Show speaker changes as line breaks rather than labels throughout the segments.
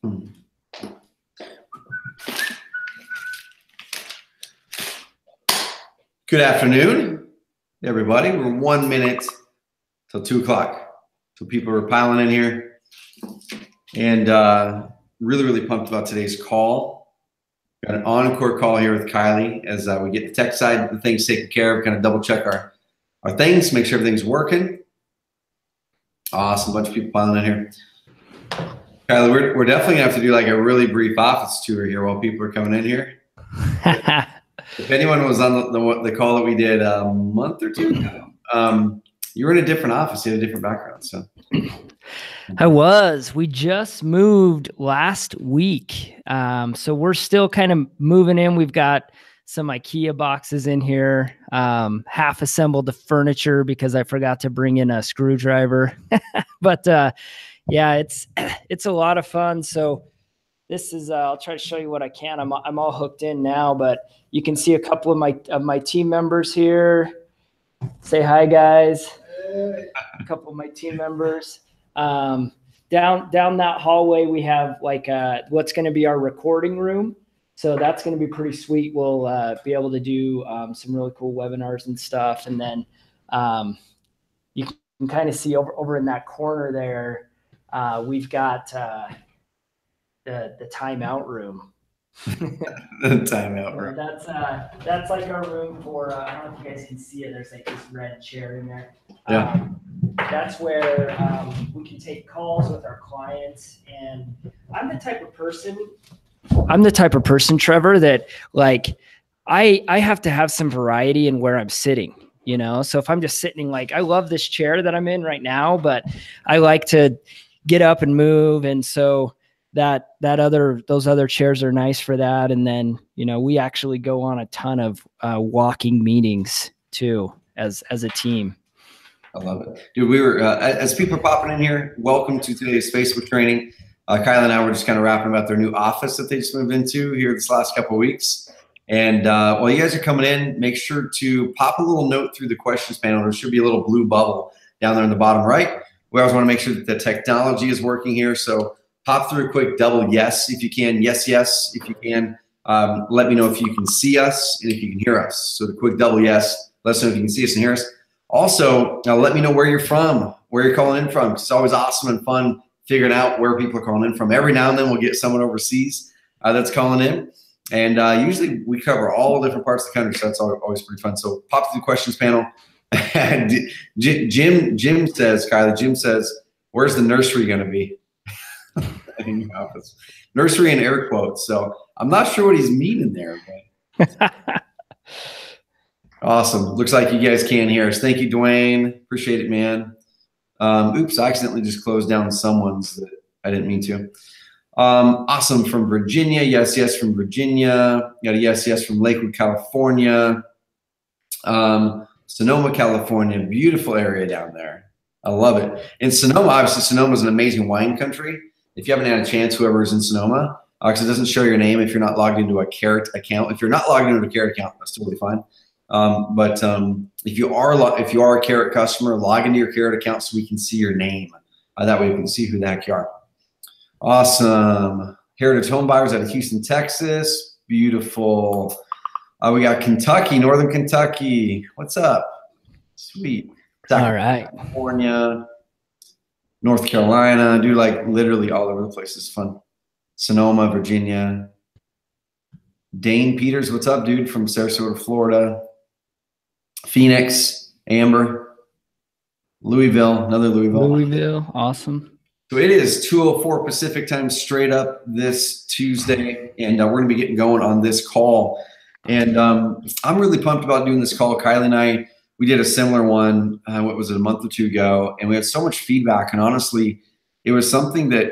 Good afternoon, everybody. We're 1 minute till 2 o'clock. So people are piling in here, and really pumped about today's call. Got an encore call here with Kylie as we get the tech side of the things taken care of, kind of double check our things, make sure everything's working. Awesome, bunch of people piling in here. Kylie, we're definitely gonna have to do like a really brief office tour here while people are coming in here. If anyone was on the call that we did a month or two ago, you were in a different office, you had a different background. So
I was. We just moved last week. So we're still kind of moving in. We've got some IKEA boxes in here, half assembled the furniture because I forgot to bring in a screwdriver. But yeah, it's a lot of fun. So this is, I'll try to show you what I can. I'm all hooked in now, but you can see a couple of my team members here. Say hi, guys. A couple of my team members. Down that hallway, we have like what's going to be our recording room. So that's going to be pretty sweet. We'll be able to do some really cool webinars and stuff. And then you can kind of see over in that corner there, we've got the timeout room.
The timeout room.
That's like our room for I don't know if you guys can see it. There's like this red chair in there.
Yeah.
That's where we can take calls with our clients. And I'm the type of person, Trevor, that like I have to have some variety in where I'm sitting. You know, so if I'm just sitting, like I love this chair that I'm in right now, but I like to get up and move, and so those other chairs are nice for that. And then, you know, we actually go on a ton of walking meetings too as a team.
I love it. Dude, we were, as people are popping in here, welcome to today's Facebook training. Kyle and I were just kind of rapping about their new office that they just moved into here this last couple of weeks. And while you guys are coming in, make sure to pop a little note through the questions panel. There should be a little blue bubble down there in the bottom right. We always want to make sure that the technology is working here. So pop through a quick double yes if you can. Yes, if you can. Let me know if you can see us and if you can hear us. So the quick double yes, let us know if you can see us and hear us. Also, let me know where you're from, where you're calling in from. It's always awesome and fun figuring out where people are calling in from. Every now and then we'll get someone overseas that's calling in. And usually we cover all different parts of the country, so that's always pretty fun. So pop through the questions panel. And Jim says, Kylie, Jim says, where's the nursery going to be? In your office. Nursery in air quotes. So I'm not sure what he's meaning there. But awesome. Looks like you guys can hear us. Thank you, Dwayne. Appreciate it, man. Oops, I accidentally just closed down someone's that I didn't mean to. Awesome from Virginia. Yes from Virginia. Got a yes from Lakewood, California. Sonoma, California. Beautiful area down there. I love it. In Sonoma, obviously, Sonoma is an amazing wine country. If you haven't had a chance, whoever's in Sonoma, because it doesn't show your name if you're not logged into a Carrot account. If you're not logged into a Carrot account, that's totally fine. But if you are a Carrot customer, log into your Carrot account so we can see your name. That way we can see who the heck you are. Awesome. Heritage Home Buyers out of Houston, Texas. Beautiful. We got Kentucky, Northern Kentucky. What's up? Sweet.
All right.
California, North Carolina. Do like literally all over the place. It's fun. Sonoma, Virginia. Dane Peters, what's up, dude? From Sarasota, Florida. Phoenix, Amber. Louisville, another Louisville.
Louisville, awesome.
So it is 2:04 Pacific time straight up this Tuesday, and we're going to be getting going on this call. And I'm really pumped about doing this call. Kylie and I, we did a similar one, what was it, a month or two ago, and we had so much feedback. And honestly, it was something that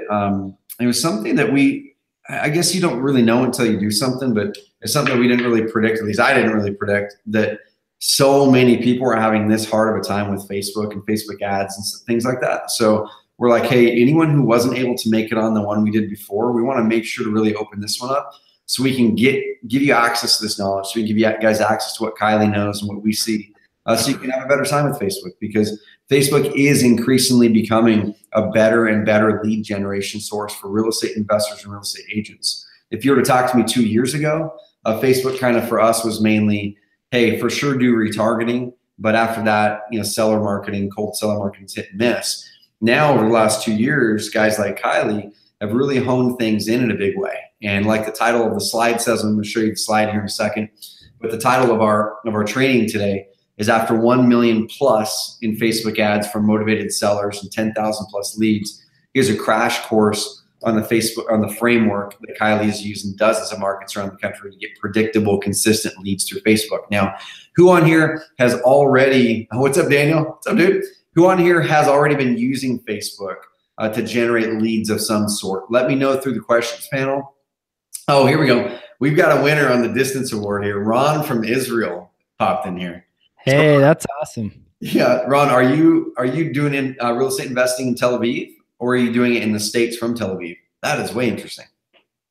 I guess you don't really know until you do something, but it's something that we didn't really predict, at least I didn't really predict, that so many people are having this hard of a time with Facebook and Facebook ads and things like that. So we're like, hey, anyone who wasn't able to make it on the one we did before, we want to make sure to really open this one up so we can give you access to this knowledge, so we can give you guys access to what Kylie knows and what we see, so you can have a better time with Facebook, because Facebook is increasingly becoming a better and better lead generation source for real estate investors and real estate agents. If you were to talk to me 2 years ago, Facebook kind of for us was mainly, hey, for sure do retargeting, but after that, seller marketing, cold seller marketing is hit and miss. Now, over the last 2 years, guys like Kylie have really honed things in a big way. And like the title of the slide says, I'm going to show you the slide here in a second, but the title of our training today is after 1 million plus in Facebook ads from motivated sellers and 10,000 plus leads. Here's a crash course on the framework that Kylie has used in dozens of markets around the country to get predictable, consistent leads through Facebook. Now, who on here has already, what's up, Daniel? What's up, dude? Who on here has already been using Facebook to generate leads of some sort? Let me know through the questions panel. Oh, here we go. We've got a winner on the distance award here. Ron from Israel popped in here.
Hey, that's awesome.
Yeah, Ron, are you doing real estate investing in Tel Aviv, or are you doing it in the States from Tel Aviv? That is way interesting.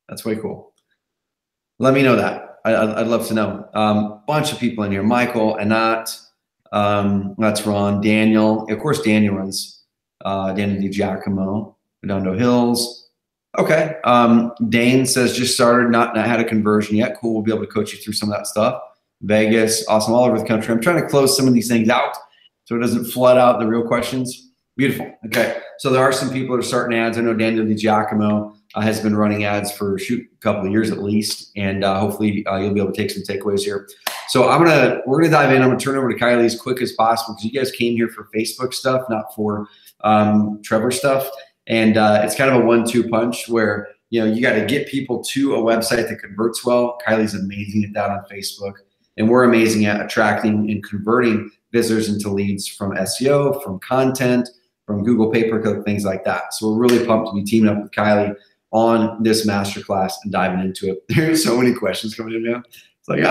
That's way cool. Let me know that. I'd love to know. Bunch of people in here. Michael, Anat, that's Ron, Daniel. Of course, Daniel runs Daniel DiGiacomo, Redondo Hills. Okay. Dane says just started, not had a conversion yet. Cool. We'll be able to coach you through some of that stuff. Vegas, awesome, all over the country. I'm trying to close some of these things out so it doesn't flood out the real questions. Beautiful. Okay. So there are some people that are starting ads. I know Daniel DiGiacomo has been running ads for a couple of years at least, and hopefully you'll be able to take some takeaways here. So we're gonna dive in. I'm gonna turn over to Kylie as quick as possible because you guys came here for Facebook stuff, not for Trevor stuff. And it's kind of a 1-2 punch where you got to get people to a website that converts well. Kylie's amazing at that on Facebook, and we're amazing at attracting and converting visitors into leads from SEO, from content, from Google pay-per-click, things like that. So we're really pumped to be teaming up with Kylie on this masterclass and diving into it. There's so many questions coming in now. It's like,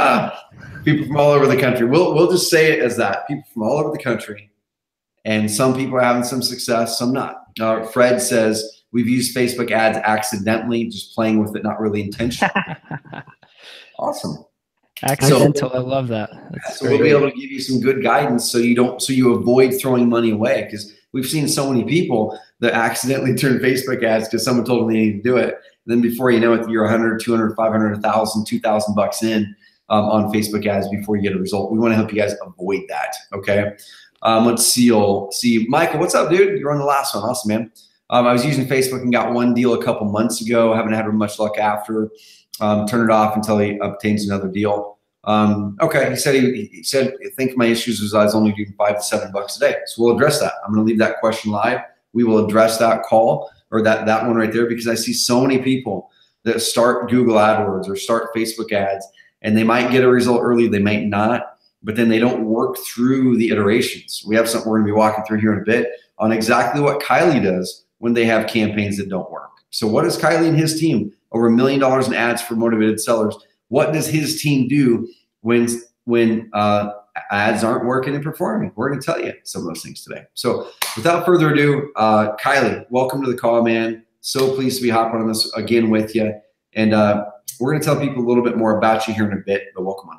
people from all over the country. We'll just say it as that. People from all over the country. And some people are having some success, some not. Fred says, we've used Facebook ads accidentally, just playing with it, not really intentionally. Awesome.
Accidental, I love that.
So we'll be able to give you some good guidance so you avoid throwing money away, because we've seen so many people that accidentally turn Facebook ads because someone told them they need to do it. And then before you know it, you're 100, 200, 500, 1,000, 2,000 bucks in on Facebook ads before you get a result. We want to help you guys avoid that. Okay. Let's see. Michael, what's up, dude? You're on the last one. Awesome, man. I was using Facebook and got one deal a couple months ago. Haven't had much luck after. Turn it off until he obtains another deal. Okay, he said, I think my issues was I was only doing $5 to $7 a day. So we'll address that. I'm going to leave that question live. We will address that call or that one right there, because I see so many people that start Google AdWords or start Facebook ads, and they might get a result early, they might not, but then they don't work through the iterations. We have something we're going to be walking through here in a bit on exactly what Kylie does when they have campaigns that don't work. So what does Kylie and his team, over $1 million in ads for motivated sellers, what does his team do when ads aren't working and performing? We're going to tell you some of those things today. So without further ado, Kylie, welcome to the call, man. So pleased to be hopping on this again with you. And we're going to tell people a little bit more about you here in a bit, but welcome on.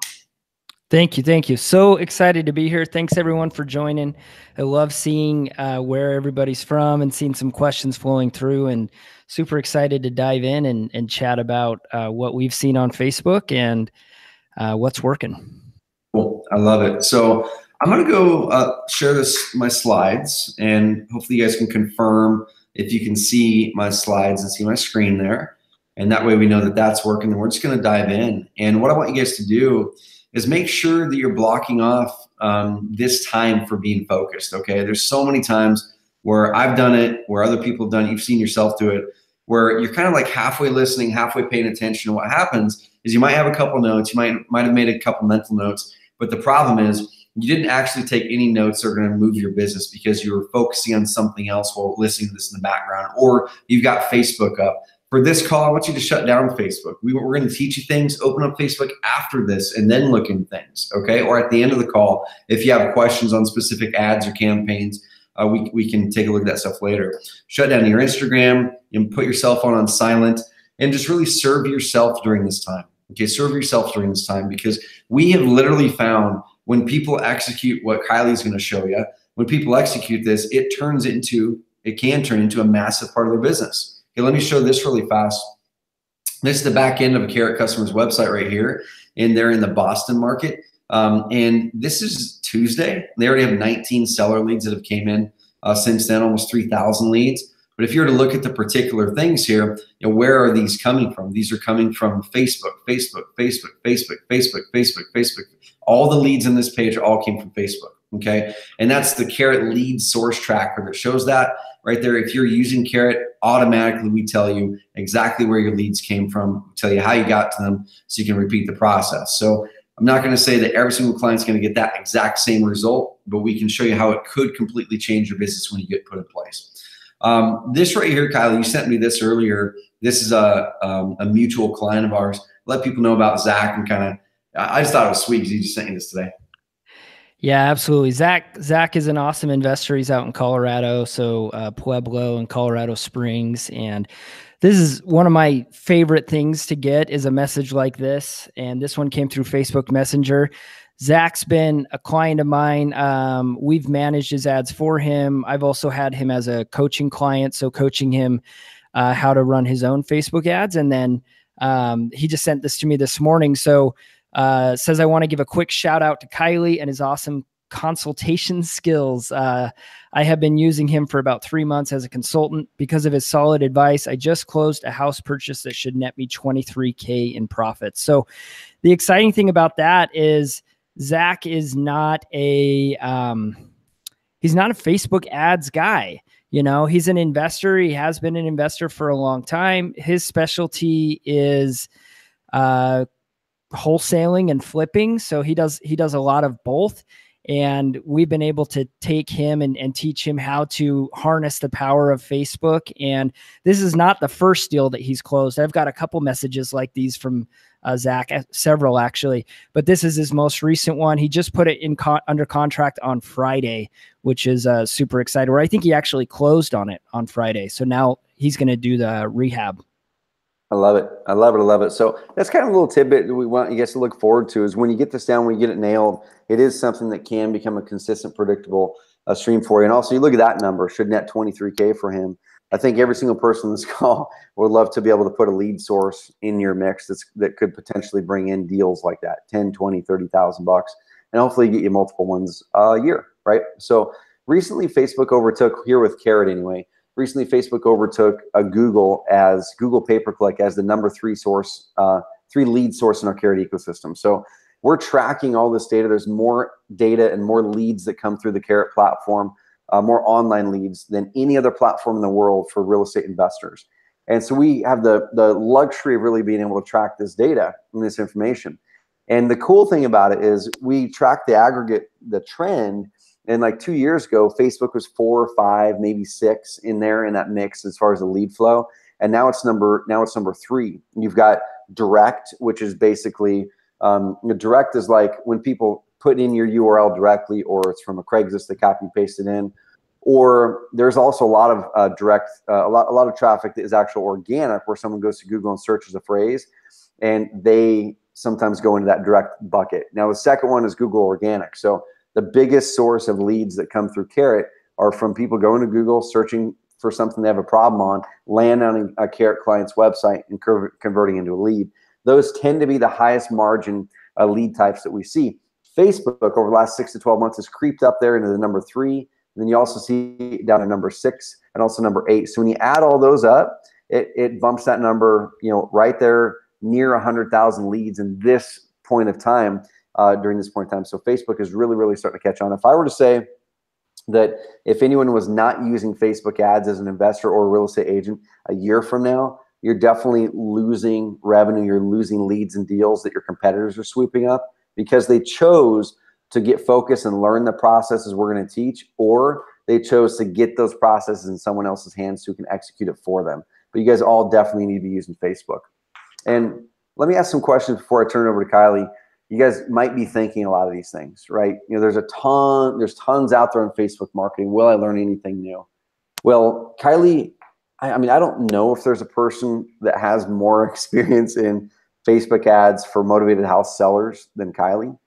Thank you. Thank you. So excited to be here. Thanks everyone for joining. I love seeing where everybody's from and seeing some questions flowing through, and super excited to dive in and chat about what we've seen on Facebook and what's working.
Cool. I love it. So I'm going to go share my slides, and hopefully you guys can confirm if you can see my slides and see my screen there. And that way we know that that's working, and we're just going to dive in. And what I want you guys to do is make sure that you're blocking off this time for being focused, okay? There's so many times where I've done it, where other people have done it, you've seen yourself do it, where you're kind of like halfway listening, halfway paying attention. And what happens is you might have a couple notes, you might have made a couple mental notes, but the problem is you didn't actually take any notes that are going to move your business because you were focusing on something else while listening to this in the background, or you've got Facebook up. For this call, I want you to shut down Facebook. We're going to teach you things. Open up Facebook after this and then look in things, okay? Or at the end of the call, if you have questions on specific ads or campaigns, we can take a look at that stuff later. Shut down your Instagram and put your cell phone on silent, and just really serve yourself during this time, okay? Serve yourself during this time, because we have literally found when people execute what Kylie's going to show you, when people execute this, it turns into it can turn into a massive part of their business. Okay, let me show this really fast. This is the back end of a Carrot customer's website right here, and they're in the Boston market. And this is Tuesday. They already have 19 seller leads that have came in since then, almost 3,000 leads. But if you were to look at the particular things here, where are these coming from? These are coming from Facebook. All the leads on this page all came from Facebook, okay? And that's the Carrot lead source tracker that shows that right there. If you're using Carrot, automatically we tell you exactly where your leads came from, we tell you how you got to them so you can repeat the process. So I'm not going to say that every single client's going to get that exact same result, but we can show you how it could completely change your business when you get put in place. This right here, Kylie, you sent me this earlier. This is a mutual client of ours. Let people know about Zach and kind of, I just thought it was sweet because he just sent me this today.
Yeah, absolutely. Zach is an awesome investor. He's out in Colorado, so Pueblo and Colorado Springs. And this is one of my favorite things to get is a message like this. And this one came through Facebook Messenger. Zach's been a client of mine. We've managed his ads for him. I've also had him as a coaching client, so coaching him how to run his own Facebook ads. And then he just sent this to me this morning. So says, I want to give a quick shout out to Kylie and his awesome consultation skills. I have been using him for about 3 months as a consultant. Because of his solid advice, I just closed a house purchase that should net me $23K in profits. So the exciting thing about that is Zach is not a he's not a Facebook ads guy. He's an investor. He has been an investor for a long time. His specialty is wholesaling and flipping. So he does a lot of both. And we've been able to take him and teach him how to harness the power of Facebook. And this is not the first deal that he's closed. I've got a couple messages like these from Zach, several actually, but this is his most recent one. He just put it in under contract on Friday, which is super exciting. Or I think he actually closed on it on Friday. So now he's going to do the rehab.
I love it. I love it. I love it. So that's kind of a little tidbit that we want you guys to look forward to is when you get this down, when you get it nailed, it is something that can become a consistent, predictable stream for you. And also you look at that number, should net 23K for him. I think every single person on this call would love to be able to put a lead source in your mix that could potentially bring in deals like that, 10, 20, 30,000 bucks, and hopefully get you multiple ones a year, right? So recently Facebook overtook, here with Carrot anyway, recently Facebook overtook Google pay-per-click as the number 3 source, 3 lead source in our Carrot ecosystem. So we're tracking all this data. There's more data and more leads that come through the Carrot platform, more online leads than any other platform in the world for real estate investors. And so we have the luxury of really being able to track this data and this information. And the cool thing about it is we track the aggregate, the trend. And like 2 years ago, Facebook was 4 or 5, maybe 6 in there in that mix as far as the lead flow. And now it's number 3. You've got direct, which is basically direct is like when people put in your URL directly, or it's from a Craigslist, they copy and paste it in. Or there's also a lot of direct, a lot of traffic that is actual organic, where someone goes to Google and searches a phrase, and they sometimes go into that direct bucket. Now the second one is Google organic. So the biggest source of leads that come through Carrot are from people going to Google, searching for something they have a problem on, land on a Carrot client's website, and converting into a lead. Those tend to be the highest margin lead types that we see. Facebook over the last 6 to 12 months has creeped up there into the number 3. And then you also see it down to number 6 and also number 8. So when you add all those up, it bumps that number, right there near 100,000 leads in this point of time. During this point in time. So Facebook is really, really starting to catch on. If I were to say that if anyone was not using Facebook ads as an investor or a real estate agent a year from now, you're definitely losing revenue. You're losing leads and deals that your competitors are swooping up because they chose to get focused and learn the processes we're going to teach, or they chose to get those processes in someone else's hands who can execute it for them. But you guys all definitely need to be using Facebook. And let me ask some questions before I turn it over to Kylie. You guys might be thinking a lot of these things, right? There's tons out there on Facebook marketing. Will I learn anything new? Well, Kylie, I mean, I don't know if there's a person that has more experience in Facebook ads for motivated house sellers than Kylie.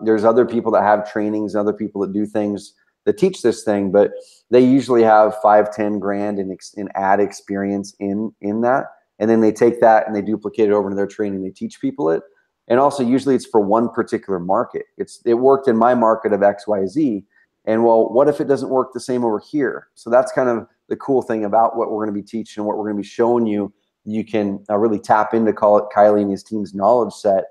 There's other people that have trainings, other people that do things that teach this thing, but they usually have 5-10 grand in ad experience in that. And then they take that and they duplicate it over into their training. They teach people it. And also usually it's for one particular market. It worked in my market of XYZ. And well, what if it doesn't work the same over here? So that's kind of the cool thing about what we're going to be teaching and what we're going to be showing you. You can really tap into, call it Kylie and his team's knowledge set,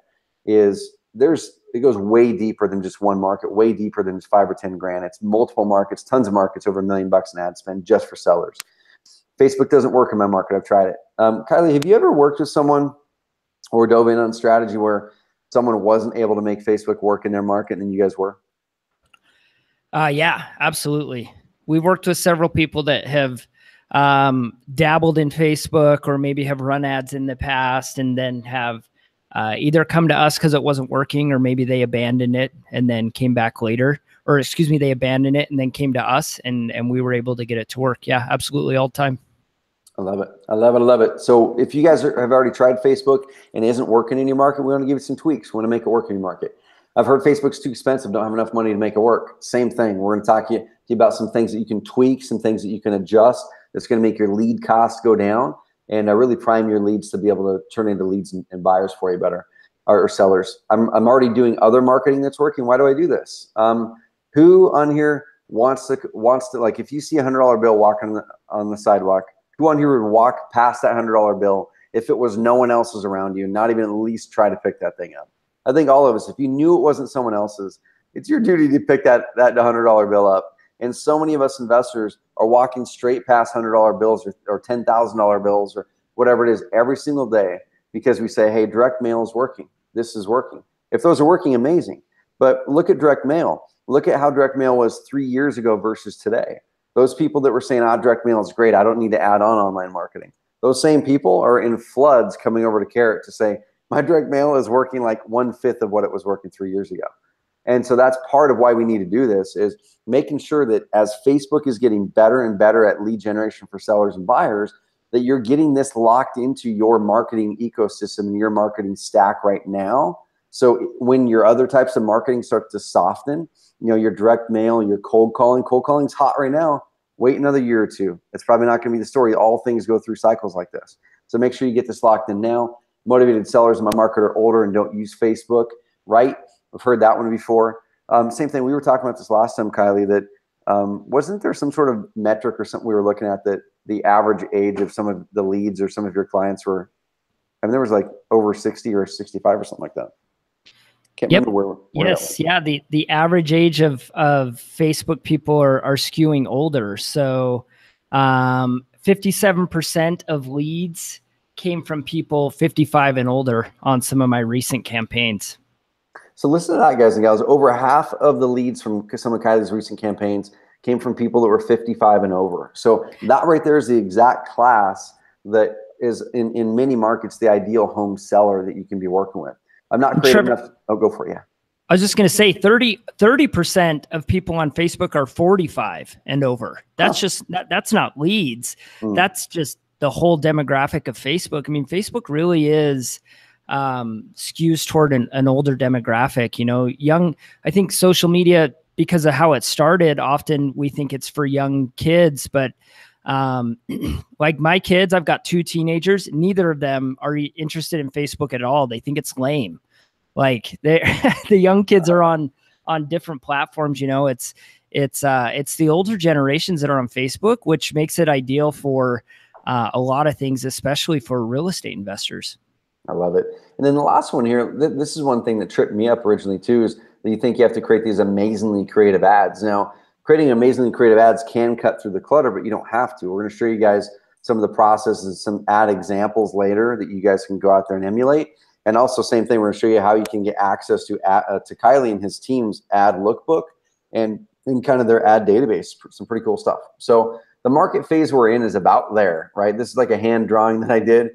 is it goes way deeper than just one market, way deeper than just 5 or 10 grand. It's multiple markets, tons of markets, over $1 million in ad spend just for sellers. Facebook doesn't work in my market. I've tried it. Kylie, have you ever worked with someone or dove in on strategy where someone wasn't able to make Facebook work in their market and then you guys were?
Yeah, absolutely. We worked with several people that have dabbled in Facebook or maybe have run ads in the past and then have either come to us because it wasn't working, or maybe they abandoned it and then came back later, or excuse me, they abandoned it and then came to us and we were able to get it to work. Yeah, absolutely, all the time.
I love it. I love it. I love it. So if you guys have already tried Facebook and it isn't working in your market, we want to give you some tweaks. We want to make it work in your market. I've heard Facebook's too expensive, don't have enough money to make it work. Same thing. We're going to talk to you about some things that you can tweak, some things that you can adjust that's going to make your lead costs go down and really prime your leads to be able to turn into leads and buyers for you better, or sellers. I'm already doing other marketing that's working. Why do I do this? Who on here wants to, like, if you see $100 bill walking on the sidewalk, who on here would walk past that $100 bill if it was no one else's around you, not even at least try to pick that thing up? I think all of us, if you knew it wasn't someone else's, it's your duty to pick that $100 bill up. And so many of us investors are walking straight past $100 bills or $10,000 bills or whatever it is every single day because we say, hey, direct mail is working. This is working. If those are working, amazing. But look at direct mail. Look at how direct mail was 3 years ago versus today. Those people that were saying, direct mail is great, I don't need to add on online marketing. Those same people are in floods coming over to Carrot to say, my direct mail is working like 1/5 of what it was working 3 years ago. And so that's part of why we need to do this, is making sure that as Facebook is getting better and better at lead generation for sellers and buyers, that you're getting this locked into your marketing ecosystem and your marketing stack right now. So when your other types of marketing start to soften, your direct mail, your cold calling's hot right now. Wait another year or two. It's probably not going to be the story. All things go through cycles like this. So make sure you get this locked in now. Motivated sellers in my market are older and don't use Facebook, right? I've heard that one before. Same thing. We were talking about this last time, Kylie, that wasn't there some sort of metric or something we were looking at that the average age of some of the leads or some of your clients were, there was like over 60 or 65 or something like that. Can't remember where
yes. Yeah. The average age of Facebook people are skewing older. So 57% of leads came from people 55 and older on some of my recent campaigns.
So listen to that, guys and gals. Over half of the leads from some of Kylie's recent campaigns came from people that were 55 and over. So that right there is the exact class that is in many markets the ideal home seller that you can be working with. I'm not creative enough. Oh, go for it. Yeah.
I was just going to say 30% of people on Facebook are 45 and over. That's just, that's not leads. That's just the whole demographic of Facebook. I mean, Facebook really is skews toward an older demographic, young. I think social media, because of how it started, often we think it's for young kids, but like my kids, I've got 2 teenagers. Neither of them are interested in Facebook at all. They think it's lame. Like the young kids are on different platforms. It's the older generations that are on Facebook, which makes it ideal for a lot of things, especially for real estate investors.
I love it. And then the last one here, this is one thing that tripped me up originally too, is that you think you have to create these amazingly creative ads. Now, creating amazingly creative ads can cut through the clutter, but you don't have to. We're going to show you guys some of the processes, some ad examples later that you guys can go out there and emulate. And also, same thing, we're going to show you how you can get access to Kylie and his team's ad lookbook and kind of their ad database, some pretty cool stuff. So the market phase we're in is about there, right? This is like a hand drawing that I did.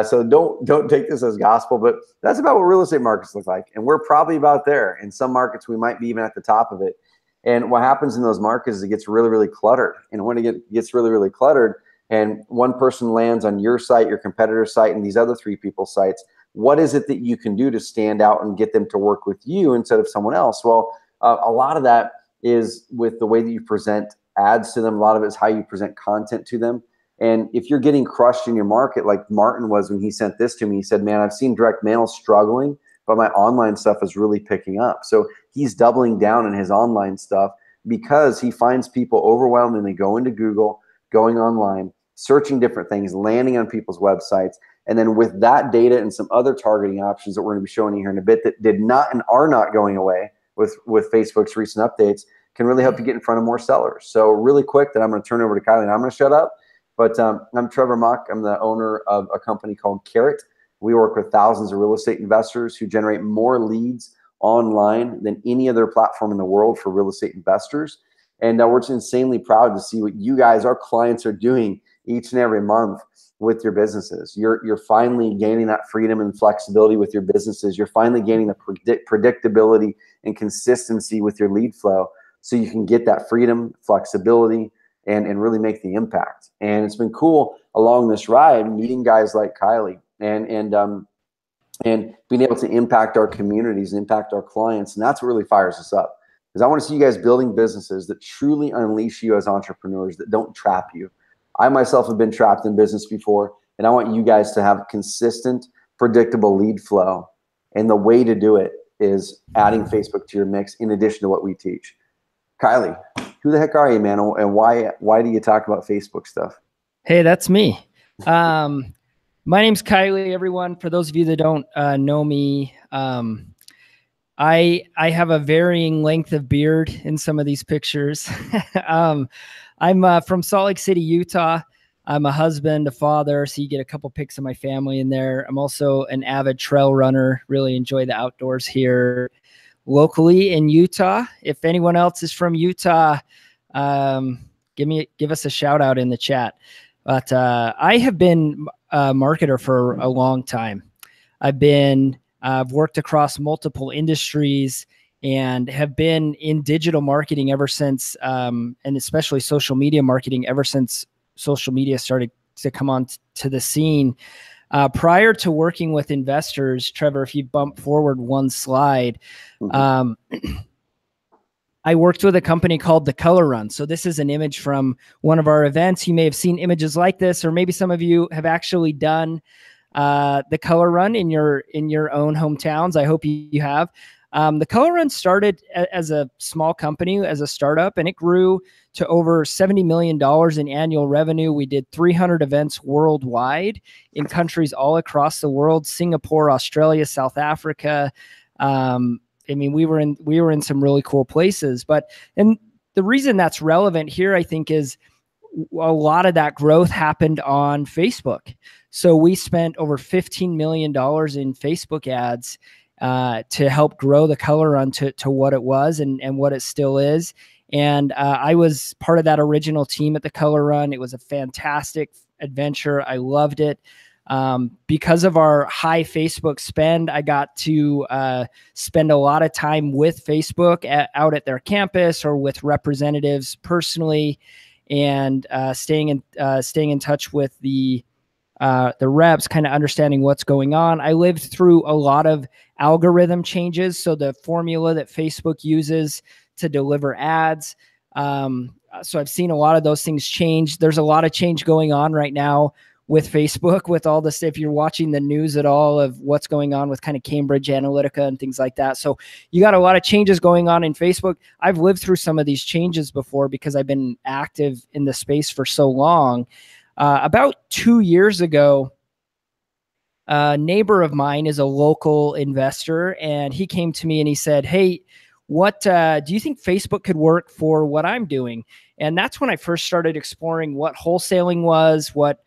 So don't take this as gospel, but that's about what real estate markets look like. And we're probably about there. In some markets, we might be even at the top of it. And what happens in those markets is it gets really, really cluttered. And when it gets really, really cluttered and one person lands on your site, your competitor's site, and these other 3 people's sites, what is it that you can do to stand out and get them to work with you instead of someone else? Well, a lot of that is with the way that you present ads to them. A lot of it is how you present content to them. And if you're getting crushed in your market, like Martin was when he sent this to me, he said, man, I've seen direct mail struggling, but my online stuff is really picking up. So he's doubling down on his online stuff because he finds people overwhelmed and they go into Google, going online, searching different things, landing on people's websites. And then with that data and some other targeting options that we're going to be showing you here in a bit that did not and are not going away with Facebook's recent updates, can really help you get in front of more sellers. So really quick, then I'm going to turn over to Kylie and I'm going to shut up. But I'm Trevor Mock. I'm the owner of a company called Carrot. We work with thousands of real estate investors who generate more leads online than any other platform in the world for real estate investors. And we're just insanely proud to see what you guys, our clients, are doing each and every month with your businesses. You're finally gaining that freedom and flexibility with your businesses. You're finally gaining the predictability and consistency with your lead flow so you can get that freedom, flexibility, and really make the impact. And it's been cool along this ride meeting guys like Kylie and being able to impact our communities and impact our clients. And that's what really fires us up, because I want to see you guys building businesses that truly unleash you as entrepreneurs, that don't trap you. I myself have been trapped in business before, and I want you guys to have consistent, predictable lead flow. And the way to do it is adding Facebook to your mix in addition to what we teach. Kylie, who the heck are you, man? And why do you talk about Facebook stuff?
Hey, that's me. My name's Kylie, everyone. For those of you that don't know me, I have a varying length of beard in some of these pictures. I'm from Salt Lake City, Utah. I'm a husband, a father, so you get a couple pics of my family in there. I'm also an avid trail runner, really enjoy the outdoors here locally in Utah. If anyone else is from Utah, give us a shout out in the chat. But I have been a marketer for a long time. I've worked across multiple industries and have been in digital marketing ever since, and especially social media marketing ever since social media started to come on to the scene. Prior to working with investors, Trevor, if you bump forward one slide, I worked with a company called The Color Run. So this is an image from one of our events. You may have seen images like this, or maybe some of you have actually done the Color Run in your own hometowns. I hope you have. The Color Run started as a small company, as a startup, and it grew to over $70 million in annual revenue. We did 300 events worldwide in countries all across the world: Singapore, Australia, South Africa. I mean, we were in some really cool places. And the reason that's relevant here, I think, is a lot of that growth happened on Facebook. So we spent over $15 million in Facebook ads to help grow the Color Run to what it was and what it still is. And I was part of that original team at the Color Run. It was a fantastic adventure. I loved it. Because of our high Facebook spend, I got to spend a lot of time with Facebook out at their campus or with representatives personally, and staying in touch with the reps, kind of understanding what's going on. I lived through a lot of algorithm changes, so the formula that Facebook uses to deliver ads. So I've seen a lot of those things change. There's a lot of change going on right now with Facebook, with all this, if you're watching the news at all, of what's going on with kind of Cambridge Analytica and things like that. So you got a lot of changes going on in Facebook. I've lived through some of these changes before because I've been active in the space for so long. About 2 years ago, a neighbor of mine is a local investor, and he came to me and he said, "Hey, what do you think Facebook could work for what I'm doing?" And that's when I first started exploring what wholesaling was, what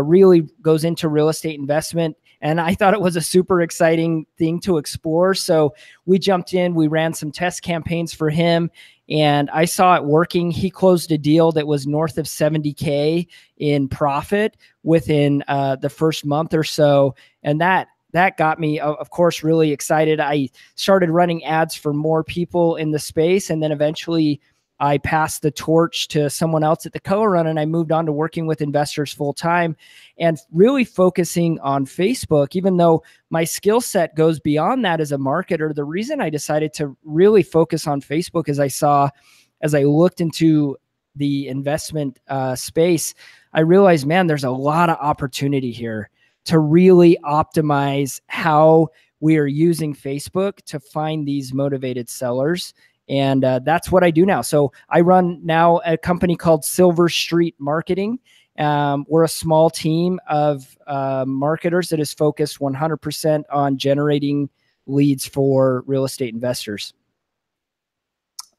really goes into real estate investment. And I thought it was a super exciting thing to explore. So we jumped in, we ran some test campaigns for him, and I saw it working. He closed a deal that was north of 70K in profit within the first month or so. And that got me, of course, really excited. I started running ads for more people in the space, and then eventually I passed the torch to someone else at the color run, and I moved on to working with investors full time and really focusing on Facebook. Even though my skill set goes beyond that as a marketer, the reason I decided to really focus on Facebook is as I looked into the investment space, I realized, man, there's a lot of opportunity here to really optimize how we are using Facebook to find these motivated sellers. And that's what I do now. So I run now a company called Silver Street Marketing. We're a small team of marketers that is focused 100% on generating leads for real estate investors.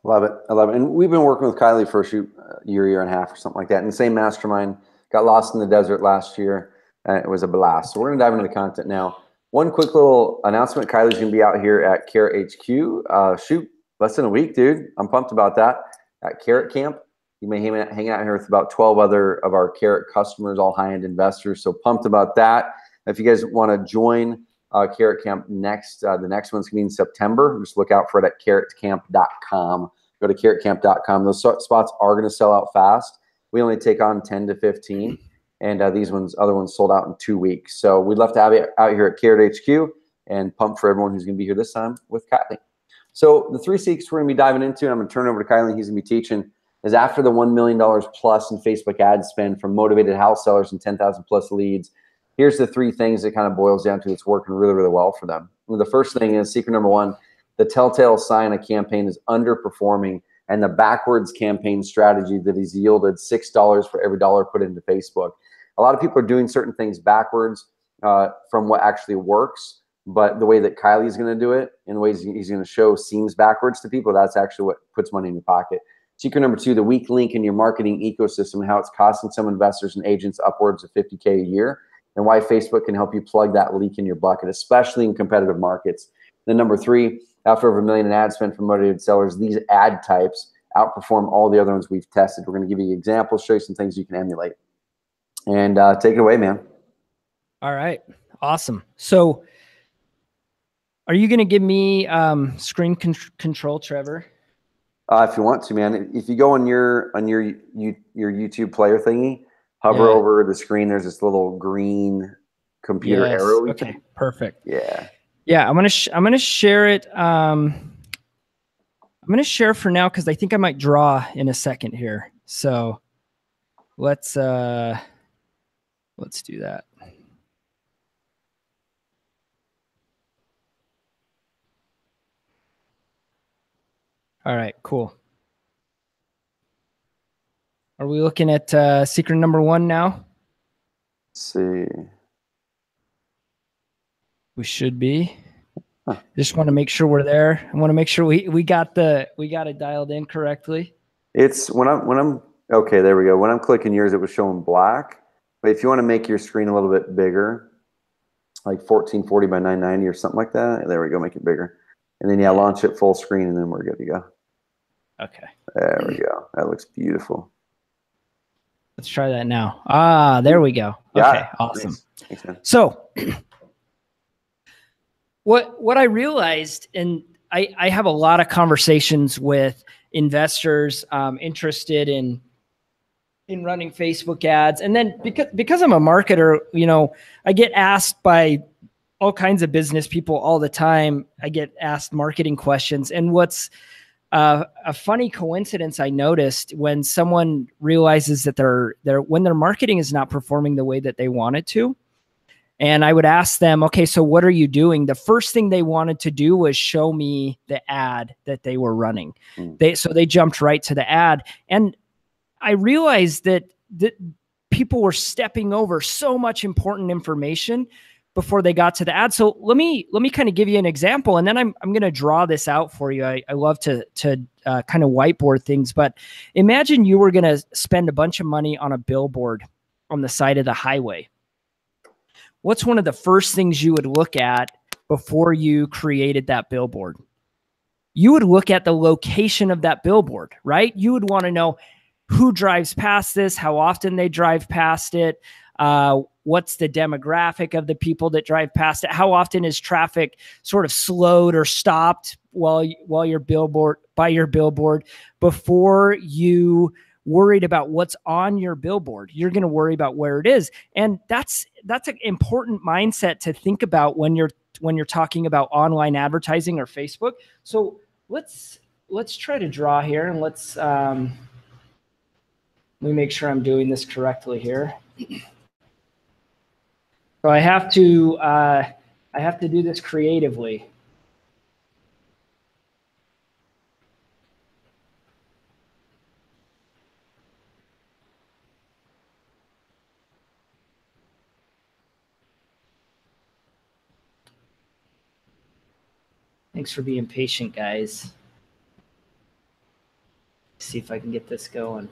Love it. I love it. And we've been working with Kylie for a year and a half or something like that. And the same mastermind, got lost in the desert last year. And it was a blast. So we're going to dive into the content now. One quick little announcement. Kylie's going to be out here at Carrot HQ. Shoot, less than a week, dude. I'm pumped about that. At Carrot Camp. You may hang out here with about 12 other of our Carrot customers, all high-end investors. So pumped about that. If you guys want to join Carrot Camp next, the next one's going to be in September. Just look out for it at carrotcamp.com. Go to carrotcamp.com. Those spots are going to sell out fast. We only take on 10 to 15. And other ones sold out in 2 weeks. So we'd love to have you out here at Carrot HQ, and pumped for everyone who's going to be here this time with Kylie. So the 3 secrets we're going to be diving into, and I'm going to turn it over to Kylie, he's going to be teaching, is after the $1 million plus in Facebook ad spend from motivated house sellers and 10,000 plus leads, here's the 3 things it kind of boils down to that's working really, really well for them. And the first thing is secret number 1, the telltale sign a campaign is underperforming, and the backwards campaign strategy that has yielded $6 for every dollar put into Facebook. A lot of people are doing certain things backwards from what actually works, but the way that Kylie's going to do it and the ways he's going to show seems backwards to people. That's actually what puts money in your pocket. Secret number 2, the weak link in your marketing ecosystem and how it's costing some investors and agents upwards of $50K a year, and why Facebook can help you plug that leak in your bucket, especially in competitive markets. Then number 3, after over $1 million in ad spend from motivated sellers, these ad types outperform all the other ones we've tested. We're going to give you examples, show you some things you can emulate. And take it away, man.
All right. Awesome. So are you going to give me screen control, Trevor?
If you want to, man. If you go on your YouTube player thingy, hover over the screen, there's this little green computer arrow.
Okay, perfect.
Yeah.
Yeah, I'm gonna share it. I'm gonna share for now because I think I might draw in a second here. So let's do that. All right, cool. Are we looking at secret number 1 now?
Let's see. We
should be. Just want to make sure we're there. I want to make sure we got it dialed in correctly.
It's when I'm okay, there we go. When I'm clicking yours, it was showing black. But if you want to make your screen a little bit bigger, like 1440 by 990 or something like that, there we go, make it bigger. And then launch it full screen, and then we're good to go.
Okay.
There we go. That looks beautiful.
Let's try that now. There we go. Okay, awesome.
Thanks, man.
So what I realized, and I have a lot of conversations with investors interested in running Facebook ads. And then because I'm a marketer, I get asked by all kinds of business people all the time. I get asked marketing questions. And what's a funny coincidence I noticed, when someone realizes that when their marketing is not performing the way that they want it to, and I would ask them, okay, so what are you doing? The first thing they wanted to do was show me the ad that they were running. So they jumped right to the ad. And I realized that people were stepping over so much important information before they got to the ad. So let me kind of give you an example, and then I'm going to draw this out for you. I love to kind of whiteboard things, but imagine you were going to spend a bunch of money on a billboard on the side of the highway. What's one of the first things you would look at before you created that billboard? You would look at the location of that billboard, right? You would want to know who drives past this, how often they drive past it, What's the demographic of the people that drive past it? How often is traffic sort of slowed or stopped while you're by your billboard? Before you worried about what's on your billboard, you're going to worry about where it is. And that's an important mindset to think about when you're talking about online advertising or Facebook. So let's try to draw here, and let's let me make sure I'm doing this correctly here. So I have to do this creatively. Thanks for being patient, guys. See if I can get this going.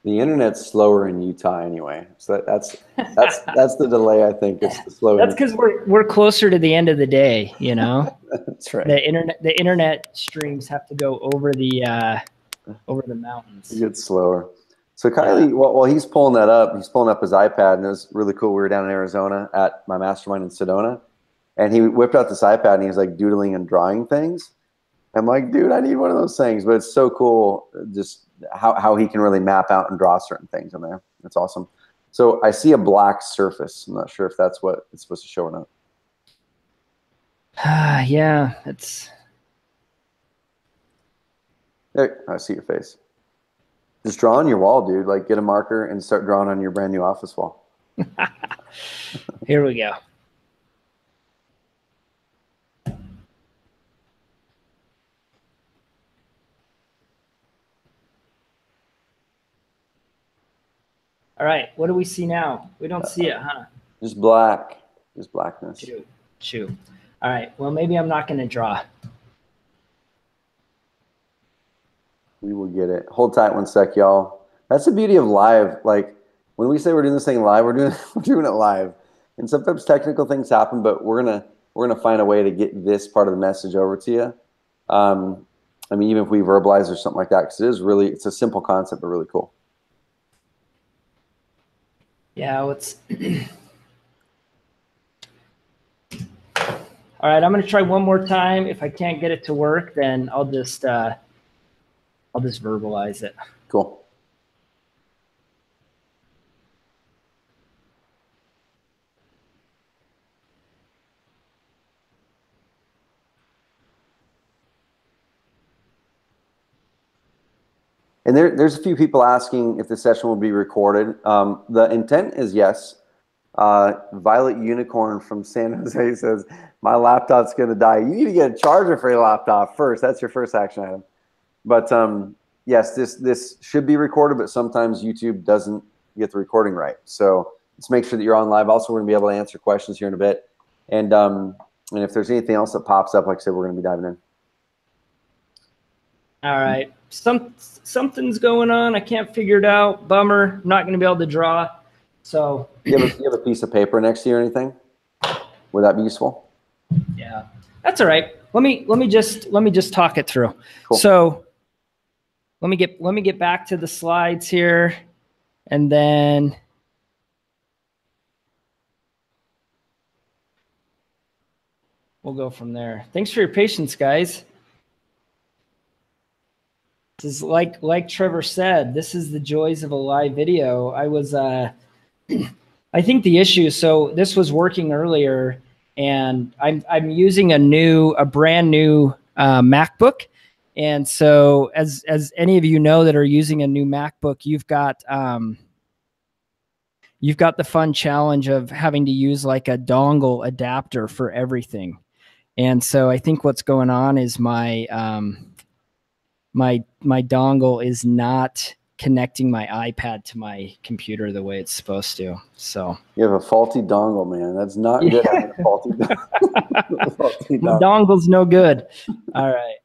The internet's slower in Utah anyway, so that's the delay. I think it's the slow.
That's because we're closer to the end of the day, you know.
That's right.
The internet streams have to go over the mountains.
It gets slower. So Kylie, while he's pulling that up, he's pulling up his iPad, and it was really cool. We were down in Arizona at my mastermind in Sedona, and he whipped out this iPad and he was like doodling and drawing things. I'm like, dude, I need one of those things. But it's so cool, just how he can really map out and draw certain things in there. That's awesome. So I see a black surface. I'm not sure if that's what it's supposed to show or not.
Yeah, it's
there. I see your face. Just draw on your wall, dude. Like, get a marker and start drawing on your brand new office wall.
Here we go. All right, what do we see now? We don't see it, huh?
Just black. Just blackness.
Shoot. All right, well, maybe I'm not going to draw.
We will get it. Hold tight one sec, y'all. That's the beauty of live. Like, when we say we're doing this thing live, we're doing it live. And sometimes technical things happen, but we're gonna find a way to get this part of the message over to you. I mean, even if we verbalize or something like that, because it's a simple concept, but really cool.
Yeah, let's. All right, I'm going to try one more time. If I can't get it to work, then I'll just verbalize it.
Cool. And there's a few people asking if the session will be recorded. The intent is yes. Violet Unicorn from San Jose says, my laptop's going to die. You need to get a charger for your laptop first. That's your first action item. But yes, this should be recorded, but sometimes YouTube doesn't get the recording right. So let's make sure that you're on live. Also, we're going to be able to answer questions here in a bit. And if there's anything else that pops up, like I said, we're going to be diving in.
All right. Something's going on. I can't figure it out. Bummer. Not going to be able to draw. So
you have a piece of paper next to you or anything? Would that be useful?
Yeah, that's all right. Let me just talk it through.
Cool.
So let me get back to the slides here, and then we'll go from there. Thanks for your patience, guys. This is like Trevor said, this is the joys of a live video. I think the issue, so this was working earlier, and I'm using a brand new MacBook. And so as any of you know that are using a new MacBook, you've got the fun challenge of having to use like a dongle adapter for everything. And so I think what's going on is my dongle is not connecting my iPad to my computer the way it's supposed to. So
you have a faulty dongle, man. That's not good.
Yeah.
Faulty
My dongle's no good. All right.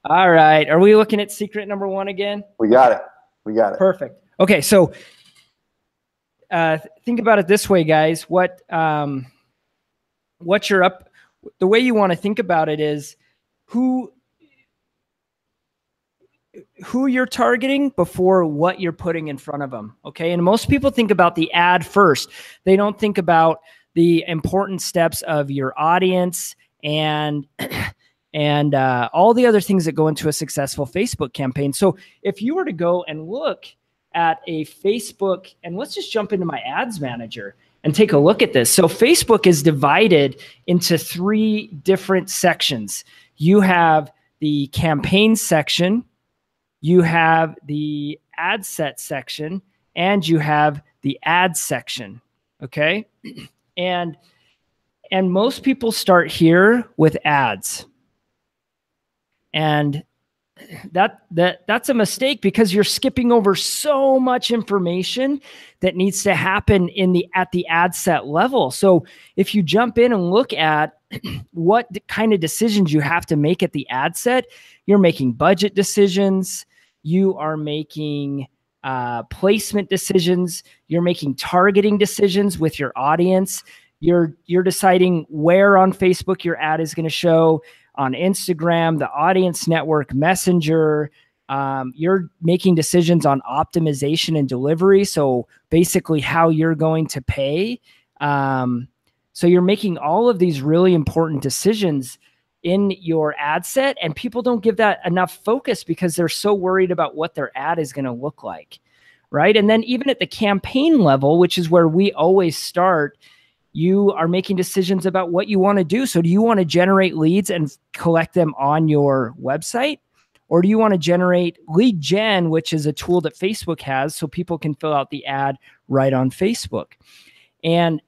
All right. Are we looking at secret number 1 again?
We got it. We got it.
Perfect. Okay. So think about it this way, guys. What you're up, the way you want to think about it is who you're targeting before what you're putting in front of them. Okay. And most people think about the ad first. They don't think about the important steps of your audience and all the other things that go into a successful Facebook campaign. So if you were to go and look at a Facebook, and let's just jump into my ads manager and take a look at this. So Facebook is divided into 3 different sections. You have the campaign section, you have the ad set section, and you have the ad section. Okay. And most people start here with ads. And that's a mistake, because you're skipping over so much information that needs to happen at the ad set level. So if you jump in and look at what kind of decisions you have to make at the ad set, you're making budget decisions, you are making placement decisions, you're making targeting decisions with your audience, you're deciding where on Facebook your ad is going to show, on Instagram, the audience network, Messenger. You're making decisions on optimization and delivery. So basically how you're going to pay. So you're making all of these really important decisions in your ad set, and people don't give that enough focus because they're so worried about what their ad is going to look like, right? And then even at the campaign level, which is where we always start, you are making decisions about what you want to do. So do you want to generate leads and collect them on your website? Or do you want to generate lead gen, which is a tool that Facebook has so people can fill out the ad right on Facebook? And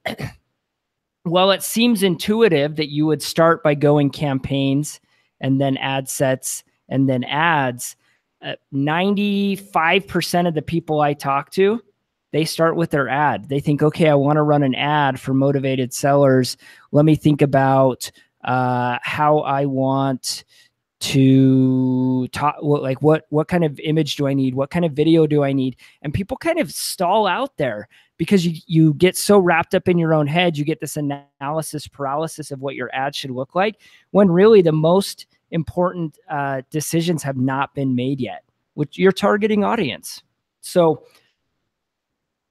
while it seems intuitive that you would start by going campaigns and then ad sets and then ads, 95% of the people I talk to, they start with their ad. They think, okay, I want to run an ad for motivated sellers. Let me think about how I want to talk, like what kind of image do I need? What kind of video do I need? And people kind of stall out there because you get so wrapped up in your own head. You get this analysis paralysis of what your ad should look like, when really the most important decisions have not been made yet, with your targeting audience. So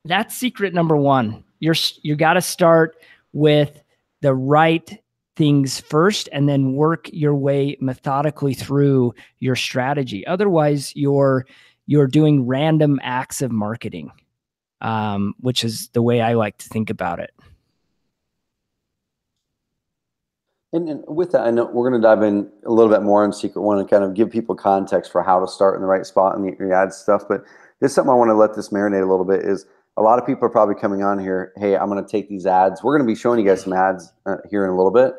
that's secret number 1. You got to start with the right things first and then work your way methodically through your strategy. Otherwise, you're doing random acts of marketing, which is the way I like to think about it.
And with that, I know we're going to dive in a little bit more on secret 1 and kind of give people context for how to start in the right spot and your ad stuff. But there's something I want to let this marinate a little bit is, a lot of people are probably coming on here, hey, I'm going to take these ads. We're going to be showing you guys some ads here in a little bit,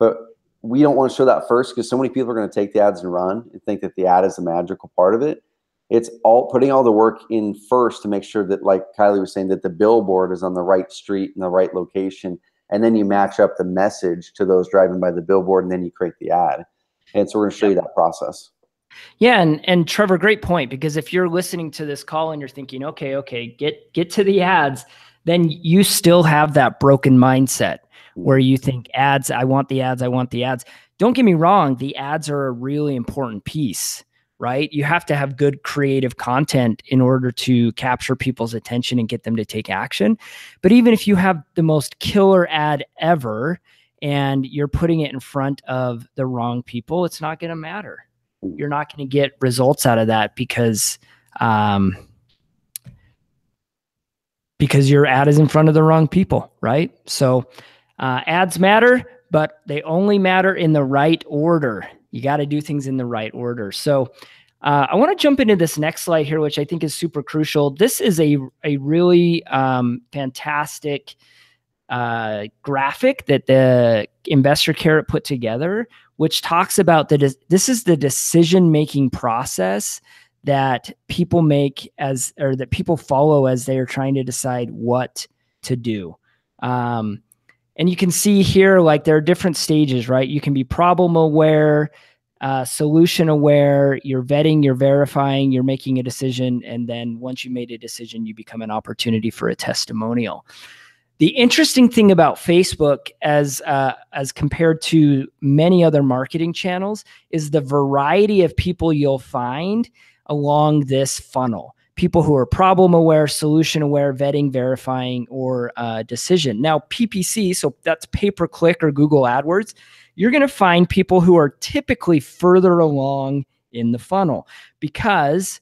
but we don't want to show that first because so many people are going to take the ads and run and think that the ad is the magical part of it. It's all putting all the work in first to make sure that, like Kylie was saying, that the billboard is on the right street in the right location. And then you match up the message to those driving by the billboard, and then you create the ad. And so we're going to show you that process.
Yeah. And Trevor, great point, because if you're listening to this call and you're thinking, okay, get to the ads, then you still have that broken mindset where you think ads, I want the ads. Don't get me wrong. The ads are a really important piece, right? You have to have good creative content in order to capture people's attention and get them to take action. But even if you have the most killer ad ever and you're putting it in front of the wrong people, it's not going to matter. You're not going to get results out of that because your ad is in front of the wrong people, right? So ads matter, but they only matter in the right order. You got to do things in the right order. So I want to jump into this next slide here, which I think is super crucial. This is a really fantastic graphic that the Investor Carrot put together, which talks about this is the decision-making process that people make that people follow as they are trying to decide what to do. And you can see here, like, there are different stages, right? You can be problem aware, solution aware, you're vetting, you're verifying, you're making a decision. And then once you made a decision, you become an opportunity for a testimonial. The interesting thing about Facebook as compared to many other marketing channels is the variety of people you'll find along this funnel. People who are problem aware, solution aware, vetting, verifying, or decision. Now, PPC, so that's pay-per-click or Google AdWords, you're going to find people who are typically further along in the funnel, because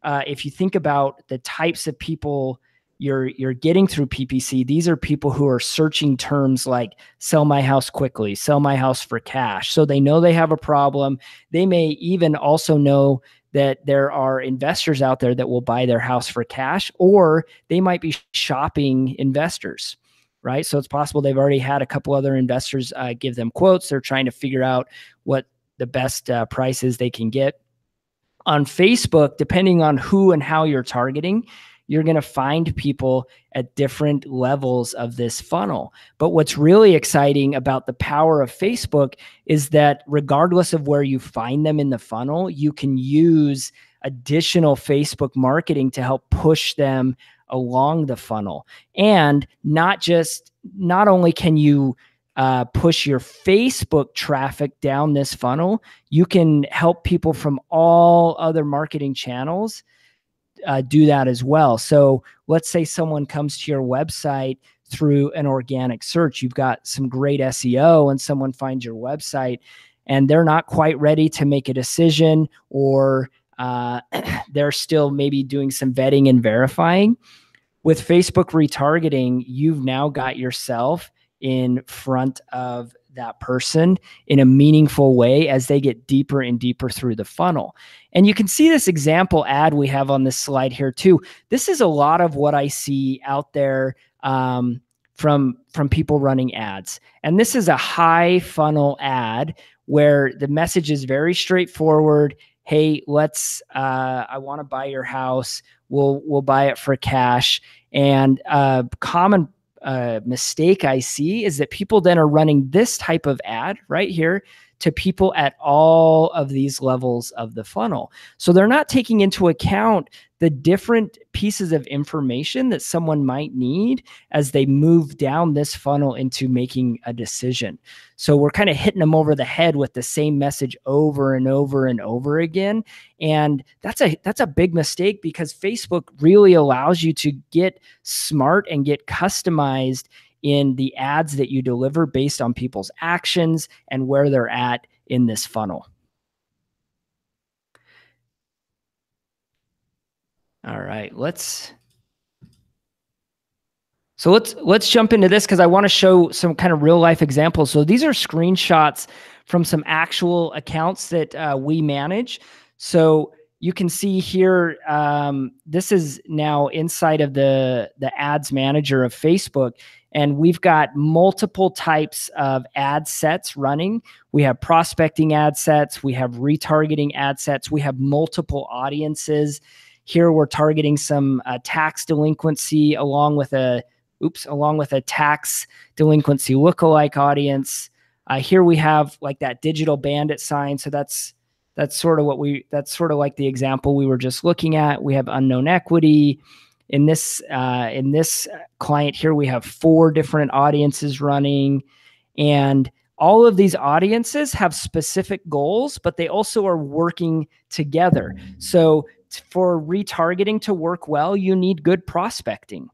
if you think about the types of people you're getting through PPC, these are people who are searching terms like sell my house quickly, sell my house for cash. So they know they have a problem. They may even also know that there are investors out there that will buy their house for cash, or they might be shopping investors, right? So it's possible they've already had a couple other investors give them quotes. They're trying to figure out what the best prices they can get. On Facebook, depending on who and how you're targeting, you're going to find people at different levels of this funnel. But what's really exciting about the power of Facebook is that regardless of where you find them in the funnel, you can use additional Facebook marketing to help push them along the funnel. And not only can you push your Facebook traffic down this funnel, you can help people from all other marketing channels do that as well. So let's say someone comes to your website through an organic search. You've got some great SEO and someone finds your website and they're not quite ready to make a decision, or they're still maybe doing some vetting and verifying. With Facebook retargeting, you've now got yourself in front of that person in a meaningful way as they get deeper and deeper through the funnel. And you can see this example ad we have on this slide here too. This is a lot of what I see out there from people running ads. And this is a high funnel ad where the message is very straightforward. Hey, I want to buy your house. We'll buy it for cash. And common mistake I see is that people then are running this type of ad right here to people at all of these levels of the funnel. So they're not taking into account the different pieces of information that someone might need as they move down this funnel into making a decision. So we're kind of hitting them over the head with the same message over and over and over again. And that's a big mistake, because Facebook really allows you to get smart and get customized in the ads that you deliver based on people's actions and where they're at in this funnel. All right, let's jump into this, because I want to show some kind of real life examples. So these are screenshots from some actual accounts that we manage. So you can see here, this is now inside of the ads manager of Facebook. And we've got multiple types of ad sets running. We have prospecting ad sets. We have retargeting ad sets. We have multiple audiences. Here we're targeting some tax delinquency along with a tax delinquency lookalike audience. Here we have like that digital bandit sign. So that's sort of like the example we were just looking at. We have unknown equity. In this client here, we have 4 different audiences running, and all of these audiences have specific goals, but they also are working together. So for retargeting to work well, you need good prospecting.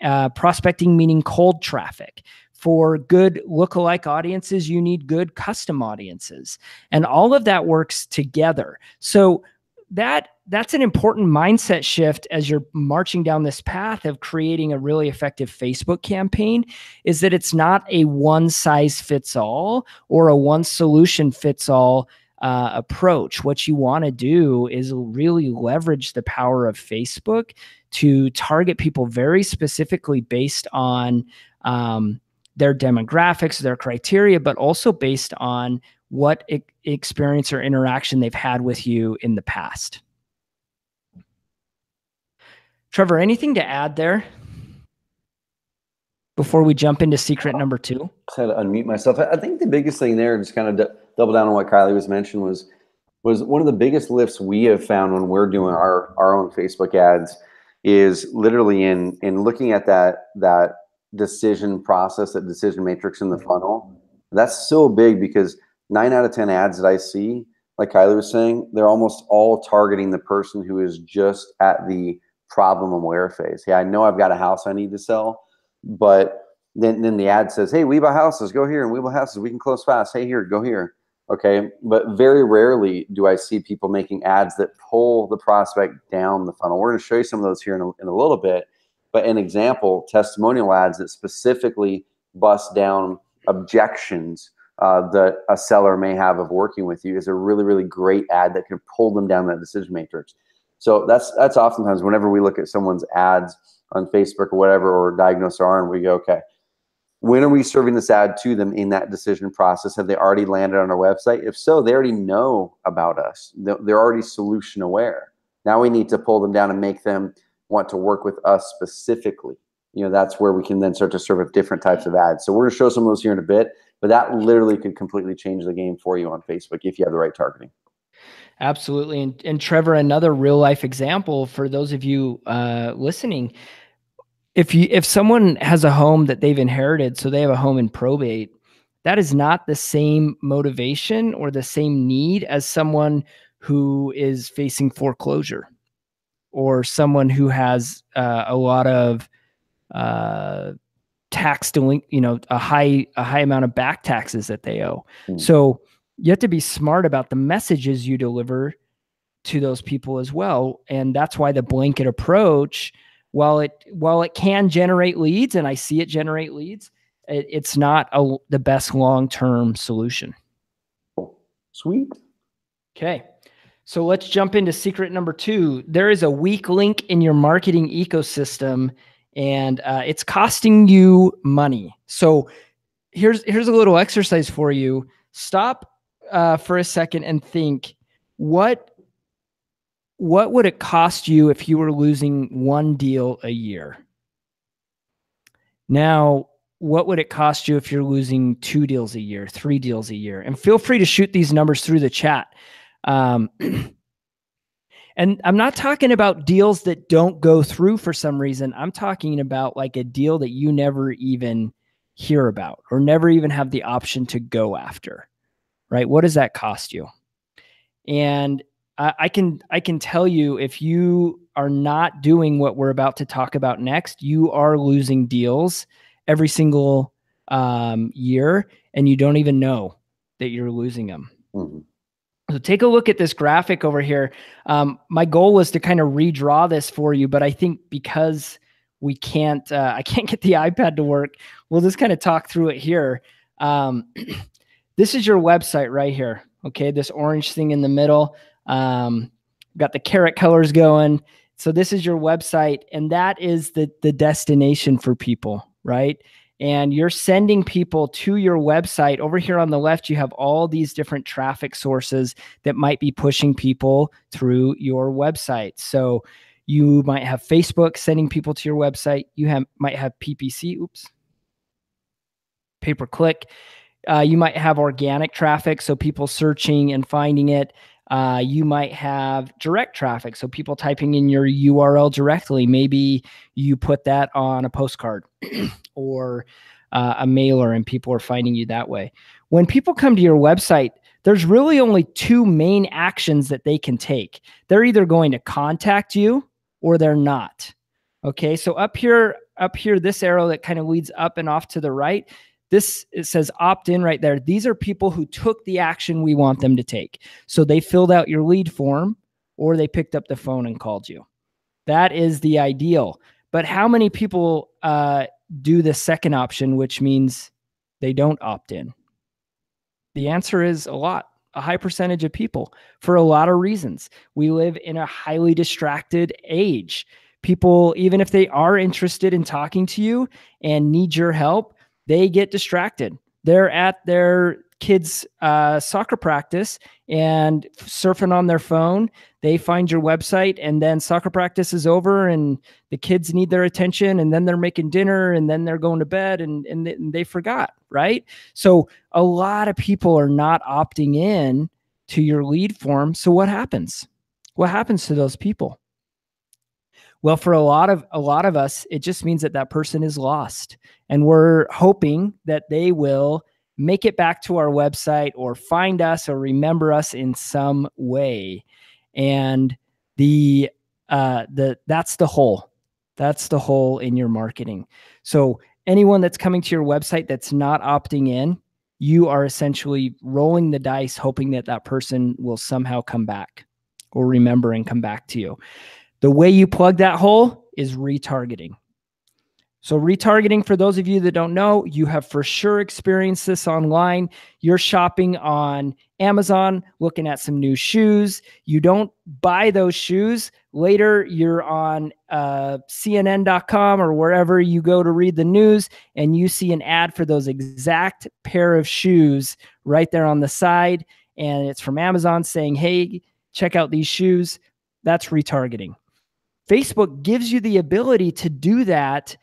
Prospecting meaning cold traffic. For good lookalike audiences, you need good custom audiences. And all of that works together. So that's an important mindset shift as you're marching down this path of creating a really effective Facebook campaign, is that it's not a one size fits all or a one solution fits all approach. What you want to do is really leverage the power of Facebook to target people very specifically based on their demographics, their criteria, but also based on what experience or interaction they've had with you in the past. Trevor, anything to add there before we jump into secret number 2?
I had to unmute myself. I think the biggest thing there, just kind of double down on what Kylie was mentioning, was one of the biggest lifts we have found when we're doing our own Facebook ads is literally in looking at that decision process, that decision matrix in the funnel. That's so big, because 9 out of 10 ads that I see, like Kylie was saying, they're almost all targeting the person who is just at the problem aware phase. Hey, I know I've got a house I need to sell, but then the ad says, hey, we buy houses, go here, and we buy houses, we can close fast. Hey, here, go here. Okay. But very rarely do I see people making ads that pull the prospect down the funnel. We're going to show you some of those here in a little bit. But an example, testimonial ads that specifically bust down objections that a seller may have of working with you is a really, really great ad that can pull them down that decision matrix. So that's oftentimes whenever we look at someone's ads on Facebook or whatever, or diagnose our own, we go, okay, when are we serving this ad to them in that decision process? Have they already landed on our website? If so, they already know about us. They're already solution aware. Now we need to pull them down and make them want to work with us specifically. You know, that's where we can then start to serve up different types of ads. So we're going to show some of those here in a bit, but that literally could completely change the game for you on Facebook if you have the right targeting.
Absolutely. And Trevor, another real life example for those of you listening, if someone has a home that they've inherited, so they have a home in probate, that is not the same motivation or the same need as someone who is facing foreclosure, or someone who has a lot of tax a high amount of back taxes that they owe. So you have to be smart about the messages you deliver to those people as well. And that's why the blanket approach, while it can generate leads, and I see it generate leads, it's not the best long-term solution.
Sweet.
Okay. So let's jump into secret number 2. There is a weak link in your marketing ecosystem, and it's costing you money. So here's a little exercise for you. Stop for a second and think, what would it cost you if you were losing 1 deal a year? Now, what would it cost you if you're losing 2 deals a year, 3 deals a year? And feel free to shoot these numbers through the chat. And I'm not talking about deals that don't go through for some reason. I'm talking about like a deal that you never even hear about or never even have the option to go after, right? What does that cost you? And I can tell you, if you are not doing what we're about to talk about next, you are losing deals every single year, and you don't even know that you're losing them. Mm-hmm. So take a look at this graphic over here. My goal was to kind of redraw this for you, but I think because I can't get the iPad to work, we'll just kind of talk through it here. This is your website right here. Okay, this orange thing in the middle. Got the carrot colors going. So this is your website, and that is the destination for people, right? And you're sending people to your website. Over here on the left, you have all these different traffic sources that might be pushing people through your website. So you might have Facebook sending people to your website. You might have PPC, pay-per-click. You might have organic traffic, so people searching and finding it. You might have direct traffic, so people typing in your URL directly. Maybe you put that on a postcard or a mailer, and people are finding you that way. When people come to your website, there's really only 2 main actions that they can take. They're either going to contact you or they're not. Okay, so up here, this arrow that kind of leads up and off to the right, it says opt in right there. These are people who took the action we want them to take. So they filled out your lead form, or they picked up the phone and called you. That is the ideal. But how many people do the second option, which means they don't opt in? The answer is a lot, a high percentage of people, for a lot of reasons. We live in a highly distracted age. People, even if they are interested in talking to you and need your help, they get distracted. They're at their kids' soccer practice and surfing on their phone. They find your website, and then soccer practice is over and the kids need their attention, and then they're making dinner, and then they're going to bed, and they forgot, right? So a lot of people are not opting in to your lead form. So what happens? What happens to those people? Well, for a lot of us, it just means that person is lost, and we're hoping that they will make it back to our website or find us or remember us in some way. And that's the hole. That's the hole in your marketing. So anyone that's coming to your website that's not opting in, you are essentially rolling the dice, hoping that that person will somehow come back or remember and come back to you. The way you plug that hole is retargeting. So retargeting, for those of you that don't know, you have for sure experienced this online. You're shopping on Amazon, looking at some new shoes. You don't buy those shoes. Later, you're on CNN.com or wherever you go to read the news, and you see an ad for those exact pair of shoes right there on the side. And it's from Amazon saying, hey, check out these shoes. That's retargeting. Facebook gives you the ability to do that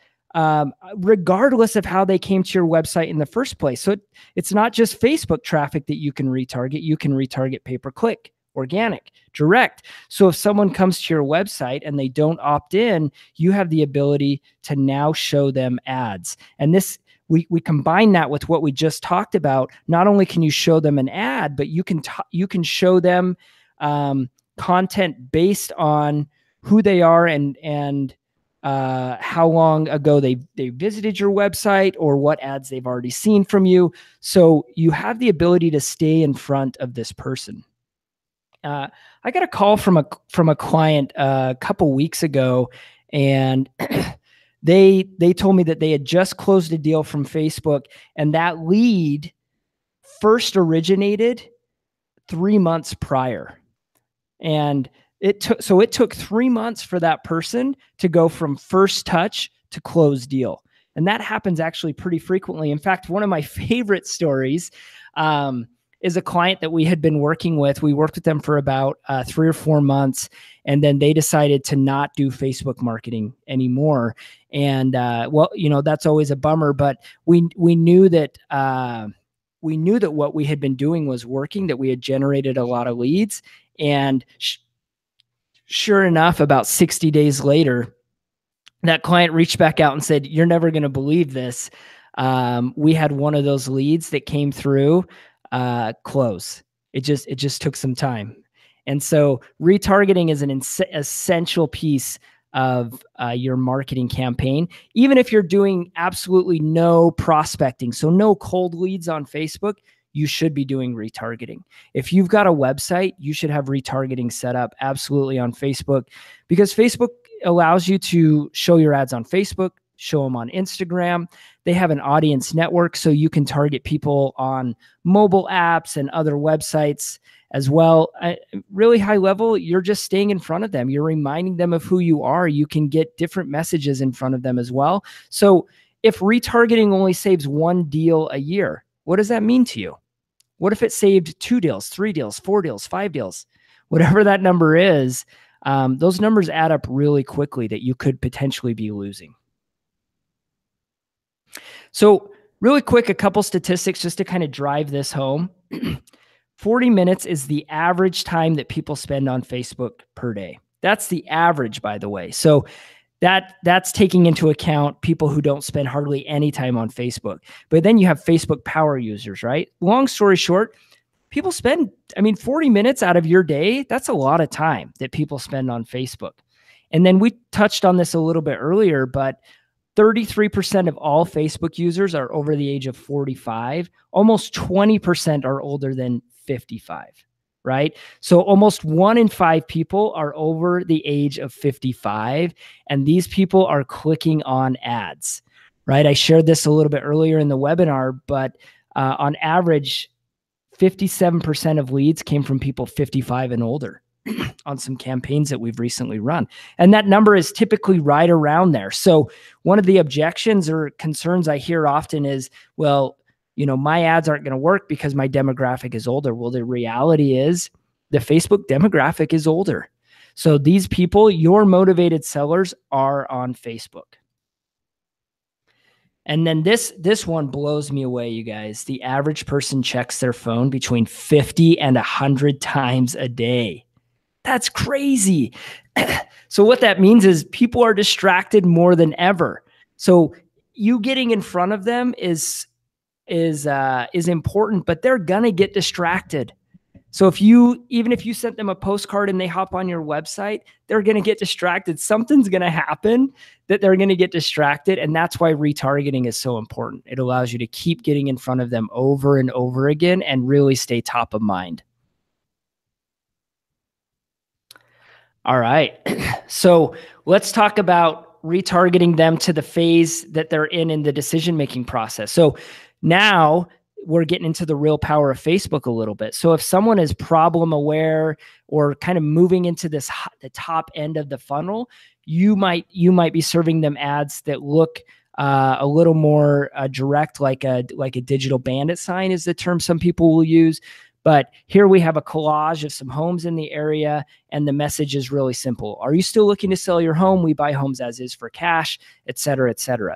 regardless of how they came to your website in the first place. So it's not just Facebook traffic that you can retarget. You can retarget pay-per-click, organic, direct. So if someone comes to your website and they don't opt in, you have the ability to now show them ads. And this, we combine that with what we just talked about. Not only can you show them an ad, but you can show them content based on who they are and how long ago they visited your website or what ads they've already seen from you. So you have the ability to stay in front of this person. I got a call from a client a couple weeks ago, and they told me that they had just closed a deal from Facebook, and that lead first originated 3 months prior. And it took 3 months for that person to go from first touch to close deal. And that happens actually pretty frequently. In fact, one of my favorite stories is a client that we had been working with. We worked with them for about 3 or 4 months, and then they decided to not do Facebook marketing anymore. And well, you know, that's always a bummer, but we knew that what we had been doing was working, that we had generated a lot of leads. And sure enough, about 60 days later, that client reached back out and said, "You're never going to believe this. We had one of those leads that came through close. It just took some time." And so retargeting is an essential piece of your marketing campaign, even if you're doing absolutely no prospecting, so no cold leads on Facebook. You should be doing retargeting. If you've got a website, you should have retargeting set up absolutely on Facebook, because Facebook allows you to show your ads on Facebook, show them on Instagram. They have an audience network, so you can target people on mobile apps and other websites as well. Really high level, you're just staying in front of them. You're reminding them of who you are. You can get different messages in front of them as well. So if retargeting only saves 1 deal a year, what does that mean to you? What if it saved 2 deals, 3 deals, 4 deals, 5 deals? Whatever that number is, those numbers add up really quickly that you could potentially be losing. So really quick, a couple statistics just to kind of drive this home. 40 minutes is the average time that people spend on Facebook per day. That's the average, by the way. So that's taking into account people who don't spend hardly any time on Facebook. But then you have Facebook power users, right? Long story short, people spend, 40 minutes out of your day, that's a lot of time that people spend on Facebook. And then we touched on this a little bit earlier, but 33% of all Facebook users are over the age of 45. Almost 20% are older than 55. Right? So almost 1 in 5 people are over the age of 55, and these people are clicking on ads, right? I shared this a little bit earlier in the webinar, but on average, 57% of leads came from people 55 and older on some campaigns that we've recently run. And that number is typically right around there. So one of the objections or concerns I hear often is, well, you know, my ads aren't going to work because my demographic is older. Well, the reality is the Facebook demographic is older. So these people, your motivated sellers, are on Facebook. And then this one blows me away, you guys. The average person checks their phone between 50 and 100 times a day. That's crazy. So what that means is people are distracted more than ever. So you getting in front of them is is important, but they're gonna get distracted. So even if you sent them a postcard and they hop on your website, they're going to get distracted. Something's going to happen that they're going to get distracted. And that's why retargeting is so important. It allows you to keep getting in front of them over and over again and really stay top of mind. All right. So let's talk about retargeting them to the phase that they're in the decision-making process. So now we're getting into the real power of Facebook a little bit. So if someone is problem aware or kind of moving into the top end of the funnel, you might be serving them ads that look a little more direct, like a digital bandit sign is the term some people will use. But here we have a collage of some homes in the area, and the message is really simple. Are you still looking to sell your home? We buy homes as is for cash, et cetera, et cetera.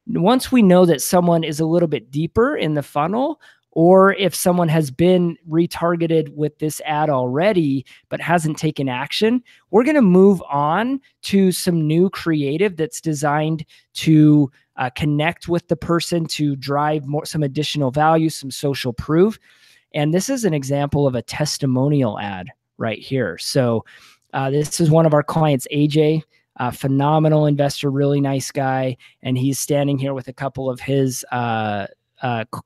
Once we know that someone is a little bit deeper in the funnel, or if someone has been retargeted with this ad already but hasn't taken action, we're going to move on to some new creative that's designed to connect with the person, to drive some additional value, some social proof. And this is an example of a testimonial ad right here. So this is one of our clients, AJ. Phenomenal investor, really nice guy. And he's standing here with a couple of his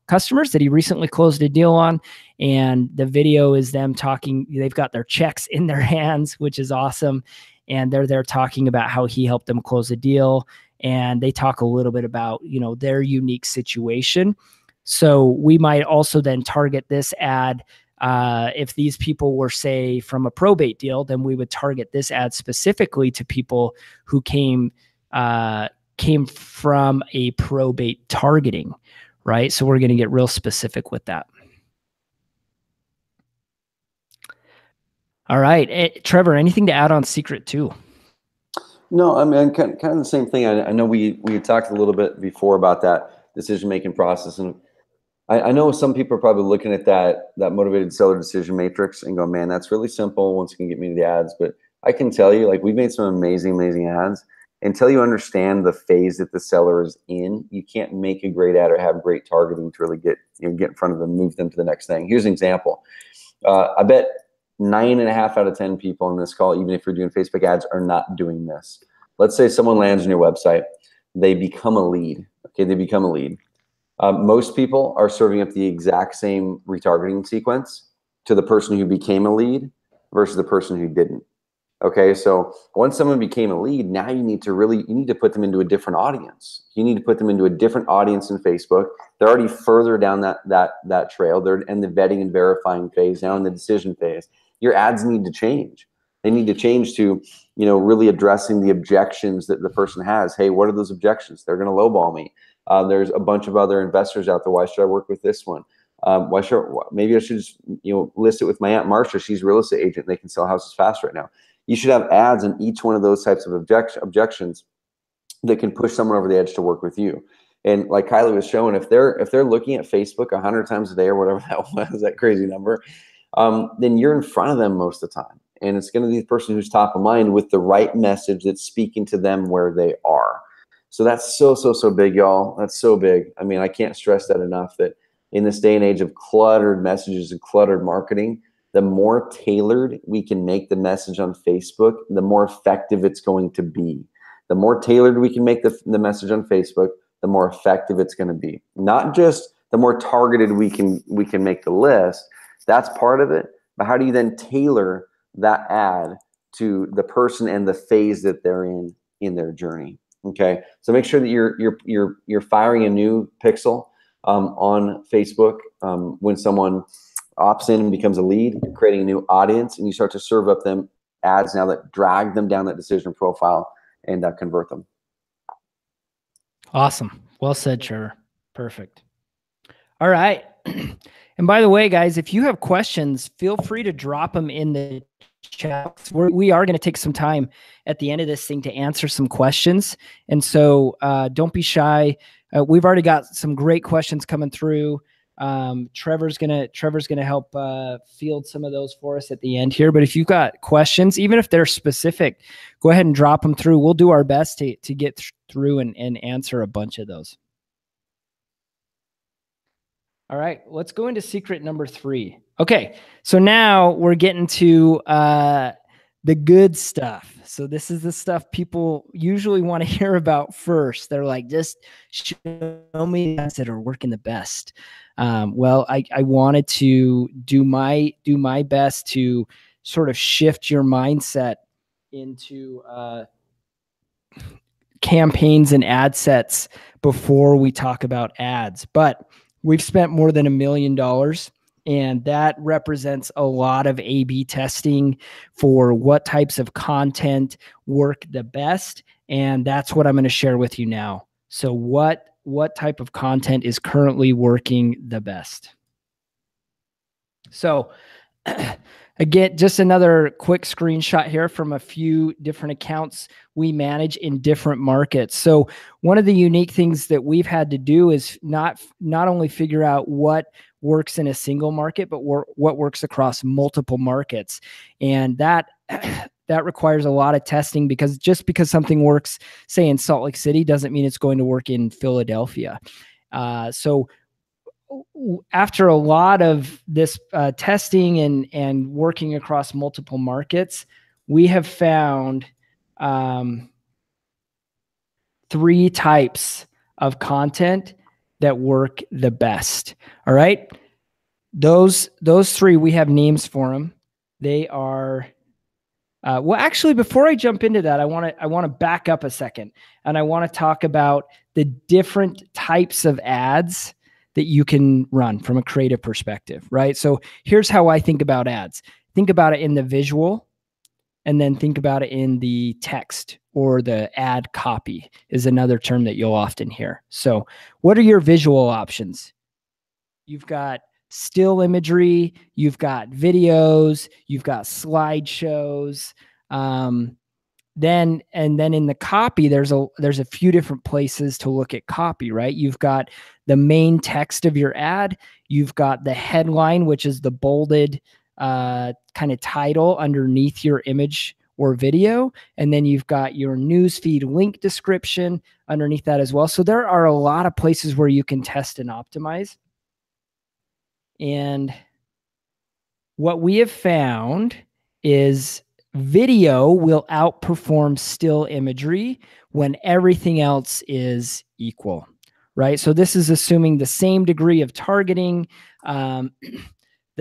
customers that he recently closed a deal on. And the video is them talking. They've got their checks in their hands, which is awesome. And they're there talking about how he helped them close a deal. And they talk a little bit about, their unique situation. So we might also then target this ad. If these people were, say, from a probate deal, then we would target this ad specifically to people who came from a probate targeting, right? So we're going to get real specific with that. All right. Trevor, anything to add on Secret 2?
No, I mean, kind of the same thing. I know we talked a little bit before about that decision-making process, and I know some people are probably looking at that motivated seller decision matrix and going, man, that's really simple once you can get me to the ads. But I can tell you, like, we've made some amazing ads. Until you understand the phase that the seller is in, you can't make a great ad or have great targeting to really get in front of them, move them to the next thing. Here's an example. I bet 9.5 out of 10 people on this call, even if you're doing Facebook ads, are not doing this. Let's say someone lands on your website. They become a lead. Okay, they become a lead. Most people are serving up the exact same retargeting sequence to the person who became a lead versus the person who didn't. Okay, so once someone became a lead, now you need to put them into a different audience. You need to put them into a different audience in Facebook. They're already further down that trail. They're in the vetting and verifying phase, now in the decision phase. Your ads need to change. They need to change to, really addressing the objections that the person has. Hey, what are those objections? They're going to lowball me. There's a bunch of other investors out there. Why should I work with this one? Maybe I should just, list it with my Aunt Marcia. She's a real estate agent. They can sell houses fast right now. You should have ads in each one of those types of objections that can push someone over the edge to work with you. And like Kylie was showing, if they're looking at Facebook 100 times a day or whatever that was, that crazy number, then you're in front of them most of the time. And it's going to be the person who's top of mind with the right message that's speaking to them where they are. So that's so big, y'all. That's so big. I mean, I can't stress that enough, that in this day and age of cluttered messages and cluttered marketing, the more tailored we can make the message on Facebook, the more effective it's going to be. The more tailored we can make the message on Facebook, the more effective it's going to be. Not just the more targeted we can make the list. That's part of it. But how do you then tailor that ad to the person and the phase that they're in their journey? Okay, so make sure that you're firing a new pixel on Facebook when someone opts in and becomes a lead. You're creating a new audience, and you start to serve up them ads now that drag them down that decision profile and convert them.
Awesome. Well said, Trevor. Perfect. All right. And by the way, guys, if you have questions, feel free to drop them in the chat. We are going to take some time at the end of this thing to answer some questions. And so don't be shy. We've already got some great questions coming through. Trevor's gonna help field some of those for us at the end here. But if you've got questions, even if they're specific, go ahead and drop them through. We'll do our best to get through and answer a bunch of those. All right, let's go into secret number 3. Okay, so now we're getting to the good stuff. So this is the stuff people usually want to hear about first. They're like, just show me the ads that are working the best. Well, I wanted to do my best to sort of shift your mindset into campaigns and ad sets before we talk about ads. But we've spent more than $1 million, and that represents a lot of A/B testing for what types of content work the best. And that's what I'm going to share with you now. So what type of content is currently working the best? So again, just another quick screenshot here from a few different accounts we manage in different markets. So one of the unique things that we've had to do is not only figure out what works in a single market, but what works across multiple markets. And that requires a lot of testing, because just because something works, say in Salt Lake City, doesn't mean it's going to work in Philadelphia. So after a lot of this testing and working across multiple markets, we have found 3 types of content that work the best. All right. Those 3, we have names for them. They are, well, actually, before I jump into that, I want to back up a second, and I want to talk about the different types of ads that you can run from a creative perspective, right? So here's how I think about ads. Think about it in the visual, and then think about it in the text, or the ad copy is another term that you'll often hear. So what are your visual options? You've got still imagery, you've got videos, you've got slideshows. Then in the copy, there's a few different places to look at copy, right? You've got the main text of your ad. You've got the headline, which is the bolded kind of title underneath your image or video. And then you've got your newsfeed link description underneath that as well. So there are a lot of places where you can test and optimize. And what we have found is video will outperform still imagery when everything else is equal, right? So this is assuming the same degree of targeting, the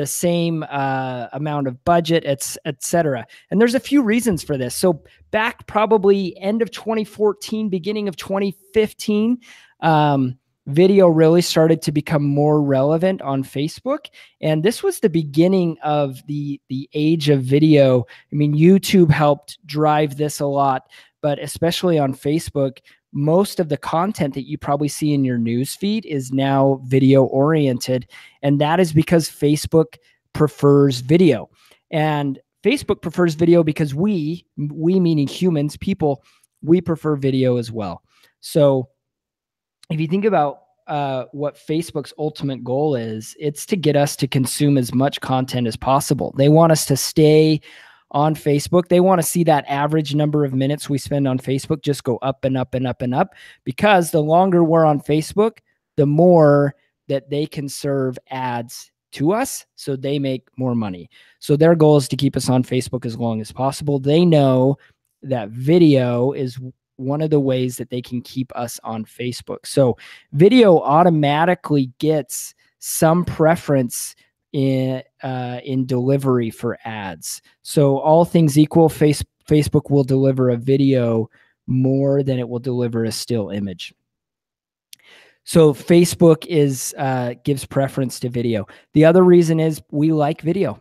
same amount of budget, et cetera. And there's a few reasons for this. So back probably end of 2014, beginning of 2015, video really started to become more relevant on Facebook. And this was the beginning of the age of video. I mean, YouTube helped drive this a lot, but especially on Facebook, most of the content that you probably see in your news feed is now video oriented. And that is because Facebook prefers video. And Facebook prefers video because we meaning humans, people, we prefer video as well. So if you think about what Facebook's ultimate goal is, it's to get us to consume as much content as possible. They want us to stay on Facebook. They want to see that average number of minutes we spend on Facebook just go up and up and up and up, because the longer we're on Facebook, the more that they can serve ads to us, so they make more money. So their goal is to keep us on Facebook as long as possible. They know that video is one of the ways that they can keep us on Facebook. So video automatically gets some preference in delivery for ads. So all things equal, Facebook will deliver a video more than it will deliver a still image. So Facebook gives preference to video. The other reason is we like video.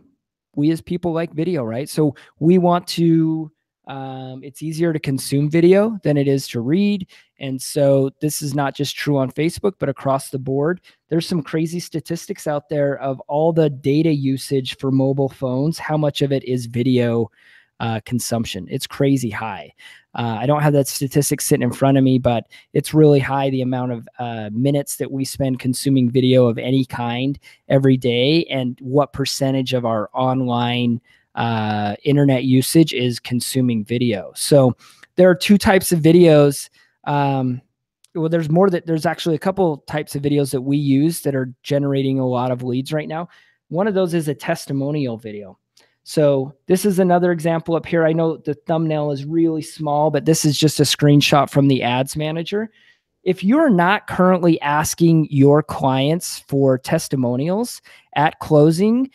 We as people like video, right? So we want to, it's easier to consume video than it is to read. And so this is not just true on Facebook, but across the board. There's some crazy statistics out there of all the data usage for mobile phones, how much of it is video consumption. It's crazy high. I don't have that statistic sitting in front of me, but it's really high, the amount of minutes that we spend consuming video of any kind every day, and what percentage of our online internet usage is consuming video. So there are 2 types of videos well, there's actually a couple types of videos that we use that are generating a lot of leads right now. One of those is a testimonial video. So this is another example up here. I know the thumbnail is really small, but this is just a screenshot from the ads manager. If you're not currently asking your clients for testimonials at closing,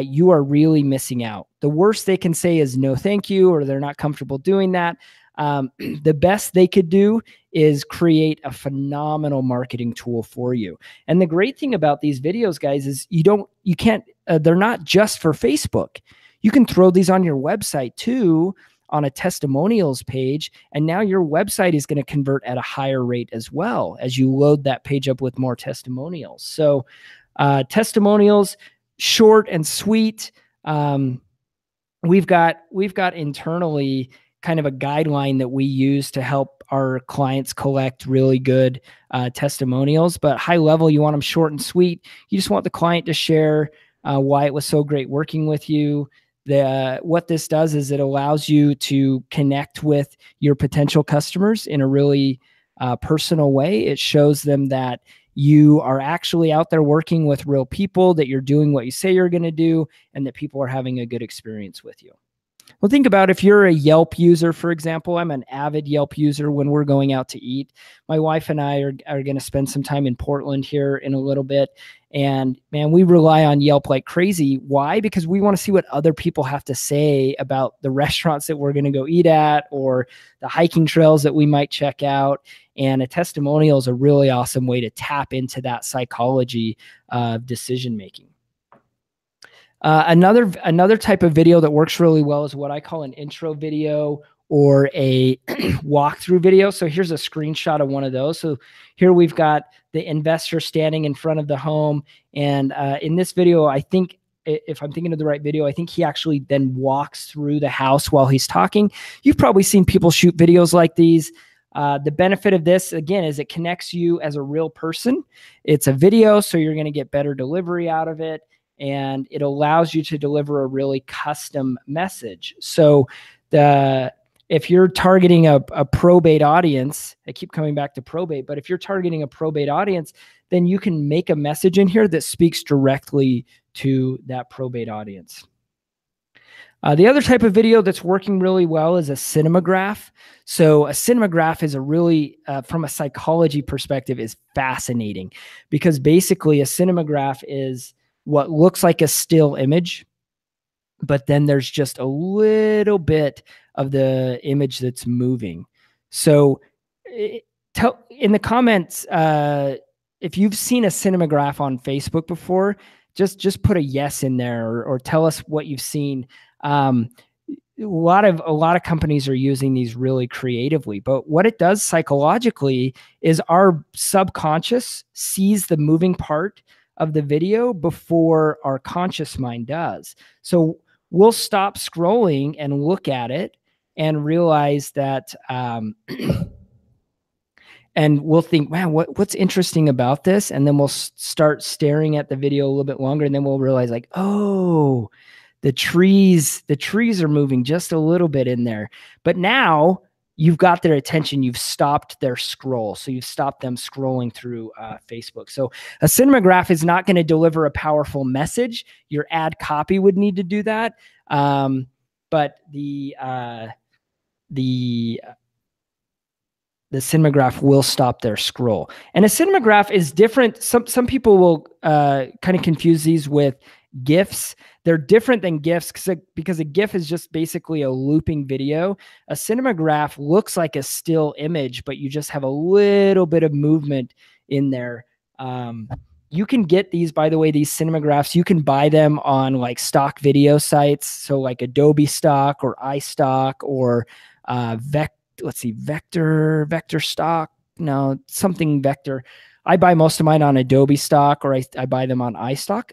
you are really missing out. The worst they can say is no, thank you, or they're not comfortable doing that. The best they could do is create a phenomenal marketing tool for you. And the great thing about these videos, guys, is they're not just for Facebook. You can throw these on your website too, on a testimonials page. And now your website is going to convert at a higher rate as well as you load that page up with more testimonials. So testimonials, short and sweet. We've got internally kind of a guideline that we use to help our clients collect really good testimonials, but high level, you want them short and sweet. You just want the client to share why it was so great working with you. What this does is it allows you to connect with your potential customers in a really personal way. It shows them that you are actually out there working with real people, that you're doing what you say you're going to do, and that people are having a good experience with you. Well, think about if you're a Yelp user, for example. I'm an avid Yelp user. When we're going out to eat, my wife and I are going to spend some time in Portland here in a little bit. And man, we rely on Yelp like crazy. Why? Because we want to see what other people have to say about the restaurants that we're going to go eat at, or the hiking trails that we might check out. And a testimonial is a really awesome way to tap into that psychology of decision-making. Another type of video that works really well is what I call an intro video or a walkthrough video. So here's a screenshot of one of those. So here we've got the investor standing in front of the home. And in this video, I think, if I'm thinking of the right video, I think he actually then walks through the house while he's talking. You've probably seen people shoot videos like these. The benefit of this, again, is it connects you as a real person. It's a video, so you're going to get better delivery out of it. And it allows you to deliver a really custom message. So if you're targeting a probate audience, I keep coming back to probate, but if you're targeting a probate audience, then you can make a message in here that speaks directly to that probate audience. The other type of video that's working really well is a cinematograph. So a cinematograph is a really, from a psychology perspective, is fascinating, because basically a cinematograph is what looks like a still image, but then there's just a little bit of the image that's moving. So in the comments, if you've seen a cinematograph on Facebook before, just put a yes in there, or tell us what you've seen. A lot of companies are using these really creatively, but what it does psychologically is our subconscious sees the moving part of the video before our conscious mind does. So we'll stop scrolling and look at it and realize that, and we'll think, man, what's interesting about this? And then we'll start staring at the video a little bit longer, and then we'll realize, like, oh, the trees are moving just a little bit in there. But now you've got their attention. You've stopped their scroll. So you've stopped them scrolling through Facebook. So a cinematograph is not going to deliver a powerful message. Your ad copy would need to do that. But the cinematograph will stop their scroll. And a cinematograph is different. Some people will kind of confuse these with GIFs. They're different than GIFs because a GIF is just basically a looping video. A cinematograph looks like a still image, but you just have a little bit of movement in there. You can get these, by the way, these cinematographs, you can buy them on like stock video sites. So like Adobe Stock or iStock or Vector Stock. No, something Vector. I buy most of mine on Adobe Stock, or I buy them on iStock.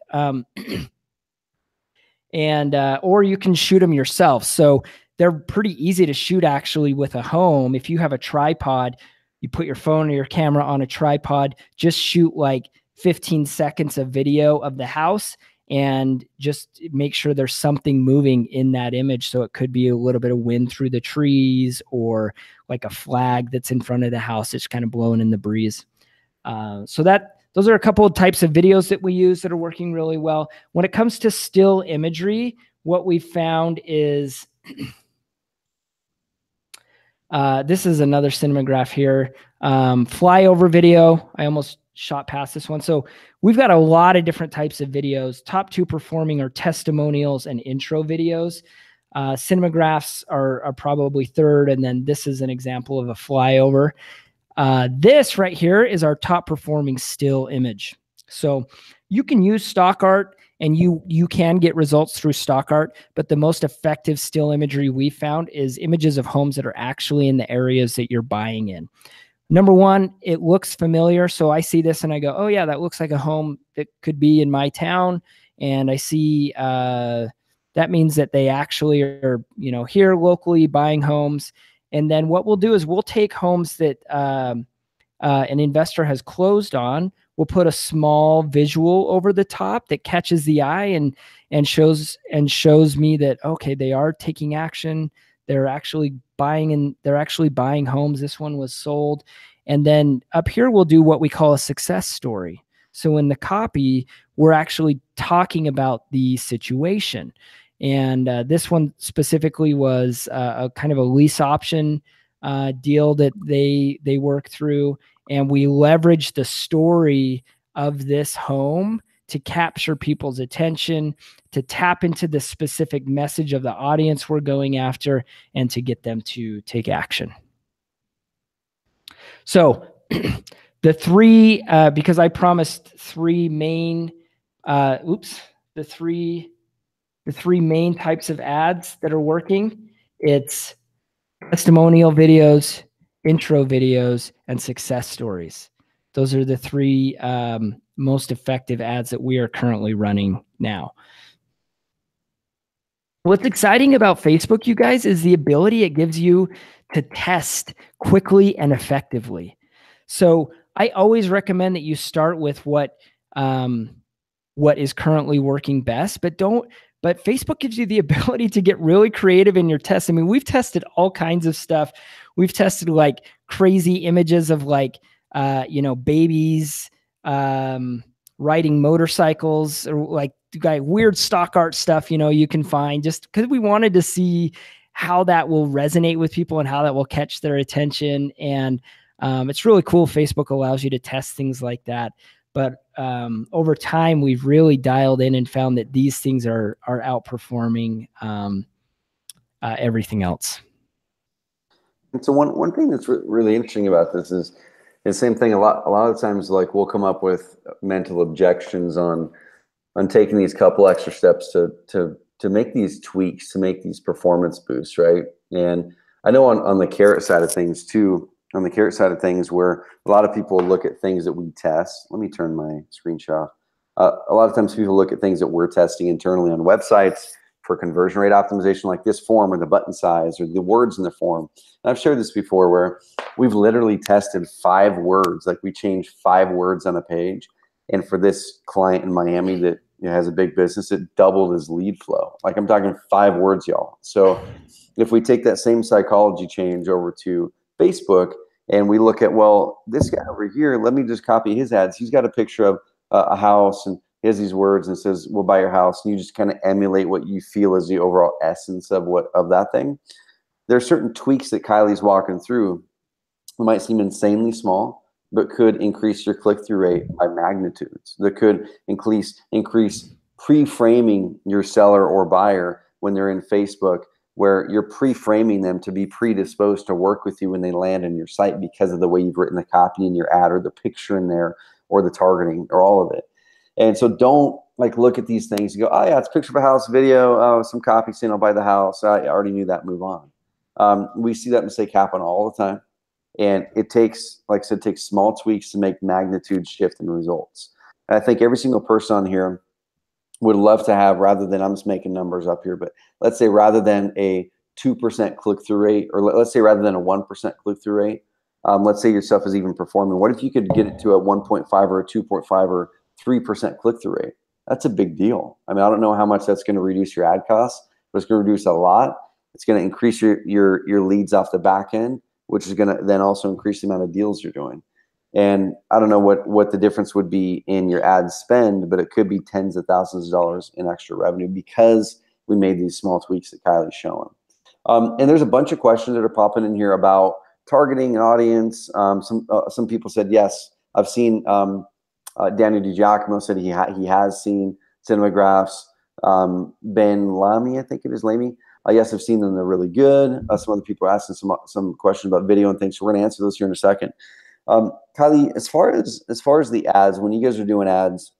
Or you can shoot them yourself. So they're pretty easy to shoot actually with a home. If you have a tripod, you put your phone or your camera on a tripod, just shoot like 15 seconds of video of the house and just make sure there's something moving in that image. So it could be a little bit of wind through the trees, or like a flag that's in front of the house. It's kind of blowing in the breeze. So those are a couple of types of videos that we use that are working really well. When it comes to still imagery, what we found is, this is another cinematograph here. Flyover video. I almost shot past this one. So we've got a lot of different types of videos. Top 2 performing are testimonials and intro videos. Cinemagraphs are probably third. And then this is an example of a flyover. This right here is our top performing still image. So you can use stock art and you can get results through stock art, but the most effective still imagery we found is images of homes that are actually in the areas that you're buying in. Number one, it looks familiar. So I see this and I go, oh yeah, that looks like a home that could be in my town. And I see, that means that they actually are, here locally buying homes. And then what we'll do is we'll take homes that an investor has closed on. We'll put a small visual over the top that catches the eye and shows me that, okay, they are taking action. They're actually buying homes. This one was sold. And then up here, we'll do what we call a success story. So in the copy, we're actually talking about the situation. And this one specifically was a kind of a lease option deal that they work through. And we leverage the story of this home to capture people's attention, to tap into the specific message of the audience we're going after, and to get them to take action. So the three, because I promised three main, the three main types of ads that are working, it's testimonial videos, intro videos, and success stories. Those are the three most effective ads that we are currently running now. What's exciting about Facebook, you guys, is the ability it gives you to test quickly and effectively. So I always recommend that you start with what is currently working best, but Facebook gives you the ability to get really creative in your tests. I mean, we've tested all kinds of stuff. We've tested like crazy images of like, babies riding motorcycles, or like weird stock art stuff, you can find, just because we wanted to see how that will resonate with people and how that will catch their attention. And it's really cool. Facebook allows you to test things like that. But over time, we've really dialed in and found that these things are outperforming everything else.
And so one thing that's really interesting about this is the same thing. A lot of times, like, we'll come up with mental objections on taking these couple extra steps to make these tweaks, to make these performance boosts, right? And I know on the carrot side of things too. On the carrot side of things, where a lot of people look at things that we test. Let me turn my screenshot. A lot of times people look at things that we're testing internally on websites for conversion rate optimization, like this form or the button size or the words in the form. And I've shared this before where we've literally tested 5 words, like we changed 5 words on a page. And for this client in Miami that has a big business, it doubled his lead flow. Like, I'm talking 5 words, y'all. So if we take that same psychology change over to Facebook and we look at, well, this guy over here, let me just copy his ads. He's got a picture of a house and he has these words and says, we'll buy your house. And you just kind of emulate what you feel is the overall essence of that thing. There are certain tweaks that Kylie's walking through that might seem insanely small, but could increase your click-through rate by magnitudes. That could increase pre-framing your seller or buyer when they're in Facebook, where you're pre-framing them to be predisposed to work with you when they land on your site because of the way you've written the copy in your ad or the picture in there or the targeting or all of it. And so don't look at these things and go, oh yeah, it's a picture of a house, video, oh, some copy saying I'll buy the house. I already knew that, move on. We see that mistake happen all the time. And it takes, like I said, takes small tweaks to make magnitude shift in results. And I think every single person on here would love to have, rather than, I'm just making numbers up here, but let's say rather than a 2% click-through rate, or let's say rather than a 1% click-through rate, let's say your stuff is even performing. What if you could get it to a 1.5 or a 2.5 or 3% click-through rate? That's a big deal. I mean, I don't know how much that's going to reduce your ad costs, but it's going to reduce a lot. It's going to increase your leads off the back end, which is going to then also increase the amount of deals you're doing. And I don't know what the difference would be in your ad spend, but it could be tens of thousands of dollars in extra revenue because we made these small tweaks that Kylie's showing. And there's a bunch of questions that are popping in here about targeting an audience. Some people said, yes, I've seen, Daniel DiGiacomo said he has seen cinemagraphs. Ben Lamy, I think it is Lamy. Yes, I've seen them. They're really good. Some other people are asking some questions about video and things. So we're going to answer those here in a second. Kylie, as far as the ads, when you guys are doing ads,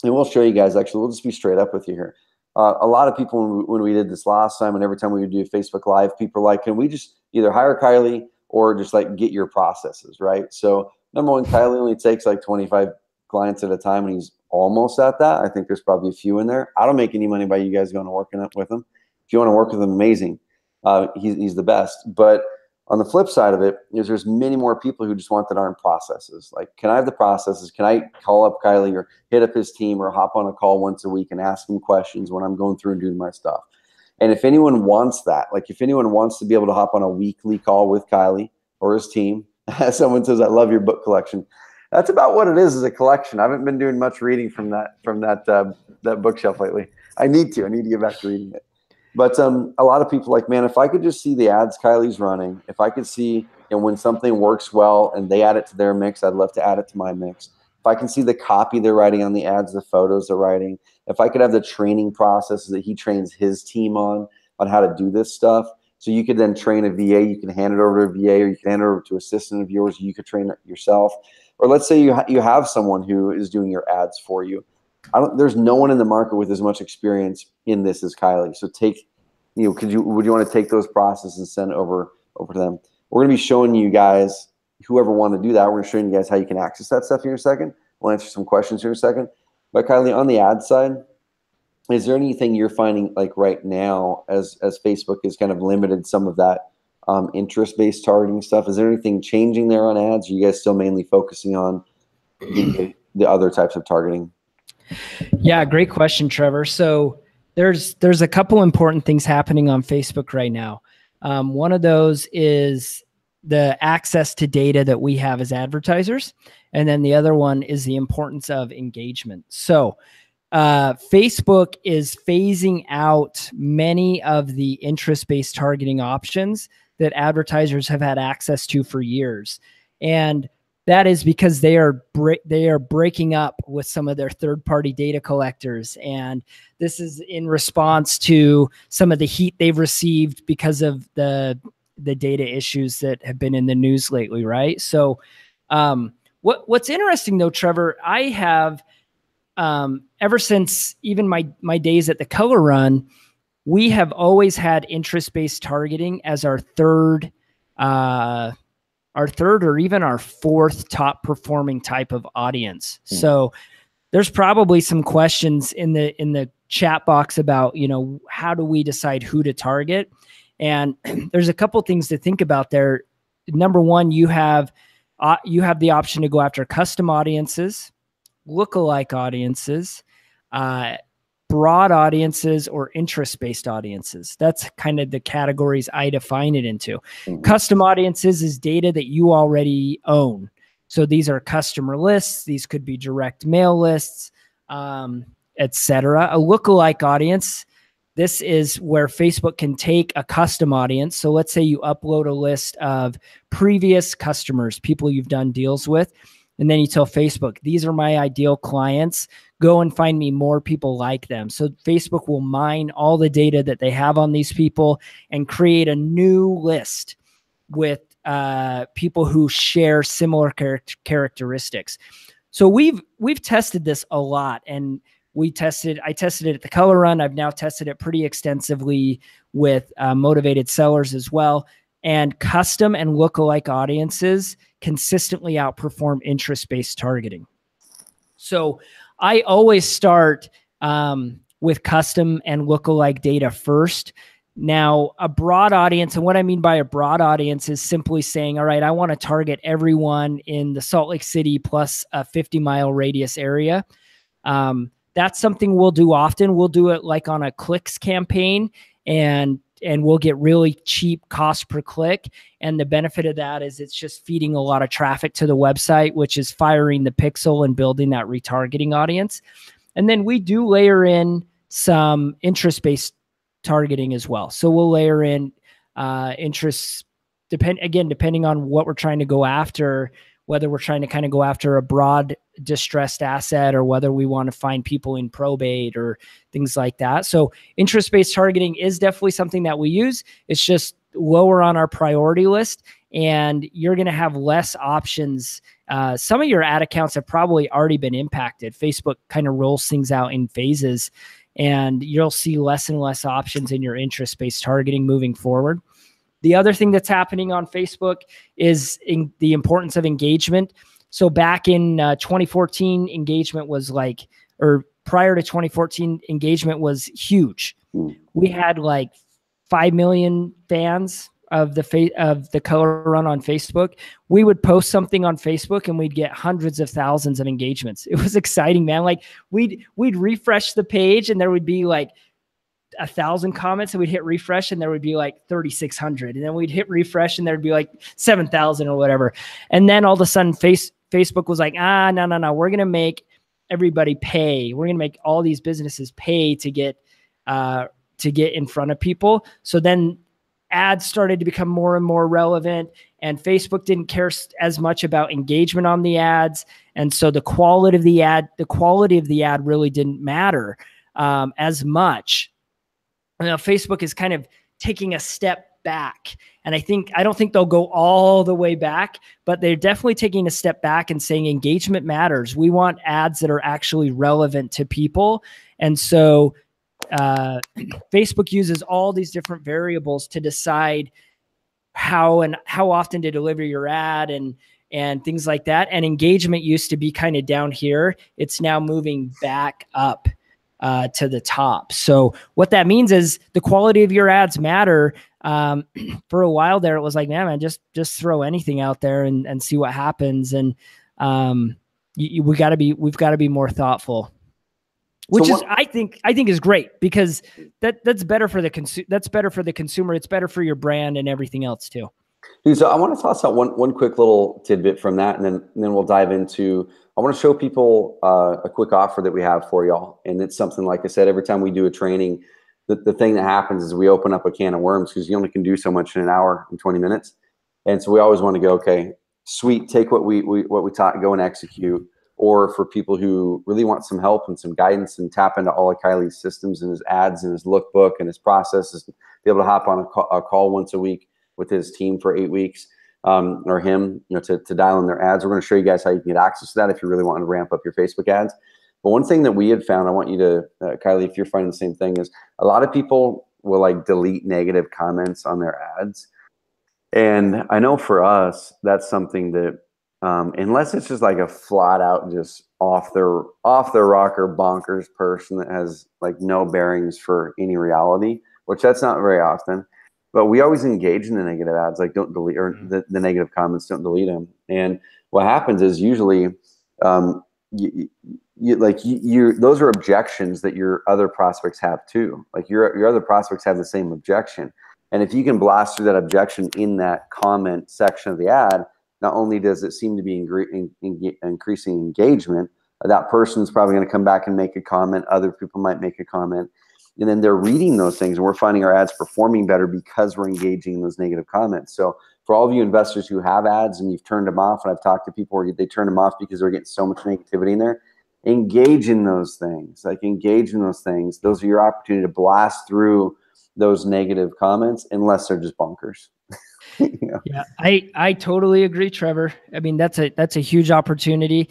and we'll show you guys, actually, we'll just be straight up with you here. A lot of people, when we did this last time, and every time we would do Facebook Live, people are like, can we just either hire Kylie or just like get your processes, right? So number one, Kylie only takes like 25 clients at a time, and he's almost at that. I think there's probably a few in there. I don't make any money by you guys going to work with him. If you want to work with him, amazing. He's the best. But on the flip side of it is there's many more people who just want that aren't processes. Like, can I have the processes? Can I call up Kylie or hit up his team or hop on a call once a week and ask him questions when I'm going through and doing my stuff? And if anyone wants that, like if anyone wants to be able to hop on a weekly call with Kylie or his team, someone says, I love your book collection. That's about what it is as a collection. I haven't been doing much reading from that bookshelf lately. I need to get back to reading it. But a lot of people like, man, if I could just see the ads Kylie's running, if I could see, when something works well and they add it to their mix, I'd love to add it to my mix. If I can see the copy they're writing on the ads, the photos they're writing, if I could have the training processes that he trains his team on how to do this stuff, so you could then train a VA, you can hand it over to a VA, or you can hand it over to an assistant of yours, you could train it yourself. Or let's say you have someone who is doing your ads for you. There's no one in the market with as much experience in this as Kylie. So would you want to take those processes and send it over to them? We're going to be showing you guys, whoever want to do that, we're going to show you guys how you can access that stuff here in a second. We'll answer some questions here in a second. But Kylie, on the ad side, is there anything you're finding like right now as Facebook has kind of limited some of that interest-based targeting stuff? Is there anything changing there on ads? Or are you guys still mainly focusing on the other types of targeting?
Yeah, great question, Trevor. So there's a couple important things happening on Facebook right now. One of those is the access to data that we have as advertisers. And then the other one is the importance of engagement. So Facebook is phasing out many of the interest-based targeting options that advertisers have had access to for years. And that is because they are breaking up with some of their third-party data collectors. And this is in response to some of the heat they've received because of the data issues that have been in the news lately, right? So what's interesting though, Trevor, I have, ever since even my days at the Color Run, we have always had interest-based targeting as our third or even our fourth top performing type of audience. So there's probably some questions in the chat box about, how do we decide who to target? And there's a couple things to think about there. Number one, you have the option to go after custom audiences, lookalike audiences, broad audiences, or interest-based audiences. That's kind of the categories I define it into. Custom audiences is data that you already own. So these are customer lists. These could be direct mail lists, etc. A lookalike audience, this is where Facebook can take a custom audience. So let's say you upload a list of previous customers, people you've done deals with, and then you tell Facebook, these are my ideal clients. Go and find me more people like them. So Facebook will mine all the data that they have on these people and create a new list with people who share similar characteristics. So we've tested this a lot, and I tested it at the Color Run. I've now tested it pretty extensively with motivated sellers as well. And custom and lookalike audiences consistently outperform interest-based targeting. So I always start with custom and lookalike data first. Now, a broad audience, and what I mean by a broad audience is simply saying, all right, I want to target everyone in the Salt Lake City plus a 50-mile radius area. That's something we'll do often. We'll do it like on a clicks campaign, and we'll get really cheap cost per click. And the benefit of that is it's just feeding a lot of traffic to the website, which is firing the pixel and building that retargeting audience. And then we do layer in some interest-based targeting as well. So we'll layer in interests, depending on what we're trying to go after, whether we're trying to kind of go after a broad distressed asset or whether we want to find people in probate or things like that. So interest-based targeting is definitely something that we use. It's just lower on our priority list, and you're going to have less options. Some of your ad accounts have probably already been impacted. Facebook kind of rolls things out in phases, and you'll see less and less options in your interest-based targeting moving forward. The other thing that's happening on Facebook is the importance of engagement. So back in 2014, engagement was prior to 2014, engagement was huge. We had like 5 million fans of the Color Run on Facebook. We would post something on Facebook and we'd get hundreds of thousands of engagements. It was exciting, man. Like we'd refresh the page and there would be like 1,000 comments, and we'd hit refresh and there would be like 3,600, and then we'd hit refresh and there'd be like 7,000 or whatever. And then all of a sudden Facebook was like, no, we're going to make everybody pay. We're going to make all these businesses pay to get in front of people. So then ads started to become more and more relevant, and Facebook didn't care as much about engagement on the ads. And so the quality of the ad really didn't matter as much. Now, Facebook is kind of taking a step back. And I don't think they'll go all the way back, but they're definitely taking a step back and saying engagement matters. We want ads that are actually relevant to people. And so Facebook uses all these different variables to decide how often to deliver your ad and things like that. And engagement used to be kind of down here. It's now moving back up to the top. So what that means is the quality of your ads matter. For a while there, it was like, man, just throw anything out there and see what happens. And we've got to be more thoughtful, which I think is great, because that's better for the consumer. It's better for your brand and everything else too.
Dude, so I want to toss out one quick little tidbit from that, and then we'll dive into. I want to show people a quick offer that we have for y'all, and it's something, like I said, every time we do a training, the thing that happens is we open up a can of worms, because you only can do so much in an hour and 20 minutes, and so we always want to go, okay, sweet, take what we taught, go and execute. Or for people who really want some help and some guidance and tap into all of Kylie's systems and his ads and his lookbook and his processes, be able to hop on a call once a week with his team for 8 weeks, or him, to dial in their ads. We're going to show you guys how you can get access to that if you really want to ramp up your Facebook ads. But one thing that we had found, I want you to, Kylie, if you're finding the same thing, is a lot of people will like delete negative comments on their ads. And I know for us, that's something that, unless it's just like a flat out, just off the rocker bonkers person that has like no bearings for any reality, which that's not very often. But we always engage in the negative ads, like don't delete, or the negative comments, don't delete them. And what happens is usually, those are objections that your other prospects have too. Like your other prospects have the same objection. And if you can blast through that objection in that comment section of the ad, not only does it seem to be increasing engagement, that person's probably going to come back and make a comment. Other people might make a comment. And then they're reading those things, and we're finding our ads performing better because we're engaging in those negative comments. So for all of you investors who have ads and you've turned them off, and I've talked to people where they turn them off because they're getting so much negativity in there, engage in those things. Like engage in those things. Those are your opportunity to blast through those negative comments, unless they're just bonkers.
Yeah, I totally agree, Trevor. I mean, that's a huge opportunity.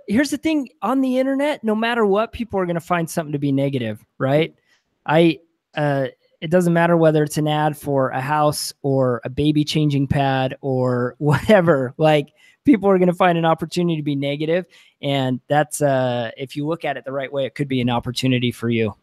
Here's the thing on the internet, no matter what, people are going to find something to be negative, right? It doesn't matter whether it's an ad for a house or a baby changing pad or whatever, like people are going to find an opportunity to be negative. And that's, if you look at it the right way, it could be an opportunity for you.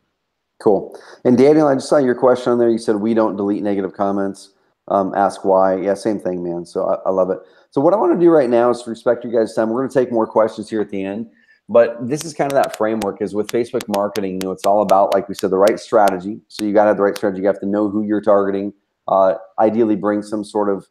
Cool. And Daniel, I just saw your question on there. You said, we don't delete negative comments. Ask why. Yeah, same thing, man. So I love it. So what I want to do right now is respect you guys' time. We're going to take more questions here at the end. But this is kind of that framework. Is with Facebook marketing, it's all about, like we said, the right strategy. So you got to have the right strategy. You have to know who you're targeting. Ideally, bring some sort of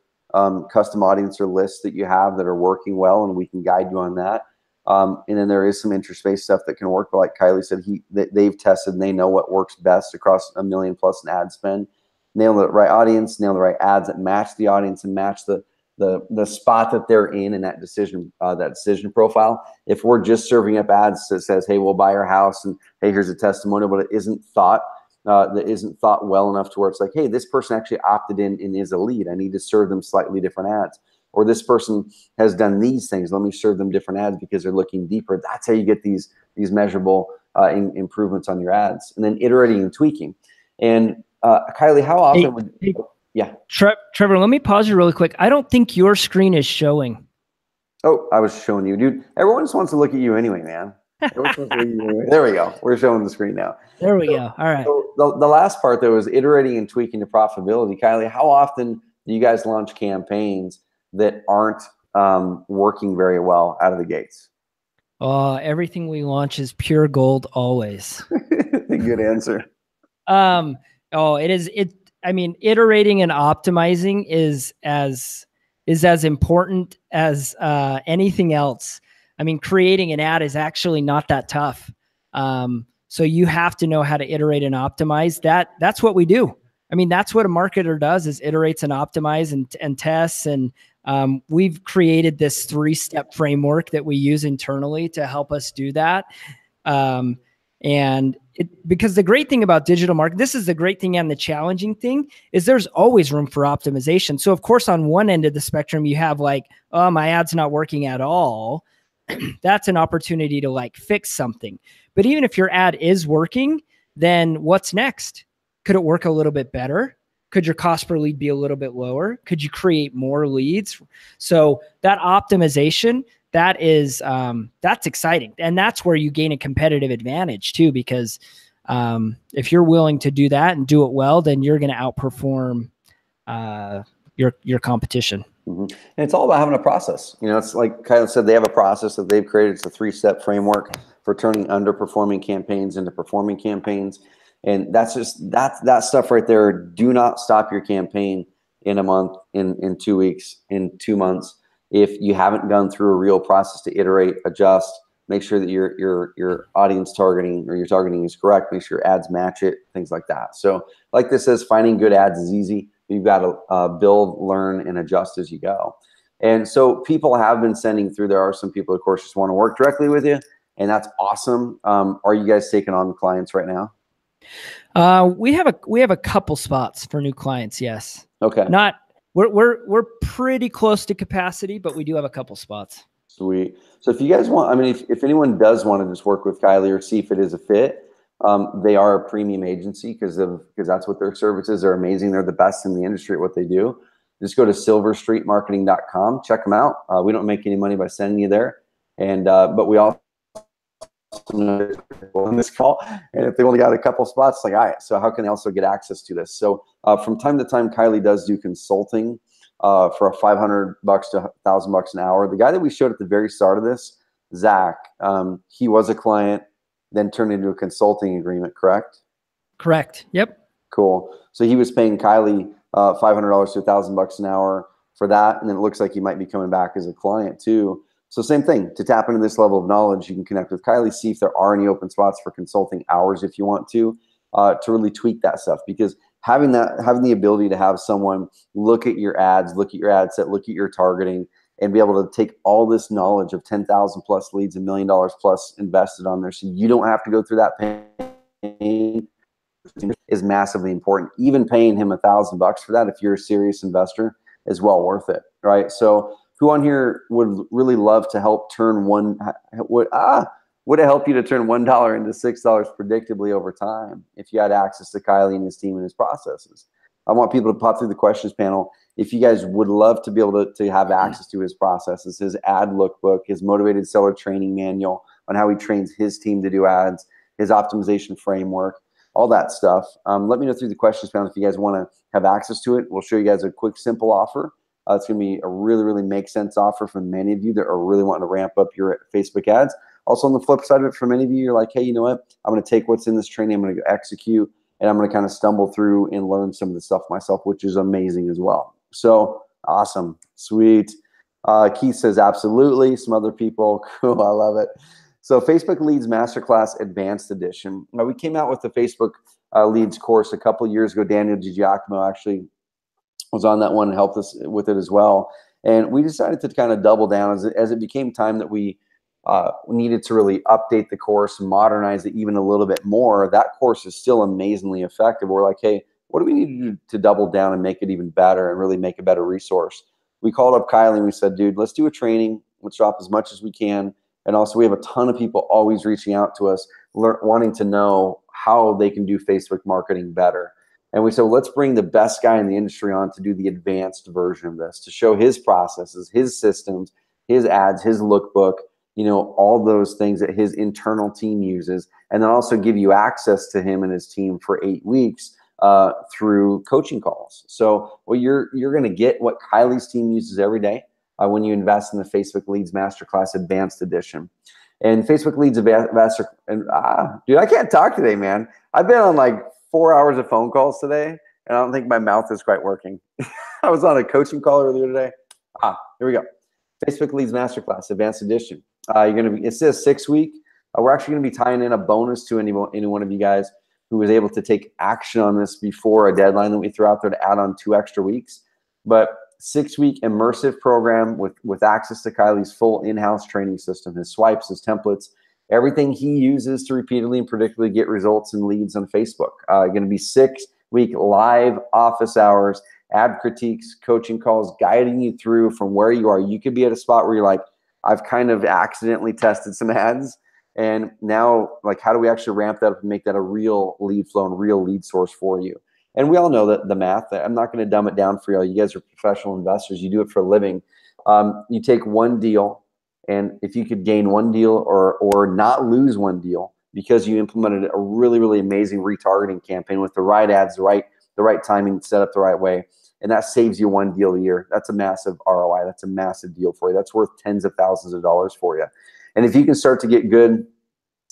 custom audience or lists that you have that are working well, and we can guide you on that. And then there is some interest-based stuff that can work. But like Kylie said, they've tested and they know what works best across $1 million+ in ad spend. Nail the right audience, nail the right ads that match the audience and match the spot that they're in that decision profile. If we're just serving up ads that says, hey, we'll buy your house, and hey, here's a testimonial, but it isn't thought well enough to where it's like, hey, this person actually opted in and is a lead. I need to serve them slightly different ads. Or this person has done these things. Let me serve them different ads because they're looking deeper. That's how you get these measurable improvements on your ads. And then iterating and tweaking. And Kylie, how often yeah.
Trevor, let me pause you really quick. I don't think your screen is showing.
Oh, I was showing you, dude. Everyone just wants to look at you anyway, man. There we go. We're showing the screen now.
There we go. All right.
So the last part, though, is iterating and tweaking to profitability. Kylie, how often do you guys launch campaigns that aren't working very well out of the gates?
Everything we launch is pure gold always.
Good answer.
I mean, iterating and optimizing is as important as anything else. I mean, creating an ad is actually not that tough. So you have to know how to iterate and optimize. That's what we do. I mean, that's what a marketer does, is iterates and optimize and tests. And we've created this 3-step framework that we use internally to help us do that. Because the great thing about digital marketing, this is the great thing and the challenging thing, is there's always room for optimization. So of course, on one end of the spectrum, you have like, oh, my ad's not working at all. That's an opportunity to like fix something. But even if your ad is working, then what's next? Could it work a little bit better? Could your cost per lead be a little bit lower? Could you create more leads? So that optimization, that's exciting. And that's where you gain a competitive advantage too, because if you're willing to do that and do it well, then you're going to outperform your competition.
Mm-hmm. And it's all about having a process. It's like Kylie said, they have a process that they've created. It's a 3-step framework for turning underperforming campaigns into performing campaigns. And that's that stuff right there. Do not stop your campaign in a month, in 2 weeks, in 2 months. If you haven't gone through a real process to iterate, adjust, make sure that your audience targeting or your targeting is correct, make sure your ads match it, things like that. So like this says, finding good ads is easy. You've got to build, learn, and adjust as you go. And so people have been sending through. There are some people, of course, just want to work directly with you, and that's awesome. Are you guys taking on clients right now?
We have a couple spots for new clients. Yes.
Okay.
We're pretty close to capacity, but we do have a couple spots.
Sweet. So if you guys want, I mean, if anyone does want to just work with Kylie or see if it is a fit, they are a premium agency because that's what their services are. Amazing. They're the best in the industry at what they do. Just go to silverstreetmarketing.com. Check them out. We don't make any money by sending you there. And, but we also know in this call, and if they only got a couple spots, like, all right, so how can they also get access to this? So from time to time, Kylie does do consulting for $500 to $1,000 an hour. The guy that we showed at the very start of this, Zach, he was a client, then turned into a consulting agreement, correct?
Correct. Yep.
Cool. So he was paying Kylie $500 to $1,000 an hour for that. And then it looks like he might be coming back as a client too. So same thing, to tap into this level of knowledge, you can connect with Kylie, see if there are any open spots for consulting hours if you want to really tweak that stuff. Because having the ability to have someone look at your ads, look at your ad set, look at your targeting, and be able to take all this knowledge of 10,000 plus leads, $1 million plus invested on there, so you don't have to go through that pain, is massively important. Even paying him $1,000 for that, if you're a serious investor, is well worth it, right? So who on here would really love to help turn would it help you to turn $1 into $6 predictably over time if you had access to Kylie and his team and his processes? I want people to pop through the questions panel. If you guys would love to be able to have access to his processes, his ad lookbook, his motivated seller training manual on how he trains his team to do ads, his optimization framework, all that stuff. Let me know through the questions panel if you guys want to have access to it. We'll show you guys a quick, simple offer. It's going to be a really, really make sense offer for many of you that are really wanting to ramp up your Facebook ads. Also on the flip side of it, for many of you, you're like, hey, you know what? I'm going to take what's in this training, I'm going to execute, and I'm going to kind of stumble through and learn some of the stuff myself, which is amazing as well. So awesome. Sweet. Keith says, absolutely. Some other people, cool, I love it. So Facebook Leads Masterclass Advanced Edition. Now, we came out with the Facebook Leads course a couple years ago. Daniel DiGiacomo actually was on that one and helped us with it as well. And we decided to kind of double down as it became time that we needed to really update the course, modernize it even a little bit more. That course is still amazingly effective. We're like, hey, what do we need to do to double down and make it even better and really make a better resource? We called up Kylie and we said, dude, let's do a training. Let's drop as much as we can. And also we have a ton of people always reaching out to us, wanting to know how they can do Facebook marketing better. And we said, well, let's bring the best guy in the industry on to do the advanced version of this, to show his processes, his systems, his ads, his lookbook, you know, all those things that his internal team uses, and then also give you access to him and his team for 8 weeks through coaching calls. So well, you're going to get what Kylie's team uses every day when you invest in the Facebook Leads Masterclass Advanced Edition. And Facebook Leads Master, and dude, I can't talk today, man. I've been on like 4 hours of phone calls today, and I don't think my mouth is quite working. I was on a coaching call earlier today. Here we go. Facebook Leads Masterclass Advanced Edition. It says 6 week. We're actually going to be tying in a bonus to any one of you guys who was able to take action on this before a deadline that we threw out there to add on 2 extra weeks. But 6 week immersive program with access to Kylie's full in-house training system, his swipes, his templates, everything he uses to repeatedly and predictably get results and leads on Facebook. Going to be 6 week live office hours, ad critiques, coaching calls, guiding you through from where you are. You could be at a spot where you're like, I've kind of accidentally tested some ads, and now like, how do we actually ramp that up and make that a real lead flow and real lead source for you? And we all know that the math. I'm not going to dumb it down for y'all. You guys are professional investors. You do it for a living. You take one deal, and if you could gain one deal or not lose one deal because you implemented a really, really amazing retargeting campaign with the right ads, the right timing, set up the right way, and that saves you one deal a year. That's a massive ROI. That's a massive deal for you. That's worth tens of thousands of dollars for you. And if you can start to get good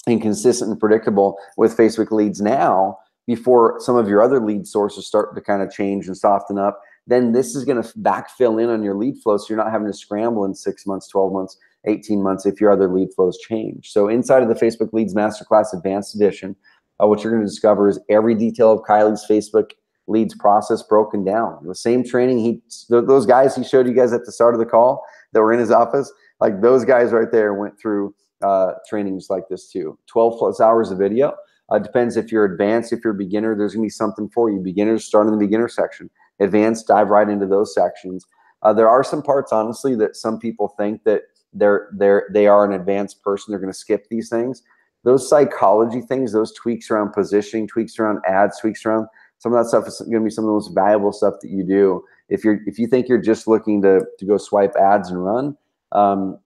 and consistent and predictable with Facebook leads now, before some of your other lead sources start to kind of change and soften up, then this is going to backfill in on your lead flow, so you're not having to scramble in 6 months, 12 months, 18 months if your other lead flows change. So inside of the Facebook Leads Masterclass Advanced Edition, what you're going to discover is every detail of Kylie's Facebook leads process broken down. The same training those guys he showed you guys at the start of the call that were in his office, like those guys right there went through trainings like this too. 12 plus hours of video. Depends if you're advanced, if you're a beginner, there's gonna be something for you. Beginners, start in the beginner section. Advanced, dive right into those sections. There are some parts, honestly, that some people think that they are an advanced person. They're gonna skip these things. Those psychology things, those tweaks around positioning, tweaks around ads, tweaks around some of that stuff is gonna be some of the most valuable stuff that you do. If you think you're just looking to go swipe ads and run,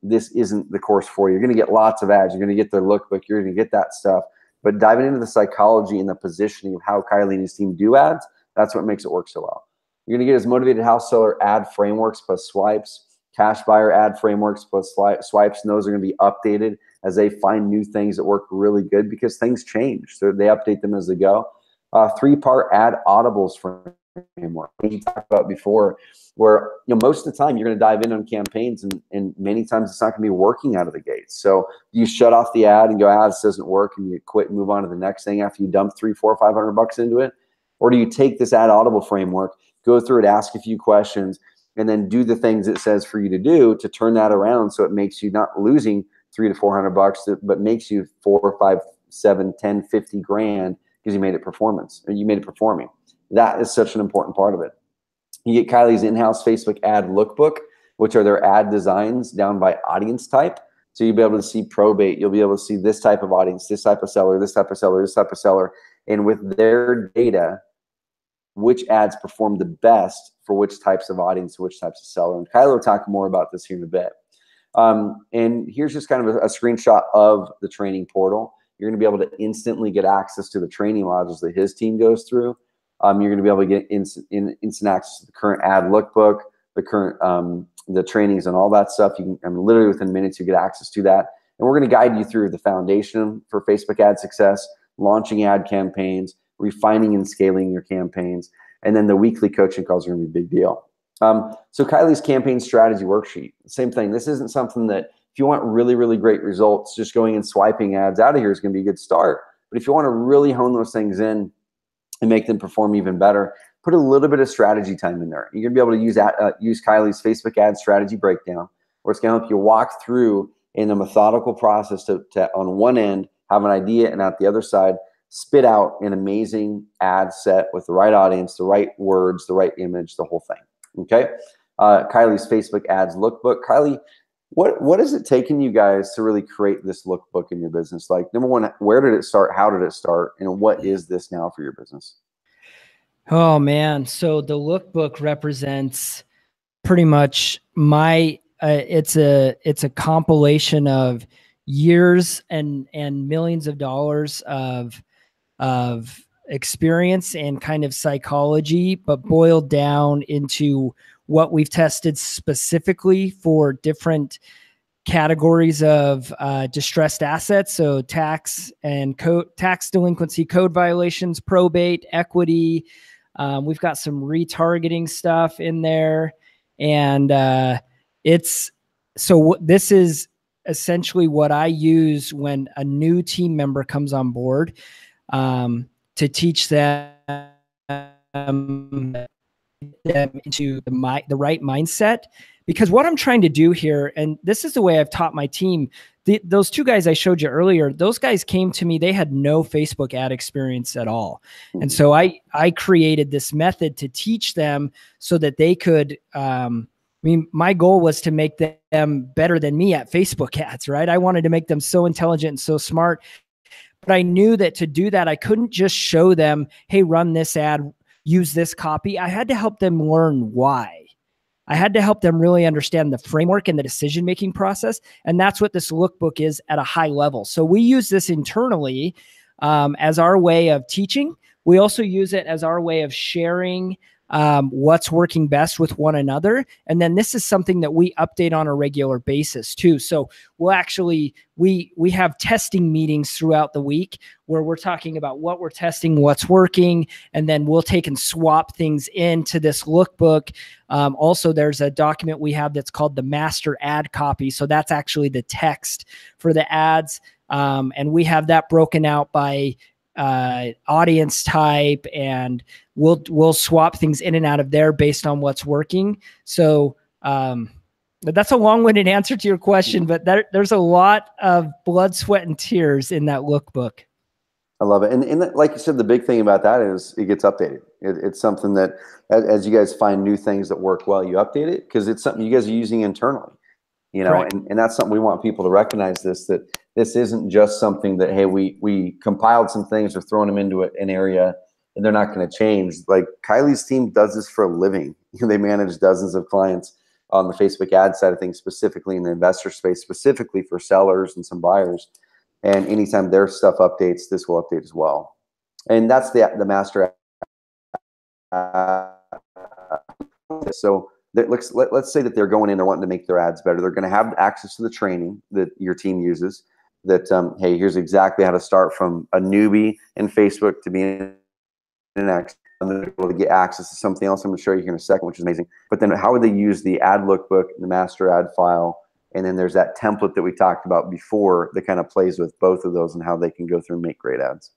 this isn't the course for you. You're gonna get lots of ads. You're gonna get their lookbook. You're gonna get that stuff. But diving into the psychology and the positioning of how Kylie and his team do ads, that's what makes it work so well. You're going to get his motivated house seller ad frameworks plus swipes, cash buyer ad frameworks plus swipes, and those are going to be updated as they find new things that work really good because things change. So they update them as they go. 3-part ad Audibles framework, we talked about before, where most of the time you're going to dive in on campaigns and many times it's not going to be working out of the gates. So you shut off the ad and go, this doesn't work, and you quit and move on to the next thing after you dump $300, $400, $500 into it? Or do you take this ad Audible framework, go through it, ask a few questions, and then do the things it says for you to do to turn that around so it makes you not losing $300 to $400, but makes you 4, 5, 7, 10, 50 grand because you made it performing. That is such an important part of it. You get Kylie's in-house Facebook ad lookbook, which are their ad designs down by audience type. So you'll be able to see probate. You'll be able to see this type of audience, this type of seller, this type of seller, this type of seller. And with their data, which ads perform the best for which types of audience, which types of seller. And Kylie will talk more about this here in a bit. And here's just kind of a screenshot of the training portal. You're going to be able to instantly get access to the training modules that his team goes through. You're going to be able to get instant access to the current ad lookbook, the current the trainings and all that stuff. Literally within minutes you get access to that. And we're going to guide you through the foundation for Facebook ad success, launching ad campaigns, refining and scaling your campaigns. And then the weekly coaching calls are going to be a big deal. So Kylie's campaign strategy worksheet, same thing. This isn't something that if you want really, really great results, just going and swiping ads out of here is going to be a good start. But if you want to really hone those things in and make them perform even better, put a little bit of strategy time in there. You're going to be able to use Kylie's Facebook ad strategy breakdown, where it's going to help you walk through in a methodical process to on one end, have an idea, and at the other side, spit out an amazing ad set with the right audience, the right words, the right image, the whole thing. Okay. Kylie's Facebook ads lookbook. Kylie, what has it taken you guys to really create this lookbook in your business? Like, number one, where did it start? How did it start? And what is this now for your business?
Oh man. So the lookbook represents pretty much my, it's a compilation of years and millions of dollars of experience and kind of psychology, but boiled down into what we've tested specifically for different categories of distressed assets. So tax and tax delinquency, code violations, probate, equity. We've got some retargeting stuff in there. And this is essentially what I use when a new team member comes on board, to teach them into the right mindset. Because what I'm trying to do here, and this is the way I've taught my team, those two guys I showed you earlier, those guys came to me, they had no Facebook ad experience at all. And so I created this method to teach them so that they could, my goal was to make them better than me at Facebook ads, right? I wanted to make them so intelligent and so smart. But I knew that to do that, I couldn't just show them, hey, run this ad, use this copy. I had to help them learn why. I had to help them really understand the framework and the decision-making process. And that's what this lookbook is at a high level. So we use this internally as our way of teaching. We also use it as our way of sharing what's working best with one another. And then this is something that we update on a regular basis too. So we'll actually, we have testing meetings throughout the week where we're talking about what we're testing, what's working, and then we'll take and swap things into this lookbook. Also, there's a document we have that's called the master ad copy. So that's actually the text for the ads. And we have that broken out by audience type, and we'll swap things in and out of there based on what's working. So that's a long-winded answer to your question, but there's a lot of blood, sweat, and tears in that lookbook.
I love it. And like you said, the big thing about that is it gets updated. It's something that as you guys find new things that work well, you update it because it's something you guys are using internally, you know, and that's something we want people to recognize that this isn't just something that, hey, we compiled some things, we're throwing them into an area and they're not going to change. Like Kylie's team does this for a living. They manage dozens of clients on the Facebook ad side of things, specifically in the investor space, specifically for sellers and some buyers. And anytime their stuff updates, this will update as well. And that's the master. So let's say that they're going in, they're wanting to make their ads better. They're going to have access to the training that your team uses that, hey, here's exactly how to start from a newbie in Facebook to being an expert. And they're able to get access to something else I'm going to show you here in a second, which is amazing. But then how would they use the ad lookbook, the master ad file? And then there's that template that we talked about before that kind of plays with both of those and how they can go through and make great ads.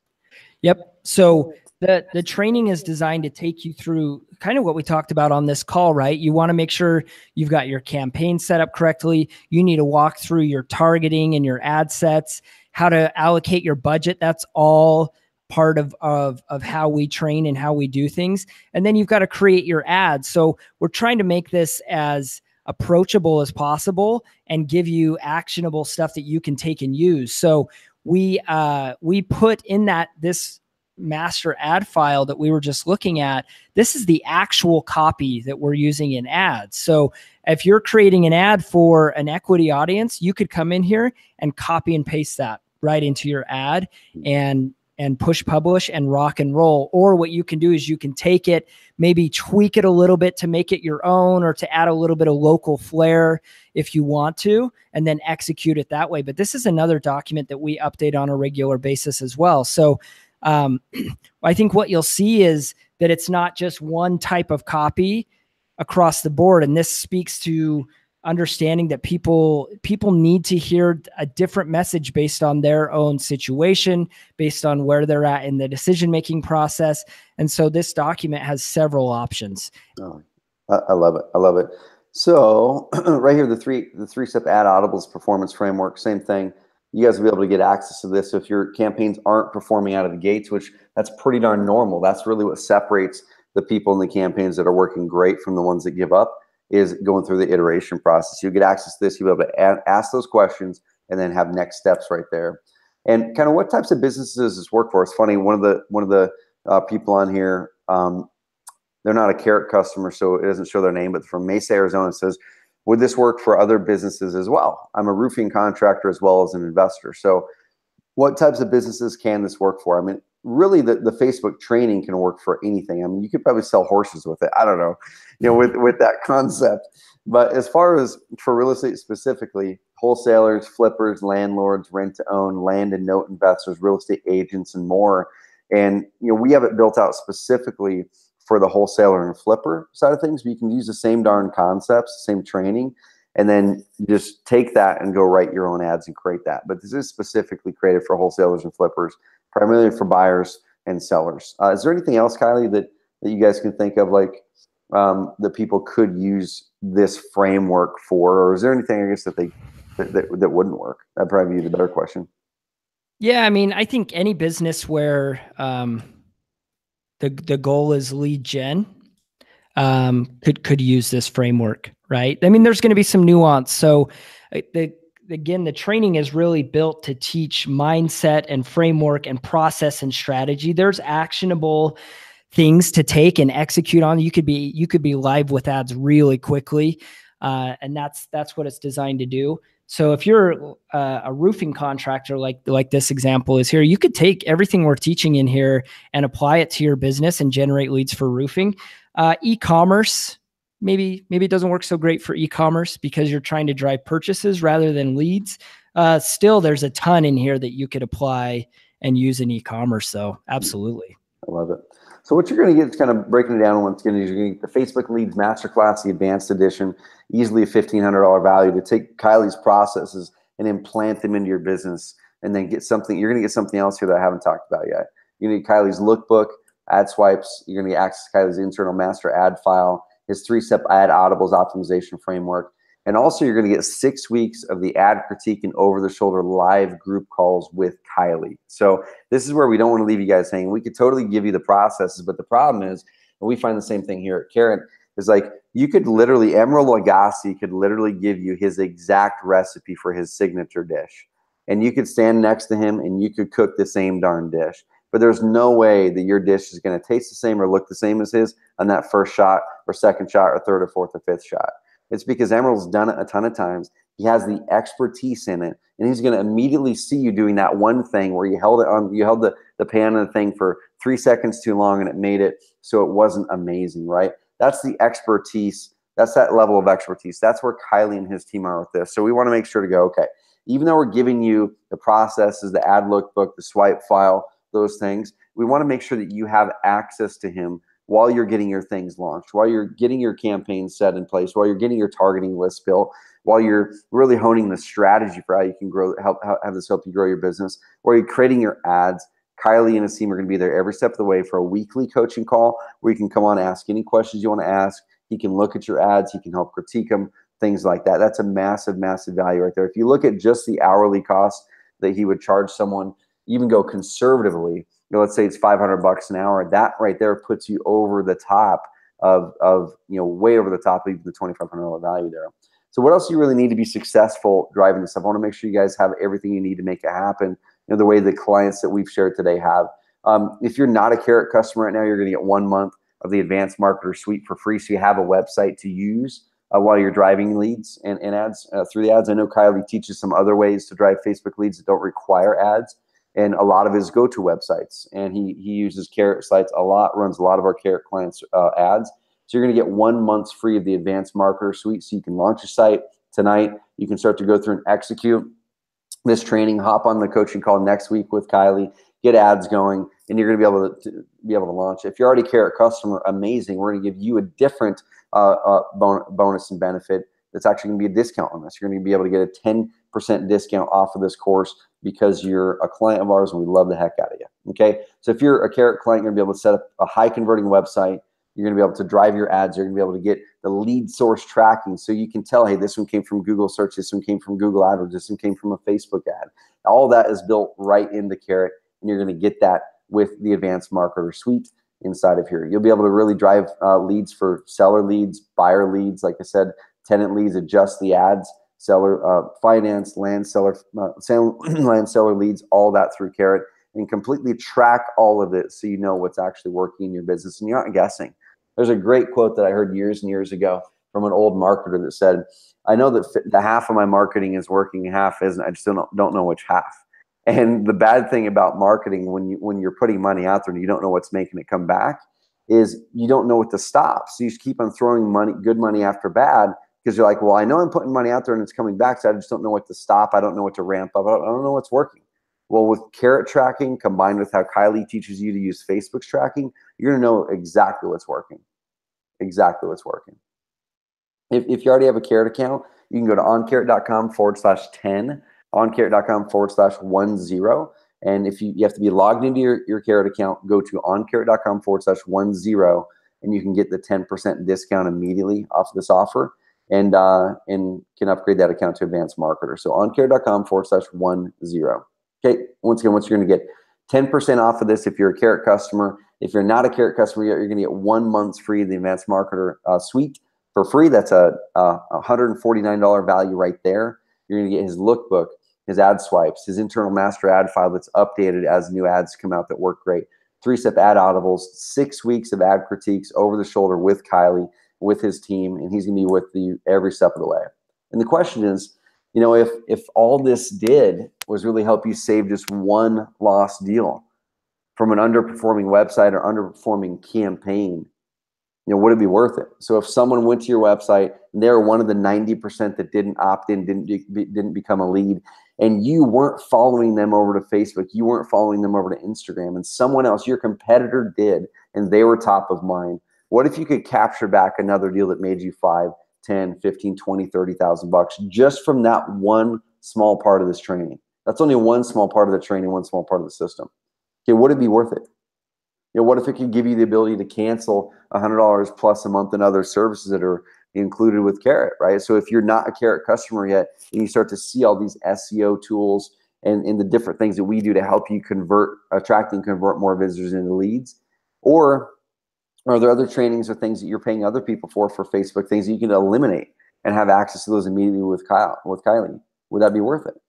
Yep. So the training is designed to take you through kind of what we talked about on this call, right? You want to make sure you've got your campaign set up correctly. You need to walk through your targeting and your ad sets, how to allocate your budget. That's all part of how we train and how we do things. And then you've got to create your ads. So we're trying to make this as approachable as possible and give you actionable stuff that you can take and use. So we put in this master ad file that we were just looking at, this is the actual copy that we're using in ads. So if you're creating an ad for an equity audience, you could come in here and copy and paste that right into your ad. And and push publish and rock and roll. Or what you can do is you can take it, maybe tweak it a little bit to make it your own, or to add a little bit of local flair if you want to, and then execute it that way. But this is another document that we update on a regular basis as well. So I think what you'll see is that it's not just one type of copy across the board. And this speaks to understanding that people need to hear a different message based on their own situation, based on where they're at in the decision-making process. And so this document has several options.
Oh, I love it. I love it. So right here, the three-step ad Audibles performance framework, same thing. You guys will be able to get access to this. So if your campaigns aren't performing out of the gates, which that's pretty darn normal. That's really what separates the people in the campaigns that are working great from the ones that give up, is going through the iteration process. You get access to this, you'll be able to ask those questions and then have next steps right there. And kind of what types of businesses does this work for? It's funny, one of the people on here, they're not a Carrot customer, so it doesn't show their name, but from Mesa, Arizona, says, would this work for other businesses as well? I'm a roofing contractor as well as an investor. So what types of businesses can this work for? I mean, really the Facebook training can work for anything. I mean, you could probably sell horses with it. I don't know, with that concept. But as far as for real estate specifically, wholesalers, flippers, landlords, rent to own, land and note investors, real estate agents, and more. And, we have it built out specifically for the wholesaler and flipper side of things. But you can use the same darn concepts, same training, and then just take that and go write your own ads and create that. But this is specifically created for wholesalers and flippers, primarily for buyers and sellers. Is there anything else, Kylie, that you guys can think of, like that people could use this framework for? Or is there anything, I guess, that wouldn't work? That'd probably be the better question.
Yeah, I mean, I think any business where the goal is lead gen could use this framework, right? I mean, there's going to be some nuance. So the training is really built to teach mindset and framework and process and strategy. There's actionable things to take and execute on. You could be live with ads really quickly. And that's what it's designed to do. So if you're a roofing contractor, like this example is here, you could take everything we're teaching in here and apply it to your business and generate leads for roofing. E-commerce, maybe it doesn't work so great for e-commerce because you're trying to drive purchases rather than leads. Still, there's a ton in here that you could apply and use in e-commerce. So absolutely.
I love it. So what you're going to get is kind of breaking it down once again, is you're going to get the Facebook Leads Masterclass, the Advanced Edition, easily a $1,500 value to take Kylie's processes and implant them into your business, and then get something. You're going to get something else here that I haven't talked about yet. You need Kylie's lookbook, ad swipes. You're going to get access to Kylie's internal master ad file, his 3-step ad Audibles optimization framework. And also you're going to get 6 weeks of the ad critique and over-the-shoulder live group calls with Kylie. So this is where we don't want to leave you guys hanging. We could totally give you the processes, but the problem is, and we find the same thing here at Carrot, is like you could literally, Emerald Lagasse could literally give you his exact recipe for his signature dish. And you could stand next to him and you could cook the same darn dish. But there's no way that your dish is going to taste the same or look the same as his on that first shot or second shot or third or fourth or fifth shot. It's because Emerald's done it a ton of times. He has the expertise in it, and he's going to immediately see you doing that one thing where you held the pan on the thing for 3 seconds too long, and it made it so it wasn't amazing, right? That's the expertise. That's that level of expertise. That's where Kylie and his team are with this. So we want to make sure to go, okay, even though we're giving you the processes, the ad lookbook, the swipe file, those things, we want to make sure that you have access to him while you're getting your things launched, while you're getting your campaign set in place, while you're getting your targeting list built, while you're really honing the strategy for how you can have this help you grow your business, while you're creating your ads. Kylie and his team are going to be there every step of the way for a weekly coaching call where you can come on, ask any questions you want to ask. He can look at your ads. He can help critique them, things like that. That's a massive, massive value right there. If you look at just the hourly cost that he would charge someone, even go conservatively, let's say it's $500 an hour. That right there puts you over the top of way over the top of even the $2,500 value there. So what else do you really need to be successful driving this stuff? I want to make sure you guys have everything you need to make it happen, the way the clients that we've shared today have. If you're not a Carrot customer right now, you're going to get 1 month of the Advanced Marketer Suite for free, so you have a website to use while you're driving leads and ads through the ads. I know Kylie teaches some other ways to drive Facebook leads that don't require ads. and a lot of his go-to websites. And he uses Carrot sites a lot, runs a lot of our Carrot clients' ads. So you're going to get 1 month free of the Advanced Marketer Suite, so you can launch your site tonight. You can start to go through and execute this training, hop on the coaching call next week with Kylie, get ads going, and you're going to be able to launch. If you're already a Carrot customer, amazing. We're going to give you a different bonus and benefit that's actually going to be a discount on this. You're going to be able to get a 10% discount off of this course because you're a client of ours and we love the heck out of you. Okay, so if you're a Carrot client, you're going to be able to set up a high converting website. You're going to be able to drive your ads. You're going to be able to get the lead source tracking, so you can tell, hey, this one came from Google search, this one came from Google AdWords, this one came from a Facebook ad. All that is built right into Carrot, and you're going to get that with the Advanced Marketer Suite inside of here. You'll be able to really drive leads for seller leads, buyer leads, like I said, tenant leads, adjust the ads, seller finance, land seller leads, all that through Carrot, and completely track all of it so you know what's actually working in your business and you're not guessing. There's a great quote that I heard years and years ago from an old marketer that said, I know that the half of my marketing is working, half isn't. I just don't know which half. And the bad thing about marketing when you're putting money out there and you don't know what's making it come back is you don't know what to stop. So you just keep on throwing good money after bad because you're like, well, I know I'm putting money out there and it's coming back, so I just don't know what to stop. I don't know what to ramp up. I don't know what's working. Well, with Carrot tracking combined with how Kylie teaches you to use Facebook's tracking, you're going to know exactly what's working. Exactly what's working. If you already have a Carrot account, you can go to oncarrot.com/10, oncarrot.com/10. And if you have to be logged into your Carrot account, go to oncarrot.com/10, and you can get the 10% discount immediately off of this offer, and can upgrade that account to Advanced Marketer. So oncarrot.com/10. Okay, once again, what you're going to get 10% off of this if you're a Carrot customer. If you're not a Carrot customer yet, you're going to get 1 month's free of the Advanced Marketer Suite for free. That's a $149 value right there. You're going to get his lookbook, his ad swipes, his internal master ad file that's updated as new ads come out that work great. 3-step ad audibles, 6 weeks of ad critiques over the shoulder with Kylie, with his team, and he's going to be with you every step of the way. And the question is, you know, if all this did was really help you save just one lost deal from an underperforming website or underperforming campaign, you know, would it be worth it? So if someone went to your website and they're one of the 90% that didn't opt in, didn't become a lead, and you weren't following them over to Facebook, you weren't following them over to Instagram, and someone else, your competitor, did, and they were top of mind, what if you could capture back another deal that made you 5, 10, 15, 20, 30,000 bucks just from that one small part of this training? That's only one small part of the training, one small part of the system. Okay, would it be worth it? You know, what if it could give you the ability to cancel $100 plus a month in other services that are included with Carrot, right? So if you're not a Carrot customer yet, and you start to see all these SEO tools and the different things that we do to help you attract and convert more visitors into leads, or are there other trainings or things that you're paying other people for Facebook, things that you can eliminate and have access to those immediately with Kylie? Would that be worth it?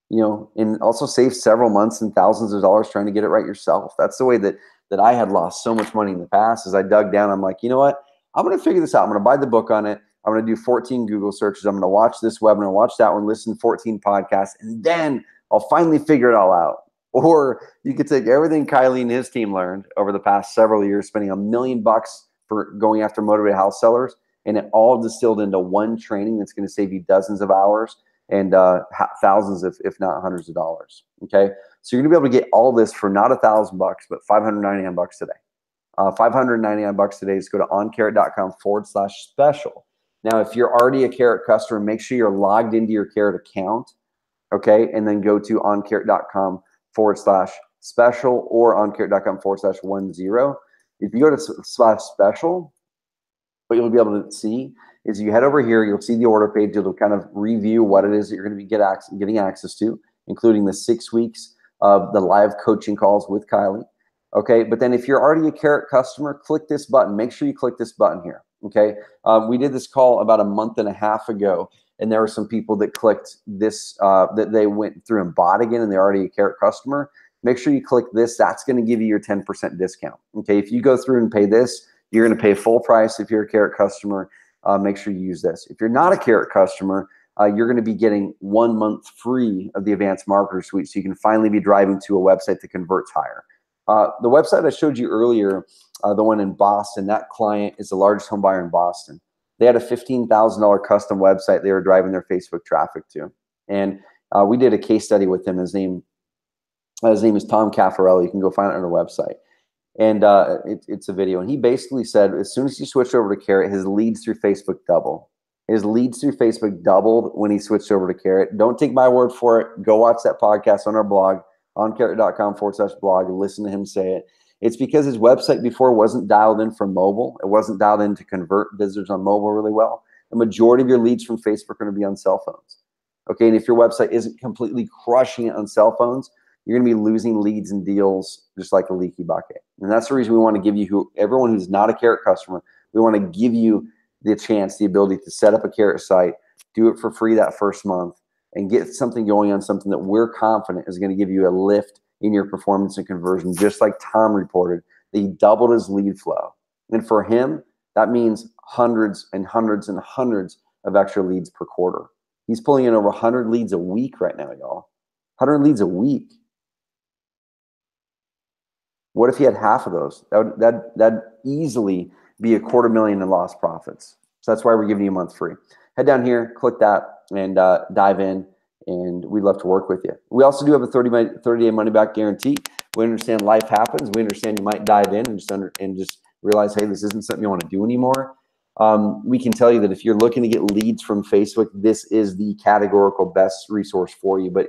You know, and also save several months and thousands of dollars trying to get it right yourself. That's the way that I had lost so much money in the past. As I dug down, I'm like, you know what? I'm going to figure this out. I'm going to buy the book on it. I'm going to do 14 Google searches. I'm going to watch this webinar, watch that one, listen to 14 podcasts, and then I'll finally figure it all out. Or you could take everything Kylie and his team learned over the past several years, spending $1 million for going after motivated house sellers, and it all distilled into one training that's going to save you dozens of hours and thousands, if not hundreds of dollars. Okay, so you're gonna be able to get all this for not $1,000 but $599 today. $599 today. Just go to oncarrot.com/special. Now, if you're already a Carrot customer, make sure you're logged into your Carrot account. Okay, and then go to oncarrot.com/special or oncarrot.com/10. If you go to /special, what you'll be able to see is you head over here, you'll see the order page. It'll kind of review what it is that you're going to be getting access to, including the 6 weeks of the live coaching calls with Kylie. Okay, but then if you're already a Carrot customer, click this button. Make sure you click this button here. Okay, we did this call about a month and a half ago, and there were some people that clicked this, that they went through and bought again, and they're already a Carrot customer. Make sure you click this. That's going to give you your 10% discount. Okay, if you go through and pay this, you're going to pay full price if you're a Carrot customer. Make sure you use this. If you're not a Carrot customer, you're going to be getting 1 month free of the Advanced Marketer Suite, so you can finally be driving to a website that converts higher. The website I showed you earlier, the one in Boston, that client is the largest home buyer in Boston. They had a $15,000 custom website they were driving their Facebook traffic to. And we did a case study with him. His name is Tom Caffarelli. You can go find it on our website. And it's a video. And he basically said, as soon as he switched over to Carrot, his leads through Facebook doubled. His leads through Facebook doubled when he switched over to Carrot. Don't take my word for it. Go watch that podcast on our blog, oncarrot.com/blog, and listen to him say it. It's because his website before wasn't dialed in for mobile. It wasn't dialed in to convert visitors on mobile really well. The majority of your leads from Facebook are going to be on cell phones. Okay, and if your website isn't completely crushing it on cell phones, you're going to be losing leads and deals just like a leaky bucket. And that's the reason we want to give you, everyone who's not a Carrot customer, we want to give you the chance, the ability to set up a Carrot site, do it for free that first month, and get something going on something that we're confident is going to give you a lift in your performance and conversion, just like Tom reported, that he doubled his lead flow. And for him, that means hundreds and hundreds and hundreds of extra leads per quarter. He's pulling in over 100 leads a week right now, y'all. 100 leads a week. What if he had half of those? That'd easily be $250,000 in lost profits. So that's why we're giving you a month free. Head down here, click that, and dive in, and we'd love to work with you. We also do have a 30-day money-back guarantee. We understand life happens. We understand you might dive in and just realize, hey, this isn't something you want to do anymore. We can tell you that if you're looking to get leads from Facebook, this is the categorical best resource for you. But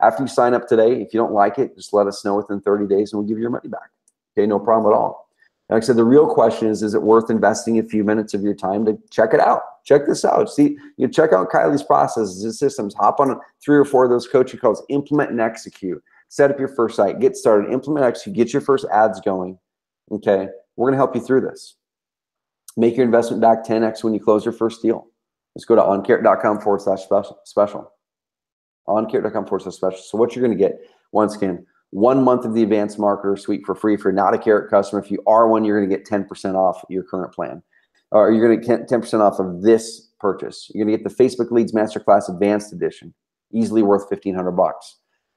after you sign up today, if you don't like it, just let us know within 30 days and we'll give you your money back. Okay, no problem at all. Like I said, the real question is it worth investing a few minutes of your time to check it out? Check this out. See, you check out Kylie's processes, his systems, hop on 3 or 4 of those coaching calls, implement and execute, set up your first site, get started, implement, execute, get your first ads going. Okay, we're going to help you through this. Make your investment back 10x when you close your first deal. Let's go to oncarrot.com/special. oncarrot.com/special. So what you're going to get, once again, 1 month of the Advanced Marketer Suite for free. If you're not a Carrot customer, if you are one, you're going to get 10% off your current plan. Or you're going to get 10% off of this purchase. You're going to get the Facebook Leads Masterclass Advanced Edition, easily worth $1,500.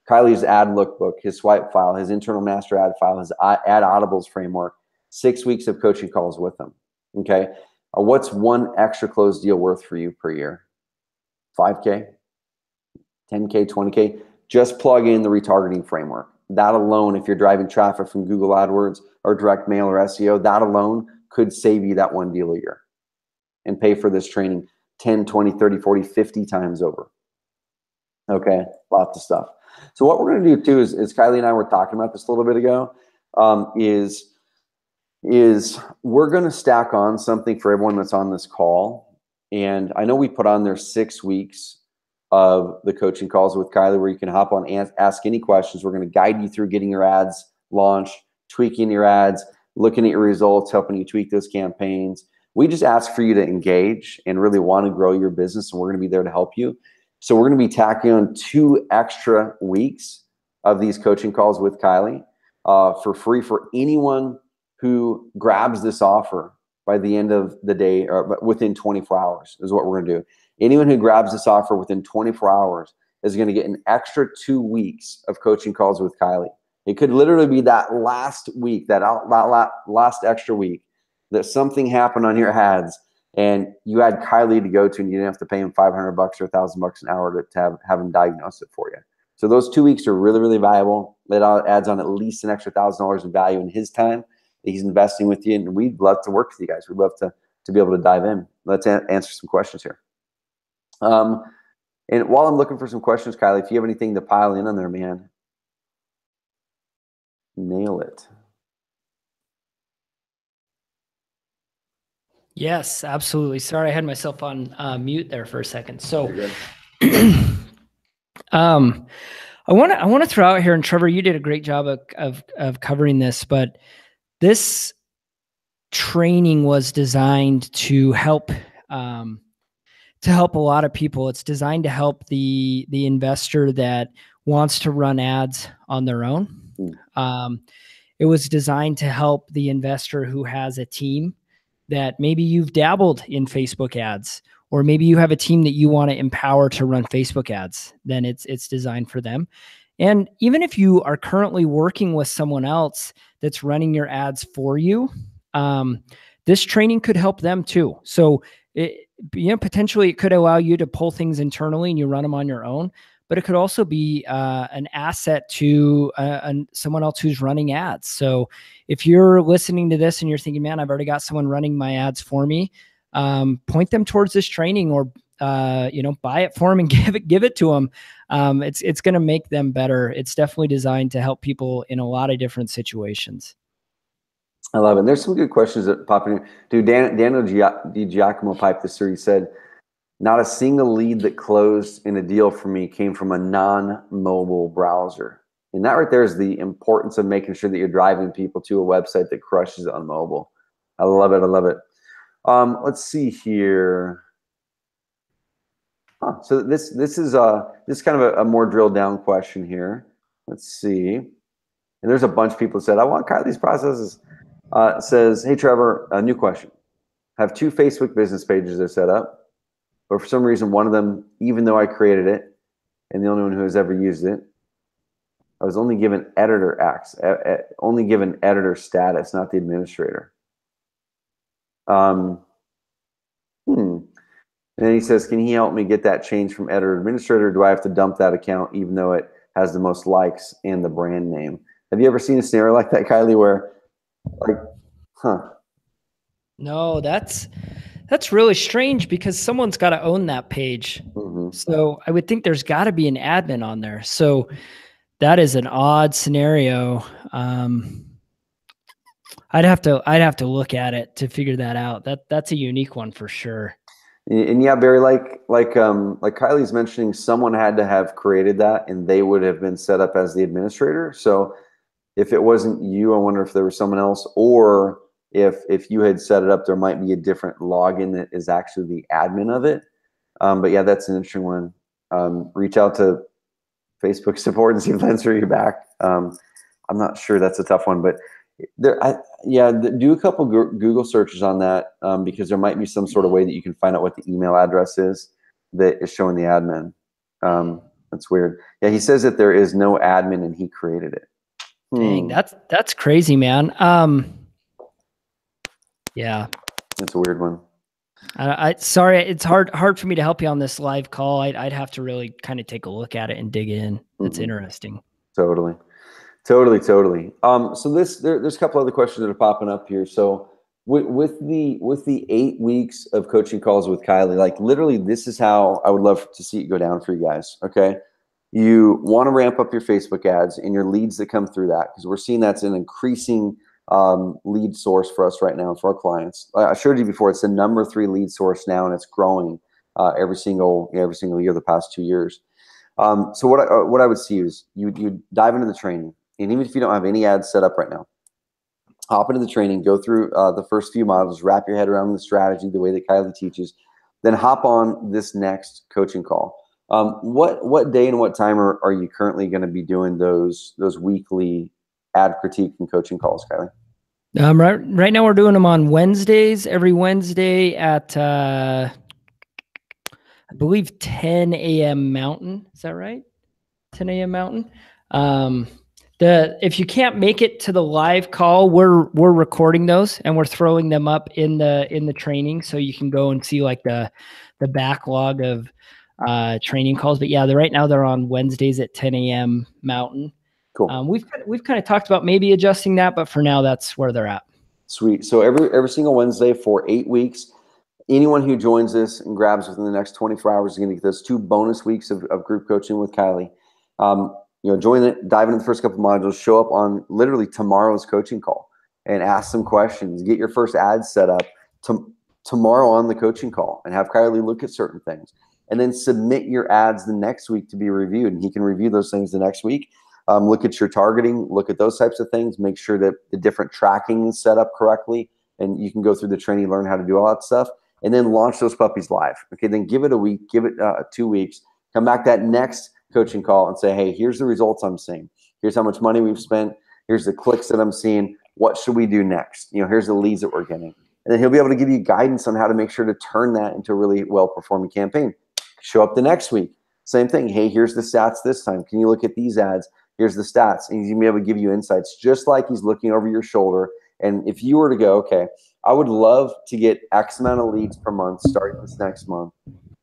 Kylie's ad lookbook, his swipe file, his internal master ad file, his ad Audibles framework, 6 weeks of coaching calls with them. Okay, what's one extra closed deal worth for you per year? 5K, 10K, 20K. Just plug in the retargeting framework. That alone, if you're driving traffic from Google AdWords or direct mail or SEO, that alone could save you that 1 deal a year and pay for this training 10, 20, 30, 40, 50 times over. Okay, lots of stuff. So what we're going to do too is Kylie and I were talking about this a little bit ago, is we're going to stack on something for everyone that's on this call. And I know we put on there 6 weeks of the coaching calls with Kylie where you can hop on and ask any questions. We're going to guide you through getting your ads launched, tweaking your ads, looking at your results, helping you tweak those campaigns. We just ask for you to engage and really want to grow your business, and we're going to be there to help you. So we're going to be tacking on 2 extra weeks of these coaching calls with Kylie for free for anyone who grabs this offer by the end of the day or within 24 hours is what we're going to do. Anyone who grabs this offer within 24 hours is going to get an extra 2 weeks of coaching calls with Kylie. It could literally be that last week, that last extra week that something happened on your ads and you had Kylie to go to and you didn't have to pay him $500 or $1,000 an hour to have him diagnose it for you. So those 2 weeks are really, really valuable. It adds on at least an extra $1,000 in value in his time that he's investing with you. And we'd love to work with you guys. We'd love to be able to dive in. Let's answer some questions here. And while I'm looking for some questions, Kylie, if you have anything to pile in on there, man, nail it.
Yes, absolutely. Sorry, I had myself on mute there for a second. So, I want to throw out here, and Trevor, you did a great job of covering this, but this training was designed to help a lot of people. It's designed to help the investor that wants to run ads on their own. It was designed to help the investor who has a team that maybe you've dabbled in Facebook ads, or maybe you have a team that you want to empower to run Facebook ads, then it's designed for them. And even if you are currently working with someone else that's running your ads for you, this training could help them too. So potentially it could allow you to pull things internally and you run them on your own, but it could also be an asset to someone else who's running ads. So if you're listening to this and you're thinking, man, I've already got someone running my ads for me, point them towards this training, or buy it for them and give it to them. It's going to make them better. It's definitely designed to help people in a lot of different situations.
I love it. There's some good questions that pop in. Dude, Daniel DiGiacomo piped this through. He said, not a single lead that closed in a deal for me came from a non-mobile browser. And that right there is the importance of making sure that you're driving people to a website that crushes on mobile. I love it. I love it. Let's see here. So this is kind of a more drilled down question here. Let's see. And there's a bunch of people that said, I want Kylie's processes. Says, hey, Trevor, a new question. I have 2 Facebook business pages that are set up, but for some reason, one of them, even though I created it and the only one who has ever used it, I was only given editor status, not the administrator. And then he says, can he help me get that change from editor to administrator? Or do I have to dump that account even though it has the most likes and the brand name? Have you ever seen a scenario like that, Kylie, where
No, that's really strange because someone's got to own that page. So I would think there's got to be an admin on there. So that is an odd scenario. I'd have to look at it to figure that out. That's a unique one for sure.
And yeah, Barry, like Kylie's mentioning, someone had to have created that and they would have been set up as the administrator. So if it wasn't you, I wonder if there was someone else, or if you had set it up, there might be a different login that is actually the admin of it. But yeah, that's an interesting one. Reach out to Facebook support and see if they'll answer you back. I'm not sure. That's a tough one, but do a couple Google searches on that, because there might be some sort of way that you can find out what the email address is that is showing the admin. That's weird. Yeah, he says that there is no admin and he created it.
Dang, that's crazy, man. Yeah,
that's a weird one.
Sorry, it's hard for me to help you on this live call. I'd have to really kind of take a look at it and dig in. It's interesting.
Totally. So there's a couple other questions that are popping up here. So with the 8 weeks of coaching calls with Kylie, like literally, this is how I would love to see it go down for you guys. Okay. You want to ramp up your Facebook ads and your leads that come through that, because we're seeing that's an increasing lead source for us right now for our clients. I showed you before, it's the number 3 lead source now, and it's growing every single year the past 2 years. So what I would see is you dive into the training, and even if you don't have any ads set up right now, hop into the training, go through the first few modules, wrap your head around the strategy the way that Kylie teaches, then hop on this next coaching call. What day and what time are you currently going to be doing those weekly ad critique and coaching calls, Kylie?
Right now we're doing them on Wednesdays, every Wednesday at I believe 10 a.m. Mountain. Is that right? 10 a.m. Mountain. If you can't make it to the live call, we're recording those and we're throwing them up in the training, so you can go and see like the backlog of training calls. But yeah, right now they're on Wednesdays at 10 a.m. Mountain.
Cool.
We've kind of talked about maybe adjusting that, but for now that's where they're at.
Sweet. So every single Wednesday for 8 weeks, anyone who joins this and grabs within the next 24 hours is going to get those 2 bonus weeks of group coaching with Kylie. Join it, dive into the first couple of modules, show up on literally tomorrow's coaching call and ask some questions. Get your first ads set up tomorrow on the coaching call and have Kylie look at certain things. And then submit your ads the next week to be reviewed. And he can review those things the next week. Look at your targeting, look at those types of things, make sure that the different tracking is set up correctly. And you can go through the training, learn how to do all that stuff, and then launch those puppies live. Okay, then give it a week, give it 2 weeks, come back that next coaching call and say, hey, here's the results I'm seeing. Here's how much money we've spent. Here's the clicks that I'm seeing. What should we do next? Here's the leads that we're getting. And then he'll be able to give you guidance on how to make sure to turn that into a really well-performing campaign. Show up the next week. Same thing. Hey, here's the stats this time. Can you look at these ads? Here's the stats. And he's going to be able to give you insights just like he's looking over your shoulder. And if you were to go, okay, I would love to get X amount of leads per month starting this next month,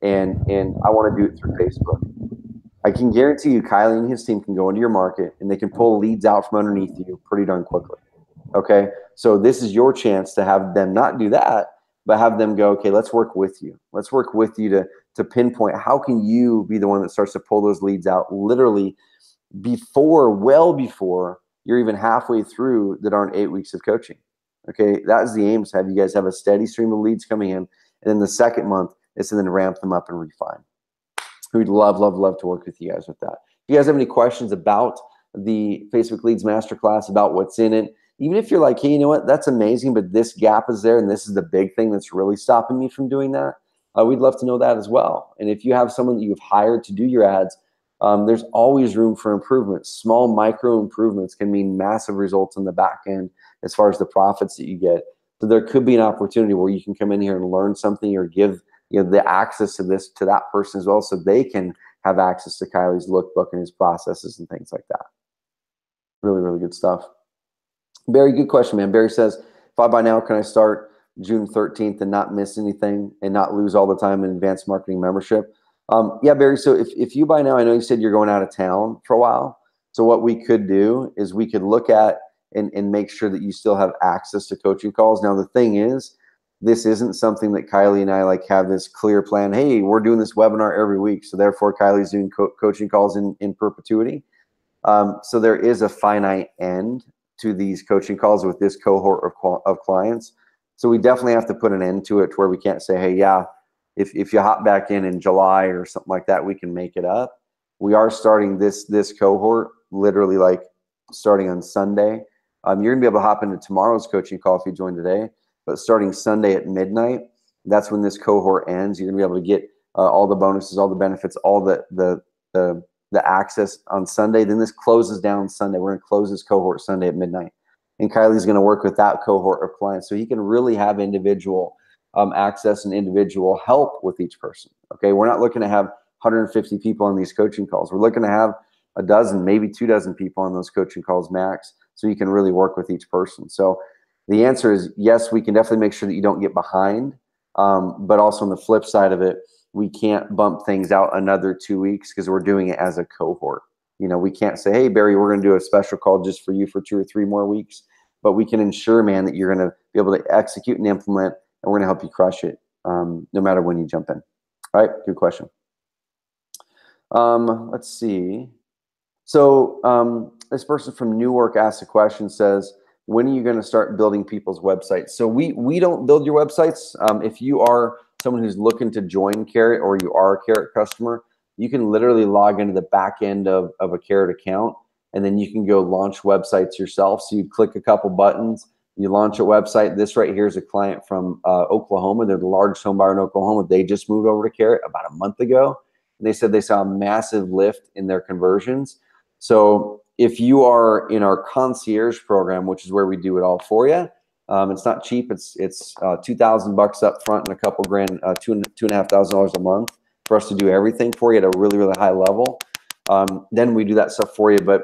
and I want to do it through Facebook. I can guarantee you Kylie and his team can go into your market and they can pull leads out from underneath you pretty darn quickly. Okay, so this is your chance to have them not do that, but have them go, okay, let's work with you. Let's work with you to pinpoint how can you be the one that starts to pull those leads out literally well before you're even halfway through the darn 8 weeks of coaching. Okay, that is the aim, to have you guys have a steady stream of leads coming in. And then the second month is to then ramp them up and refine. We'd love, love, love to work with you guys with that. If you guys have any questions about the Facebook Leads Masterclass, about what's in it, even if you're like, hey, you know what, that's amazing, but this gap is there and this is the big thing that's really stopping me from doing that, we'd love to know that as well. And if you have someone that you've hired to do your ads, there's always room for improvement. Small micro improvements can mean massive results in the back end as far as the profits that you get. So there could be an opportunity where you can come in here and learn something, or give the access to this to that person as well, so they can have access to Kylie's lookbook and his processes and things like that. Really, really good stuff. Barry, good question, man. Barry says, if I buy now, can I start June 13th and not miss anything and not lose all the time in advanced marketing membership? Yeah, Barry, so if you buy now, I know you said you're going out of town for a while. So what we could do is we could look at and make sure that you still have access to coaching calls. Now, the thing is, this isn't something that Kylie and I have this clear plan. Hey, we're doing this webinar every week, so therefore Kylie's doing coaching calls in perpetuity. So there is a finite end to these coaching calls with this cohort of clients. So we definitely have to put an end to it, to where we can't say, hey, yeah, if you hop back in July or something like that, we can make it up. We are starting this cohort literally starting on Sunday. You're gonna be able to hop into tomorrow's coaching call if you join today, but starting Sunday at midnight, that's when this cohort ends. You're gonna be able to get all the bonuses, all the benefits, all the access on Sunday. Then this closes down Sunday. We're gonna close this cohort Sunday at midnight. And Kylie's gonna work with that cohort of clients so he can really have individual access and individual help with each person. Okay, we're not looking to have 150 people on these coaching calls. We're looking to have a dozen, maybe 24 people on those coaching calls max, so you can really work with each person. So the answer is yes, we can definitely make sure that you don't get behind, but also on the flip side of it, we can't bump things out another 2 weeks because we're doing it as a cohort. We can't say, hey, Barry, we're going to do a special call just for you for 2 or 3 more weeks, but we can ensure, man, that you're going to be able to execute and implement, and we're going to help you crush it no matter when you jump in. All right, good question. Let's see. So this person from Newark asked a question, says, when are you going to start building people's websites? So we don't build your websites. If you are someone who's looking to join Carrot, or you are a Carrot customer, you can literally log into the back end of a Carrot account, and then you can go launch websites yourself. So you click a couple buttons, you launch a website. This right here is a client from Oklahoma. They're the largest home buyer in Oklahoma. They just moved over to Carrot about a month ago. And they said they saw a massive lift in their conversions. So if you are in our concierge program, which is where we do it all for you, it's not cheap. It's $2,000 up front and a couple grand, $2,500 a month for us to do everything for you at a really, really high level. Then we do that stuff for you. But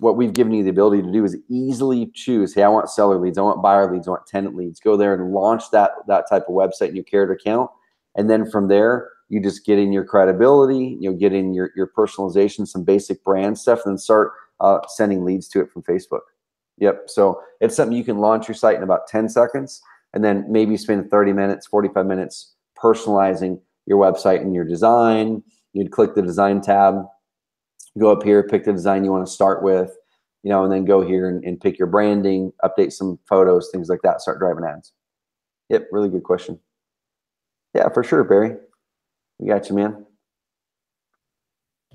what we've given you the ability to do is easily choose, hey, I want seller leads, I want buyer leads, I want tenant leads. Go there and launch that type of website in your Carrot account. And then from there, you just get in your credibility, get in your personalization, some basic brand stuff, and then start sending leads to it from Facebook. Yep. So it's something you can launch your site in about 10 seconds, and then maybe spend 30 minutes, 45 minutes personalizing your website and your design. You'd click the design tab, go up here, pick the design you want to start with, and then go here and pick your branding, update some photos, things like that, start driving ads. Yep. Really good question. Yeah, for sure, Barry. We got you, man.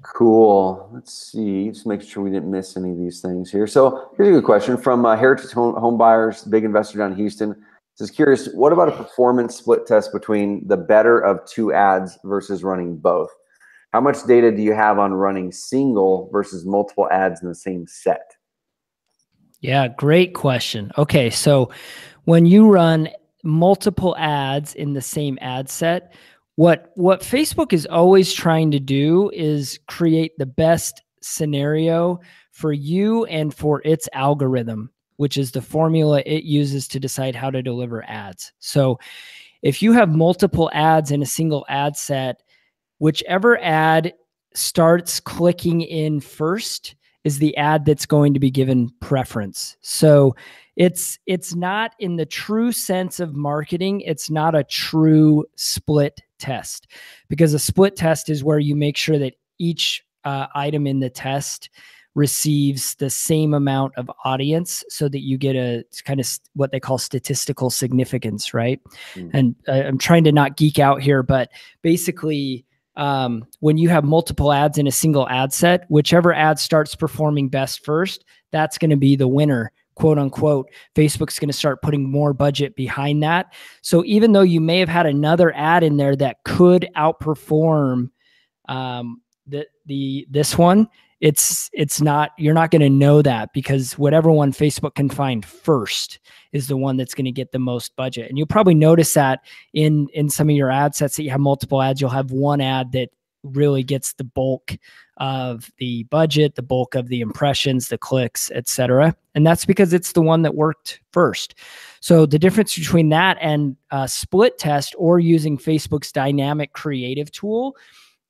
Cool. Let's see. Just make sure we didn't miss any of these things here. So here's a good question from Heritage Home Buyers, big investor down in Houston. Just curious, what about a performance split test between the better of 2 ads versus running both? How much data do you have on running single versus multiple ads in the same set?
Yeah, great question. Okay, so when you run multiple ads in the same ad set, what Facebook is always trying to do is create the best scenario for you and for its algorithm, which is the formula it uses to decide how to deliver ads. So if you have multiple ads in a single ad set, whichever ad starts clicking in first is the ad that's going to be given preference. So it's not, in the true sense of marketing, it's not a true split test, because a split test is where you make sure that each item in the test receives the same amount of audience so that you get a kind of what they call statistical significance, right? And I'm trying to not geek out here, but basically, when you have multiple ads in a single ad set, whichever ad starts performing best first, that's going to be the winner, quote unquote. Facebook's going to start putting more budget behind that. So even though you may have had another ad in there that could outperform this one, it's not, you're not going to know that, because whatever one Facebook can find first is the one that's going to get the most budget. And you'll probably notice that in some of your ad sets that you have multiple ads, you'll have one ad that really gets the bulk of the budget, the bulk of the impressions, the clicks, etc. And that's because it's the one that worked first. So the difference between that and a split test or using Facebook's dynamic creative tool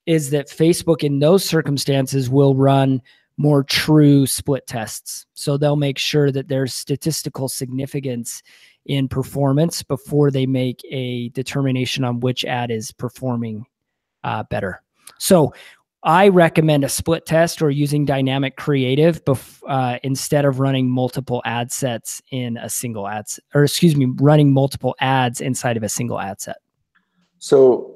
is that Facebook in those circumstances will run more true split tests. So they'll make sure that there's statistical significance in performance before they make a determination on which ad is performing better. So I recommend a split test or using dynamic creative instead of running multiple ad sets in a single ad set, or running multiple ads inside of a single ad set.
So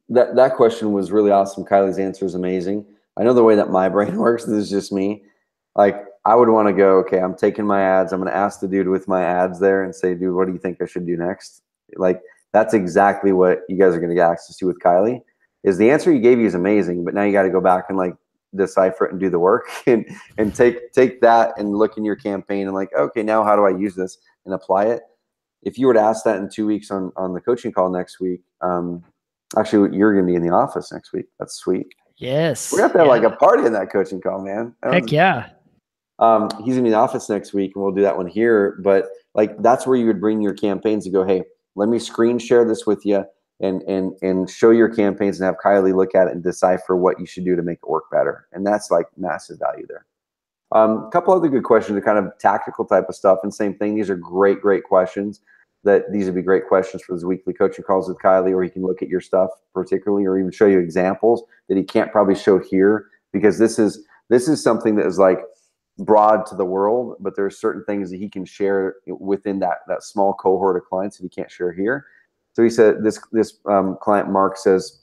that question was really awesome. Kylie's answer is amazing. I know the way that my brain works, this is just me. Like, I would want to go, okay, I'm taking my ads. I'm going to ask the dude with my ads there and say, dude, what do you think I should do next? Like, that's exactly what you guys are going to get access to with Kylie. Is the answer he gave you is amazing, but now you got to go back and like decipher it and do the work and take that and look in your campaign and like, okay, now how do I use this and apply it? If you were to ask that in 2 weeks on the coaching call next week, actually, you're going to be in the office next week. That's sweet.
Yes.
We're going to have like a party in that coaching call, man.
Heck yeah.
He's going to be in the office next week, and we'll do that one here. But like, that's where you would bring your campaigns and go, hey, let me screen share this with you and show your campaigns and have Kylie look at it and decipher what you should do to make it work better. And that's like massive value there. A couple other good questions, the kind of tactical type of stuff. And same thing, these are great questions. These would be great questions for his weekly coaching calls with Kylie, or he can look at your stuff particularly, or even show you examples that he can't probably show here, because this is something that is like broad to the world, but there's certain things that he can share within that small cohort of clients that he can't share here. So he said, this client Mark says,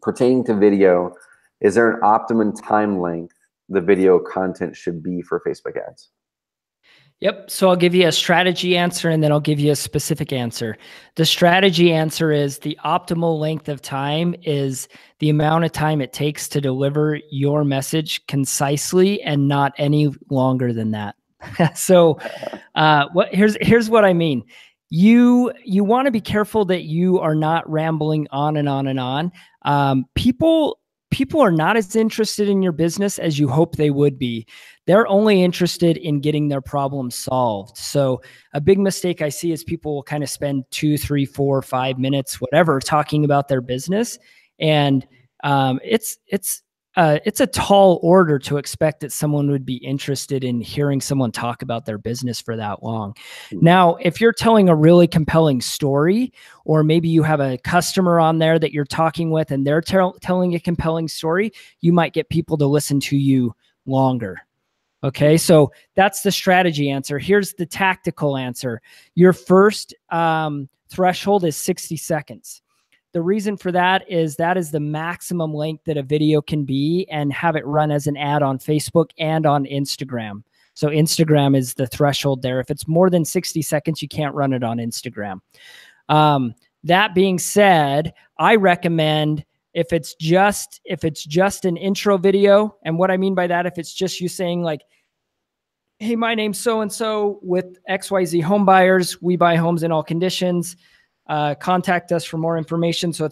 pertaining to video, is there an optimum time length the video content should be for Facebook ads?
Yep. So I'll give you a strategy answer and then I'll give you a specific answer. The strategy answer is the optimal length of time is the amount of time it takes to deliver your message concisely and not any longer than that. So here's what I mean. You want to be careful that you are not rambling on and on and on. People are not as interested in your business as you hope they would be. They're only interested in getting their problem solved. So a big mistake I see is people will kind of spend 2, 3, 4, 5 minutes, whatever, talking about their business. And it's a tall order to expect that someone would be interested in hearing someone talk about their business for that long. Now, if you're telling a really compelling story, or maybe you have a customer on there that you're talking with and they're telling a compelling story, you might get people to listen to you longer. Okay, so that's the strategy answer. Here's the tactical answer. Your first threshold is 60 seconds. The reason for that is the maximum length that a video can be, and have it run as an ad on Facebook and on Instagram. So Instagram is the threshold there. If it's more than 60 seconds, you can't run it on Instagram. That being said, I recommend if it's just an intro video, and what I mean by that, if it's just you saying like, hey, my name's so-and-so with XYZ Home Buyers. We buy homes in all conditions. Contact us for more information. So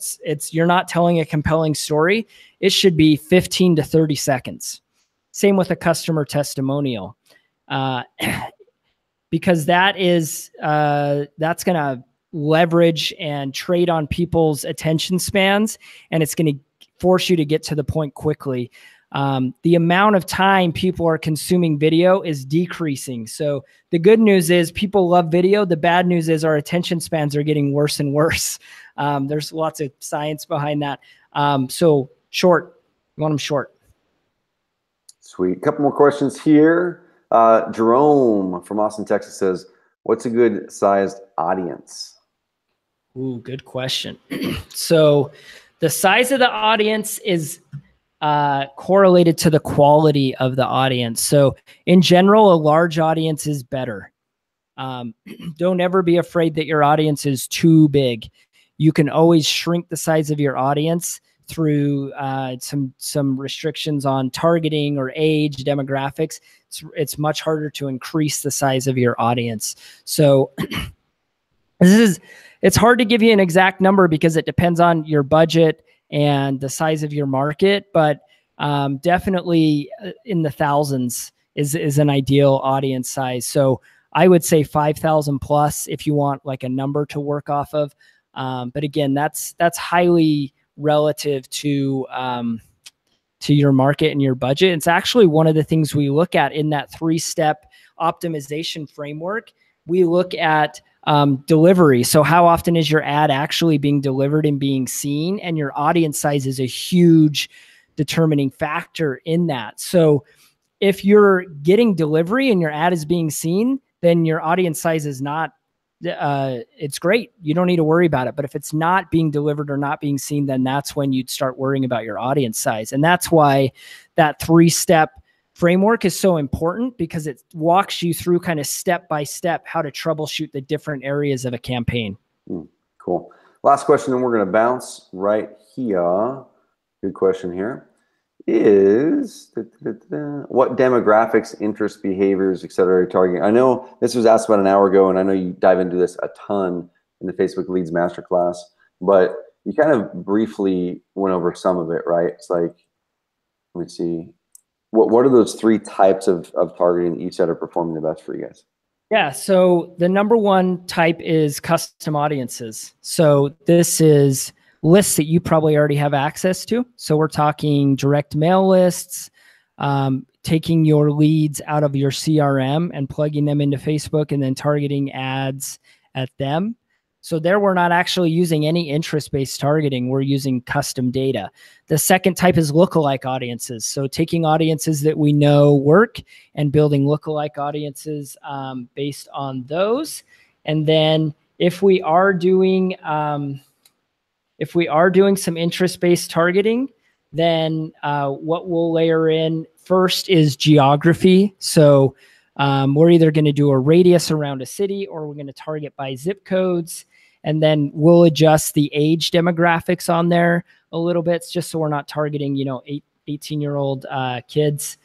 you're not telling a compelling story. It should be 15 to 30 seconds. Same with a customer testimonial. Because that's going to leverage and trade on people's attention spans, and it's going to force you to get to the point quickly. The amount of time people are consuming video is decreasing. So the good news is people love video. The bad news is our attention spans are getting worse and worse. There's lots of science behind that. So short, you want them short.
Sweet. A couple more questions here. Jerome from Austin, Texas says, what's a good sized audience?
Ooh, good question. So the size of the audience is correlated to the quality of the audience. So in general, a large audience is better. Don't ever be afraid that your audience is too big. You can always shrink the size of your audience through some restrictions on targeting or age, demographics. It's much harder to increase the size of your audience. So it's hard to give you an exact number because it depends on your budget and the size of your market, but definitely in the thousands is an ideal audience size. So I would say 5,000 plus if you want like a number to work off of. But again, that's highly relative to your market and your budget. It's actually one of the things we look at in that 3-step optimization framework. We look at delivery. So how often is your ad actually being delivered and being seen? And your audience size is a huge determining factor in that. So if you're getting delivery and your ad is being seen, then your audience size is not, it's great. You don't need to worry about it. But if it's not being delivered or not being seen, then that's when you'd start worrying about your audience size. And that's why that 3-step framework is so important, because it walks you through kind of step by step how to troubleshoot the different areas of a campaign.
Cool. Last question, and we're going to bounce right here. Good question here. Is what demographics, interests, behaviors, et cetera, are you targeting? I know this was asked about an hour ago, and I know you dive into this a ton in the Facebook Leads Masterclass, but you kind of briefly went over some of it, right? It's like, let me see. What are those 3 types of targeting that you said are performing the best for you guys?
Yeah, so the number 1 type is custom audiences. So this is lists that you probably already have access to. So we're talking direct mail lists, taking your leads out of your CRM and plugging them into Facebook and then targeting ads at them. So there we're not actually using any interest-based targeting. We're using custom data. The second type is lookalike audiences. So taking audiences that we know work and building lookalike audiences based on those. And then if we are doing some interest-based targeting, then what we'll layer in first is geography. So we're either going to do a radius around a city, or we're going to target by zip codes. And then we'll adjust the age demographics on there a little bit, just so we're not targeting, 18-year-old kids.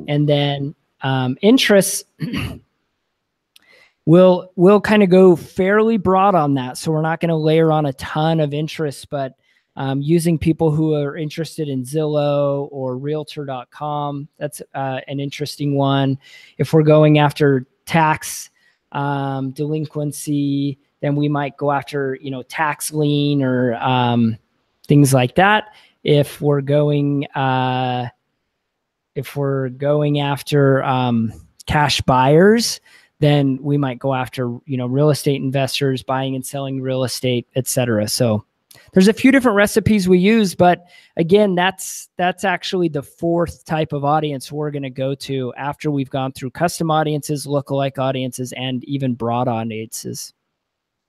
And then interests, we'll kind of go fairly broad on that. So we're not going to layer on a ton of interests, but using people who are interested in Zillow or Realtor.com, that's an interesting one. If we're going after tax delinquency, then we might go after, tax lien or things like that. If we're going after cash buyers, then we might go after, real estate investors buying and selling real estate, et cetera. So there's a few different recipes we use, but again, that's actually the 4th type of audience we're going to go to after we've gone through custom audiences, lookalike audiences, and even broad audiences.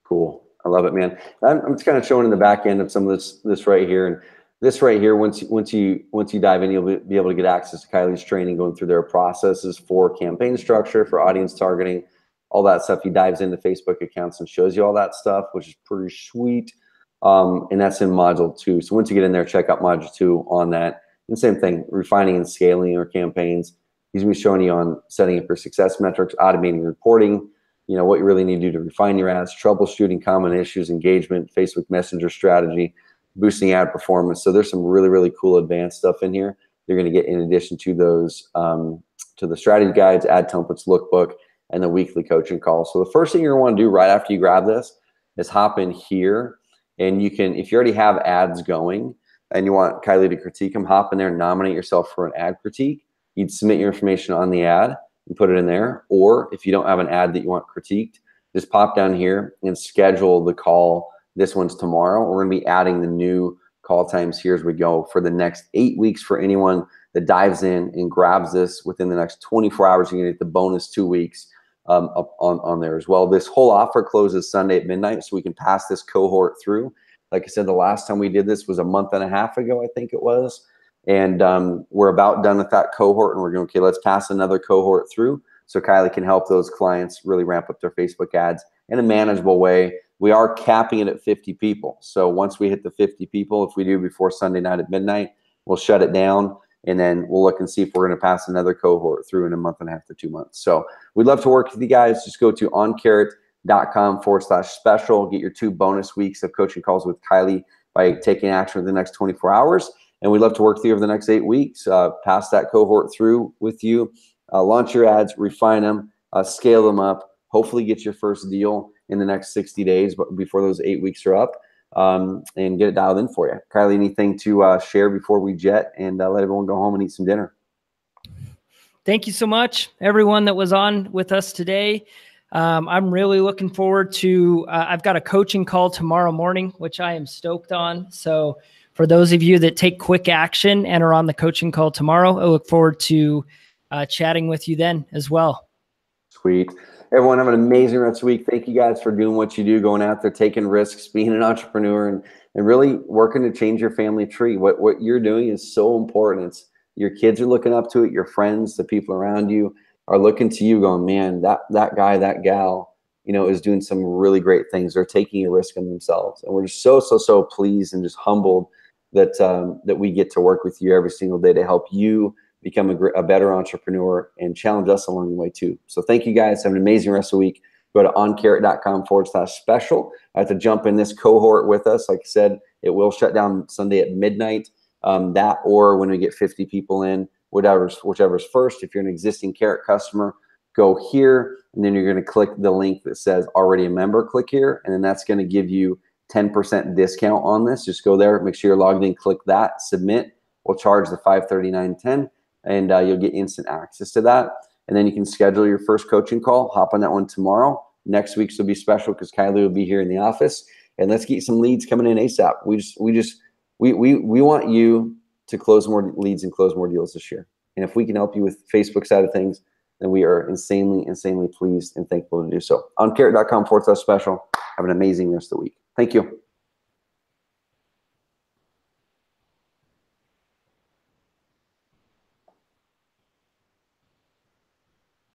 Cool. I love it, man. I'm just kind of showing in the back end of some of this right here. And this right here, once you dive in, you'll be able to get access to Kylie's training, going through their processes for campaign structure, for audience targeting, all that stuff. He dives into Facebook accounts and shows you all that stuff, which is pretty sweet. And that's in module 2. So once you get in there, check out module 2 on that. And same thing, refining and scaling your campaigns. He's going to be showing you on setting up your success metrics, automating reporting, you know, what you really need to do to refine your ads, troubleshooting common issues, engagement, Facebook Messenger strategy, boosting ad performance. So there's some really, really cool advanced stuff in here you're going to get in addition to those, to the strategy guides, ad templates, lookbook, and the weekly coaching calls. So the first thing you're going to want to do right after you grab this is hop in here, and you can, if you already have ads going and you want Kylie to critique them, hop in there and nominate yourself for an ad critique. You'd submit your information on the ad and put it in there. Or if you don't have an ad that you want critiqued, just pop down here and schedule the call. This one's tomorrow. We're going to be adding the new call times here as we go for the next 8 weeks. For anyone that dives in and grabs this within the next 24 hours, you're going to get the bonus 2 weeks up on there as well. This whole offer closes Sunday at midnight, so we can pass this cohort through. Like I said, the last time we did this was a month and a half ago, I think it was. And we're about done with that cohort, and we're going, okay, let's pass another cohort through so Kylie can help those clients really ramp up their Facebook ads in a manageable way. We are capping it at 50 people. So once we hit the 50 people, if we do before Sunday night at midnight, we'll shut it down, and then we'll look and see if we're going to pass another cohort through in a month and a half to 2 months. So we'd love to work with you guys. Just go to oncarrot.com/special. Get your 2 bonus weeks of coaching calls with Kylie by taking action within the next 24 hours. And we'd love to work with you over the next 8 weeks, pass that cohort through with you, launch your ads, refine them, scale them up, hopefully get your first deal in the next 60 days, but before those 8 weeks are up, and get it dialed in for you. Kylie, anything to share before we jet and let everyone go home and eat some dinner?
Thank you so much, everyone that was on with us today. I'm really looking forward to, I've got a coaching call tomorrow morning, which I am stoked on. So for those of you that take quick action and are on the coaching call tomorrow, I look forward to chatting with you then as well.
Sweet. Everyone have an amazing rest of the week. Thank you guys for doing what you do, going out there, taking risks, being an entrepreneur, and really working to change your family tree. What you're doing is so important. It's your kids are looking up to it. Your friends, the people around you are looking to you going, man, that guy, that gal, you know, is doing some really great things. They're taking a risk on themselves. And we're just so pleased and just humbled that that we get to work with you every single day to help you become a better entrepreneur and challenge us along the way too. So thank you guys. Have an amazing rest of the week. Go to oncarrot.com/special. I have to jump in this cohort with us. Like I said, it will shut down Sunday at midnight. That or when we get 50 people in, whichever's first. If you're an existing Carrot customer, go here, and then you're going to click the link that says already a member. Click here, and then that's going to give you 10% discount on this. Just go there, make sure you're logged in, click that, submit. We'll charge the $539.10, and you'll get instant access to that. And then you can schedule your first coaching call. Hop on that one tomorrow. Next week's will be special because Kylie will be here in the office. And let's get some leads coming in ASAP. We want you to close more leads and close more deals this year. And if we can help you with Facebook side of things, then we are insanely pleased and thankful to do so. Oncarrot.com/special. Have an amazing rest of the week. Thank you.